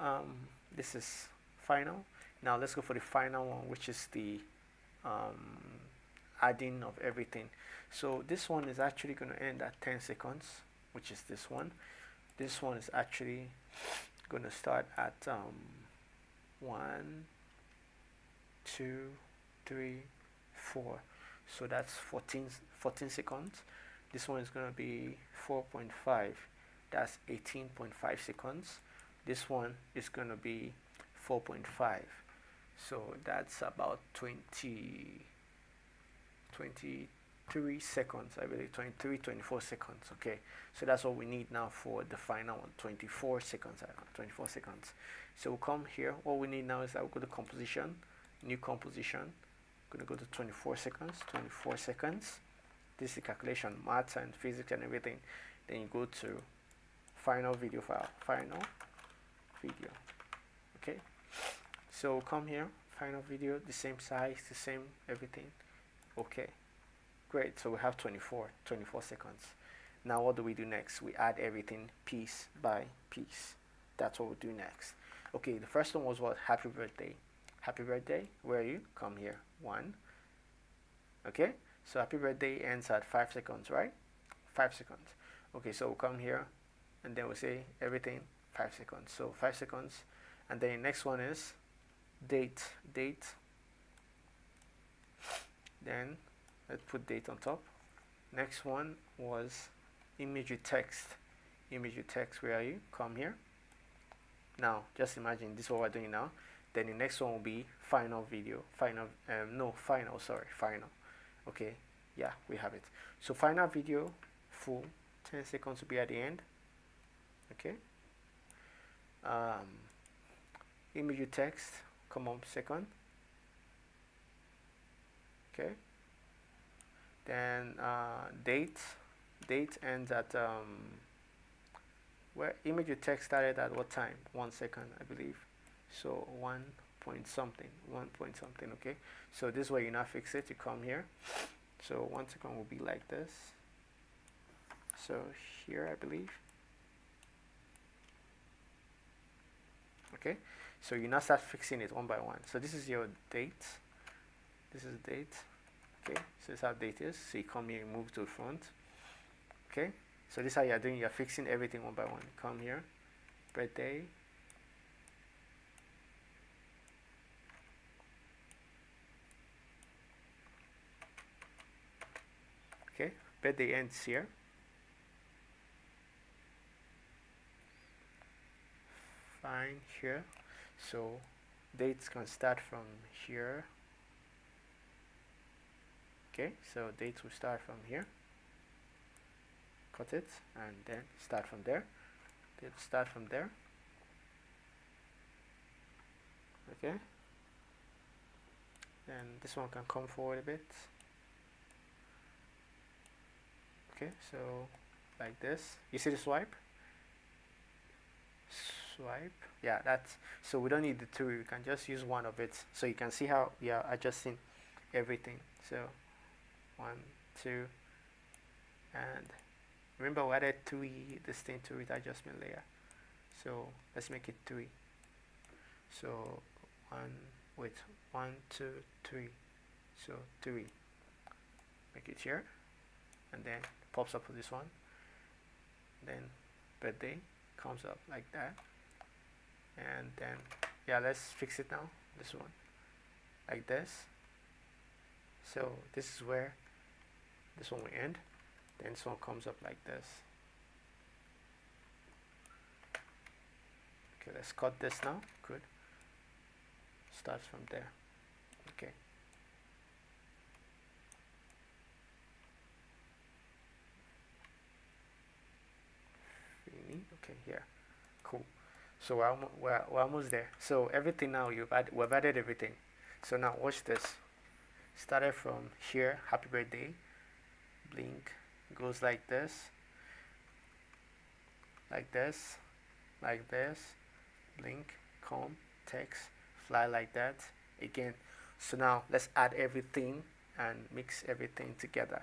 this is final. Now let's go for the final one, which is the adding of everything. So this one is actually going to end at 10 seconds, which is this one. This one is actually going to start at 1, 2, 3, 4. So that's 14 seconds. This one is going to be 4.5. That's 18.5 seconds. This one is going to be 4.5. So that's about 23 seconds, I believe, 23, 24 seconds. Okay, so that's what we need now for the final one, 24 seconds. 24 seconds. So we'll come here. What we need now is that we'll go to composition, new composition. I'm going to go to 24 seconds. 24 seconds. This is the calculation, maths and physics and everything. Then you go to final video file, final video. Okay, so come here, final video, the same size, the same everything. Okay, great. So we have 24 seconds. Now what do we do next? We add everything piece by piece. That's what we'll do next. Okay, the first one was what? Happy birthday. Happy birthday, where are you? Come here. 1. Okay, so happy birthday ends at 5 seconds, right? 5 seconds. Okay, so we'll come here and then we'll say everything 5 seconds. So 5 seconds. And then the next one is date. Then let's put date on top. Next one was image with text. Image with text, where are you? Come here. Now just imagine this is what we're doing now. Then the next one will be final video. Final. Okay, yeah, we have it. So final video, full, 10 seconds will be at the end. Okay. Image with text, come on, second. Okay. Then date ends at where image with text started at what time? 1 second, I believe. So 1 point something. Okay, so this way you now fix it. You come here, so 1 second will be like this. So here, I believe. Okay, so you now start fixing it one by one. So this is your date. This is date. Okay, so this is how date is. So you come here and move to the front. Okay, so this is how you're doing. You're fixing everything one by one. Come here, birthday. Okay, birthday ends here. Fine here. So dates can start from here. Okay, so dates will start from here. Cut it and then start from there. Dates start from there. Okay. Then this one can come forward a bit. Okay, so like this. You see the swipe? Swipe. Yeah, that's so we don't need the two. We can just use one of it. So you can see how we are adjusting everything. So 1, 2, and remember we added 3 this thing to it adjustment layer. So let's make it 3. So 1, 2, 3. So 3. Make it here, and then pops up for this one. Then birthday comes up like that, and then yeah, let's fix it now. This one like this. So this is where this one will end. Then this one comes up like this. Okay, let's cut this now. Good. Starts from there. Okay. Okay, here. Cool. So we're almost there. So everything now we've added everything. So now watch this. Started from here, happy birthday, blink, goes like this, like this, like this, blink, comb, text, fly like that again. So now let's add everything and mix everything together.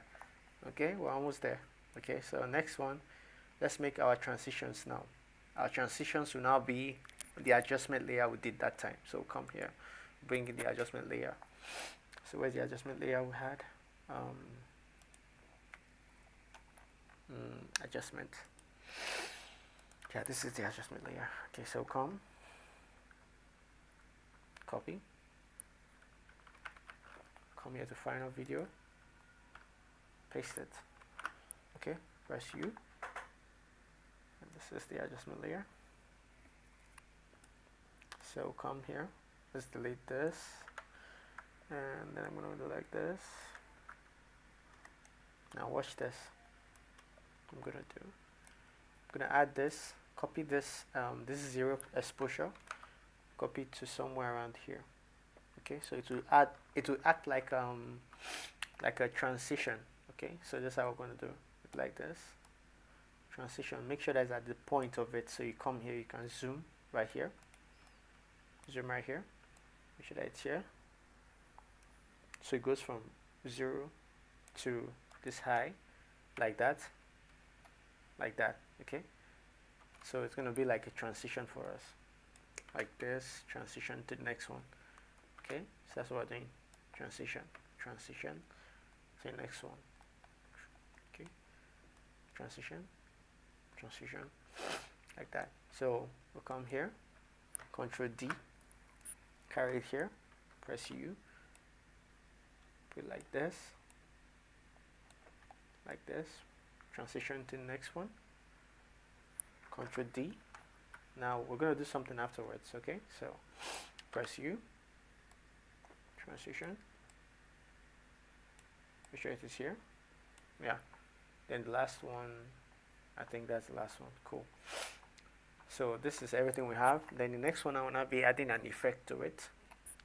Okay, we're almost there. Okay, so next one, let's make our transitions now. Our transitions will now be the adjustment layer we did that time. So come here, bring in the adjustment layer. So where's the adjustment layer we had? Adjustment. Yeah, this is the adjustment layer. Okay, so come, copy, come here to final video, paste it. Okay, press U, and this is the adjustment layer. So come here, let's delete this, and then I'm going to do like this. Now watch this. I'm going to add this, copy this, this is 0 exposure, copy it to somewhere around here. Okay, so it will act like a transition. Okay, so this is how we're going to do it, like this. Transition, make sure that's at the point of it, so you come here, you can zoom right here, zoom right here, make sure that it's here. So it goes from 0 to this high, like that, okay? So it's going to be like a transition for us, like this, transition to the next one, okay? So that's what we're doing, transition to the next one, okay? Transition, like that. So we'll come here, Control D, carry it here, press U, put it like this, transition to the next one, Control D. Now we're going to do something afterwards, okay? So press U, transition, make sure it is here, yeah. Then the last one, I think that's the last one, cool. So this is everything we have. Then the next one, I will now be adding an effect to it.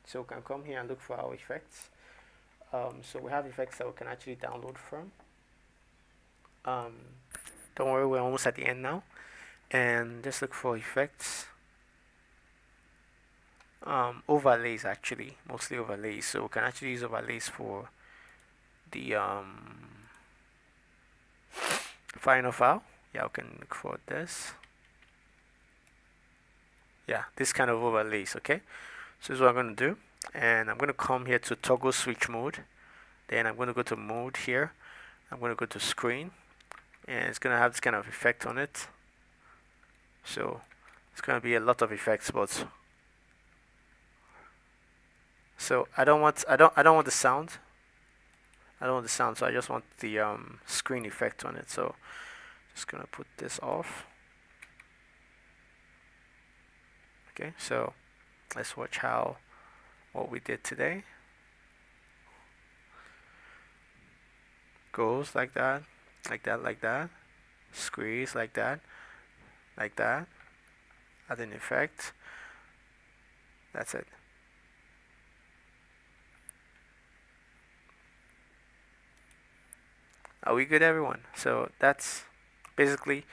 So we can come here and look for our effects. So we have effects that we can actually download from. Don't worry, we're almost at the end now. And just look for effects. Overlays, actually, mostly overlays. So we can actually use overlays for the final file. Yeah, we can look for this. Yeah, this kind of overlays, okay? So this is what I'm going to do. And I'm going to come here to toggle switch mode. Then I'm going to go to mode here. I'm going to go to screen. And it's going to have this kind of effect on it. So it's going to be a lot of effects, but so I don't want the sound. So I just want the screen effect on it. So just going to put this off. Okay, so let's watch what we did today. Goes like that, squeeze like that, add an effect. That's it. Are we good, everyone? So that's basically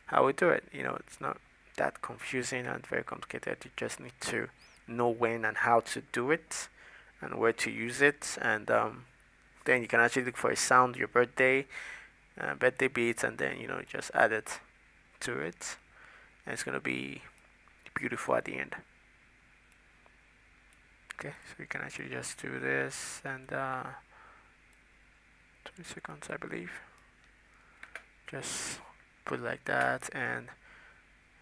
how we do it. You know, it's not that confusing and very complicated. You just need to know when and how to do it and where to use it, and then you can actually look for a sound, your birthday beats, and then just add it to it, and it's gonna be beautiful at the end. Okay, so you can actually just do this, and 20 seconds, I believe. Just put it like that, and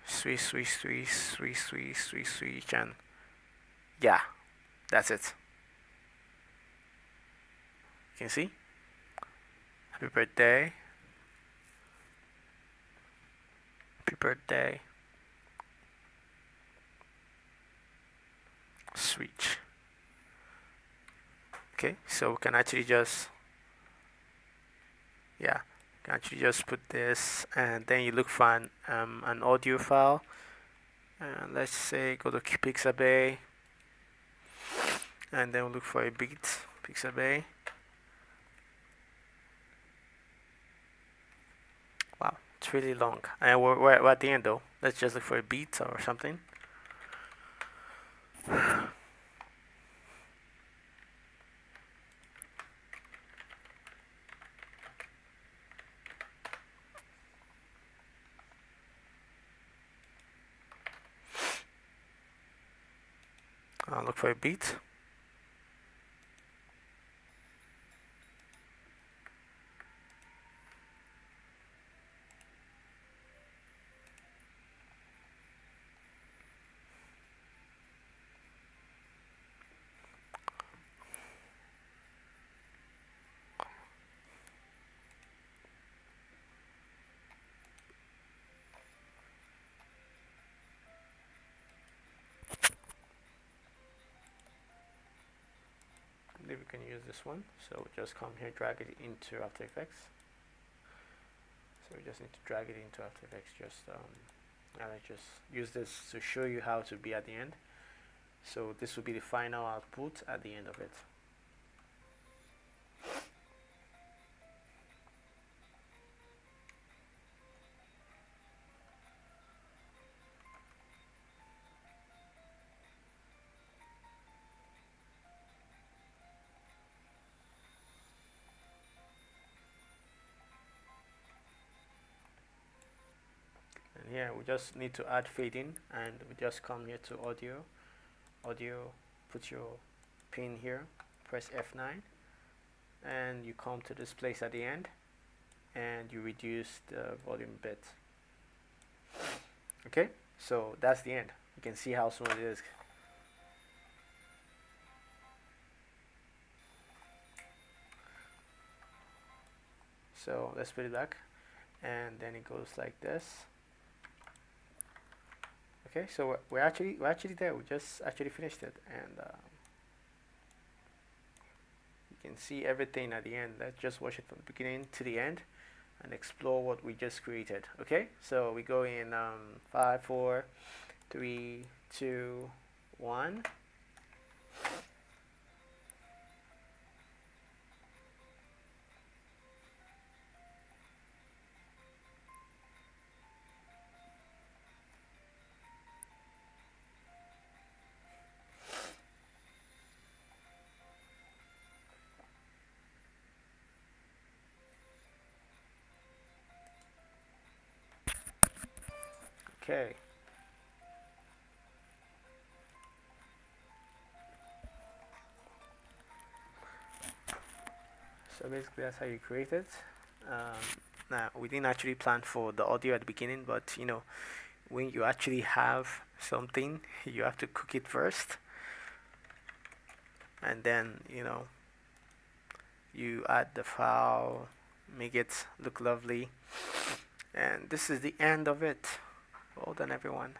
switch, and yeah, that's it. You can see. Happy birthday. Happy birthday. Switch. Okay, so we can actually just, yeah, can actually just put this, and then you look for an audio file, and let's say go to Pixabay, and then we'll look for a beat, Pixabay. Wow, it's really long, and we're at the end though. Let's just look for a beat or something. Look for a beat. Maybe we can use this one. So just come here, drag it into After Effects. So we just need to drag it into After Effects. And I just use this to show you how to be at the end. So this will be the final output at the end of it. And here we just need to add fading, and we just come here to audio, put your pin here, press F9, and you come to this place at the end, and you reduce the volume a bit. Okay, so that's the end. You can see how smooth it is. So let's put it back, and then it goes like this. Okay, so we're actually there. We just actually finished it, and you can see everything at the end. Let's just watch it from the beginning to the end and explore what we just created. Okay, so we go in 5, 4, 3, 2, 1. Okay. So basically that's how you create it. Now we didn't actually plan for the audio at the beginning, but you know, when you actually have something, you have to cook it first, and then you know, you add the file, make it look lovely, and this is the end of it. Well done, everyone.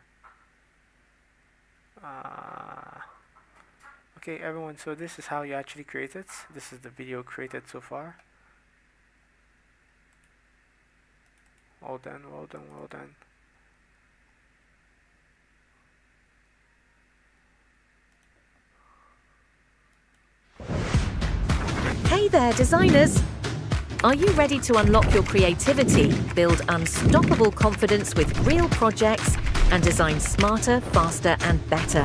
Okay, everyone, so this is how you actually create it. This is the video created so far. Well done, well done, well done. Hey there, designers! Are you ready to unlock your creativity, build unstoppable confidence with real projects, and design smarter, faster, and better?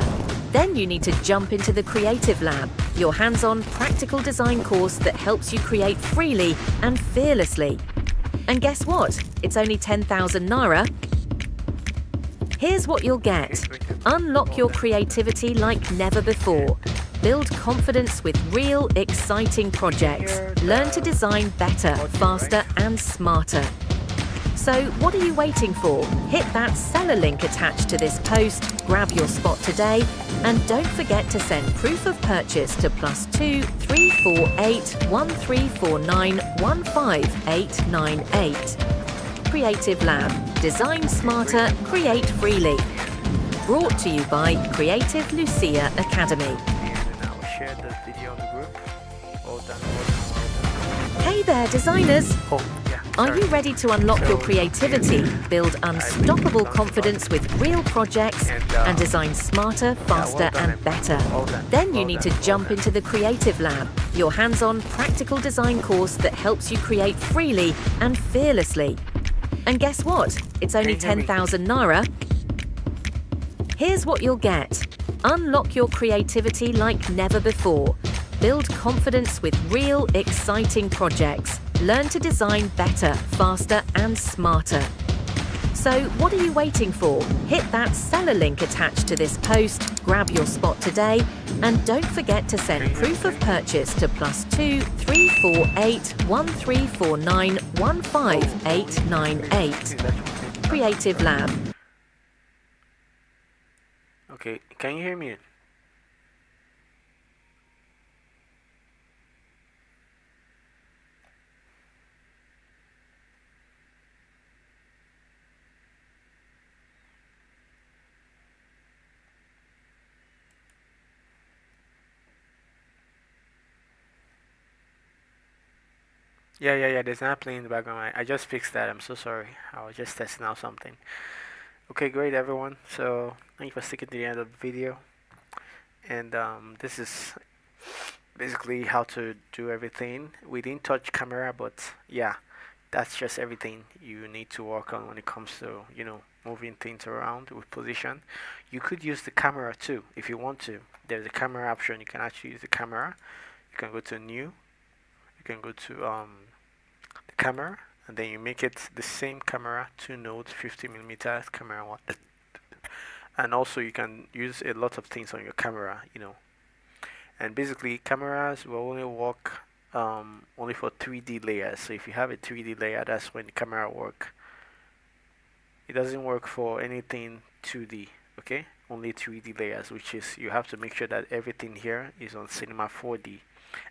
Then you need to jump into the Creative Lab, your hands-on practical design course that helps you create freely and fearlessly. And guess what? It's only 10,000 Naira. Here's what you'll get. Unlock your creativity like never before. Build confidence with real, exciting projects. Learn to design better, faster, and smarter. So what are you waiting for? Hit that seller link attached to this post, grab your spot today, and don't forget to send proof of purchase to +2 348 1349 15898. Creative Lab. Design smarter, create freely. Brought to you by Creative Lucia Academy. And I will share the video on the group. All done. All done. Hey there, designers! Oh, yeah. Are Sorry. you ready to unlock your creativity, build unstoppable done confidence with real projects, and design smarter, faster, done, and better? well done, Then you well need done, to well jump done. into the Creative Lab, your hands-on practical design course that helps you create freely and fearlessly. And guess what? It's only Can you hear me? 10,000 Naira. Here's what you'll get. Unlock your creativity like never before. Build confidence with real, exciting projects. Learn to design better, faster, and smarter. So what are you waiting for? Hit that seller link attached to this post, grab your spot today, and don't forget to send proof of purchase to +2 348 1349 15898. Creative Lab. Okay, can you hear me? Yeah. There's not playing in the background. I just fixed that. I'm so sorry. I was just testing out something. Okay, great, everyone. So thank you for sticking to the end of the video. And this is basically how to do everything. We didn't touch camera, but yeah, that's just everything you need to work on when it comes to, moving things around with position. You could use the camera too if you want to. There's a camera option. You can actually use the camera. You can go to new. You can go to the camera, and then you make it the same camera, 2 nodes, 50mm camera one. And also you can use a lot of things on your camera, And basically cameras will only work only for 3D layers. So if you have a 3D layer, that's when the camera work. It doesn't work for anything 2D, okay? Only 3D layers, which is you have to make sure that everything here is on Cinema 4D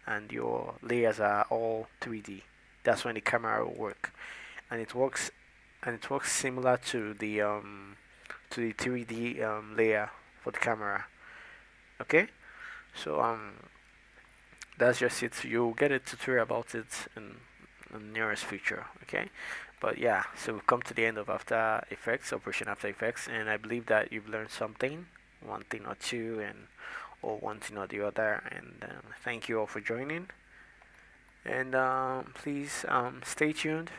and your layers are all 3D. That's when the camera will work. And it works similar to the 3D layer for the camera. Okay? So that's just it. You'll get a tutorial about it in the nearest future, okay? But yeah, so we've come to the end of After Effects, Operation After Effects, and I believe that you've learned something, one thing or two, or one thing or the other, and thank you all for joining. And please stay tuned.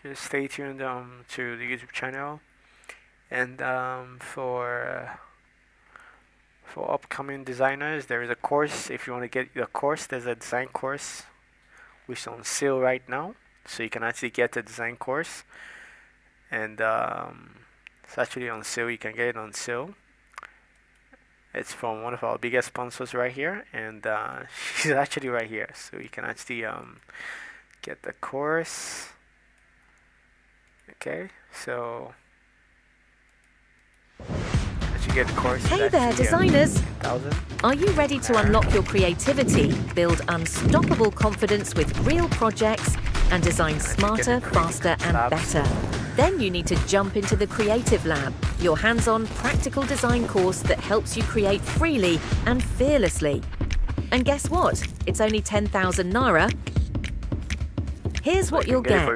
Just stay tuned to the YouTube channel, and for upcoming designers, there is a course. If you want to get the course, there's a design course which is on sale right now, so you can actually get a design course, and it's actually on sale. You can get it on sale. It's from one of our biggest sponsors right here, and she's actually right here, so you can actually get the course. Okay, so as you get the course. Hey there, designers! 10,000. Are you ready to unlock your creativity, build unstoppable confidence with real projects, and design smarter, faster, and better? Then you need to jump into the Creative Lab, your hands-on practical design course that helps you create freely and fearlessly. And guess what? It's only 10,000 Naira. Here's what you'll get.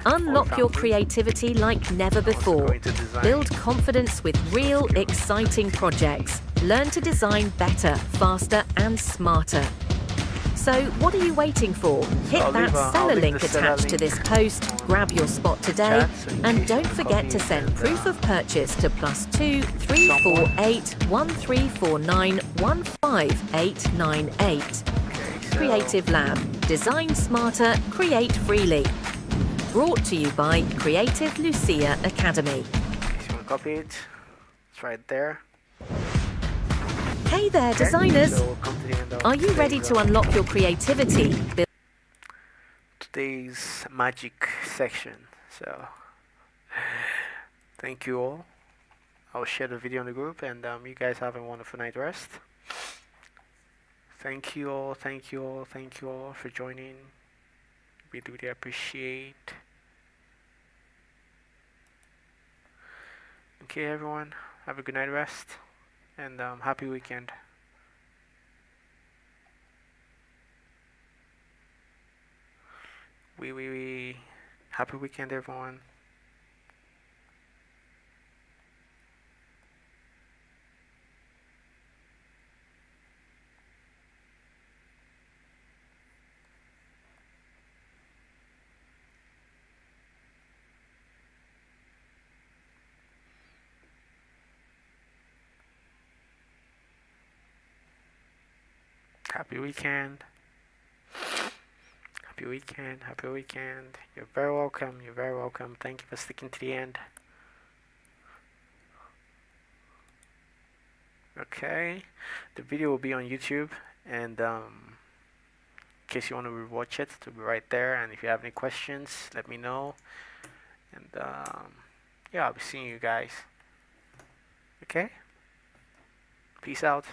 Unlock your creativity like never before. Build confidence with real, exciting projects. Learn to design better, faster, and smarter. So what are you waiting for? Hit that seller link attached to this post, grab your spot today, and don't forget to send proof of purchase to +2 348 1349 15898. Creative Lab. Design smarter, create freely. Brought to you by Creative Lucia Academy. If you want to copy it, it's right there. Hey there, designers! So we'll come to the end of Are you ready to unlock your creativity? today's magic section? So thank you all. I'll share the video in the group, and you guys have a wonderful night rest. Thank you all, thank you all, thank you all for joining. We really appreciate. Okay, everyone, have a good night rest, and happy weekend. Happy weekend, everyone. Happy weekend. Happy weekend. Happy weekend. You're very welcome. You're very welcome. Thank you for sticking to the end. Okay, the video will be on YouTube, and in case you want to rewatch it, it'll be right there. And if you have any questions, let me know. And yeah, I'll be seeing you guys. Okay, peace out.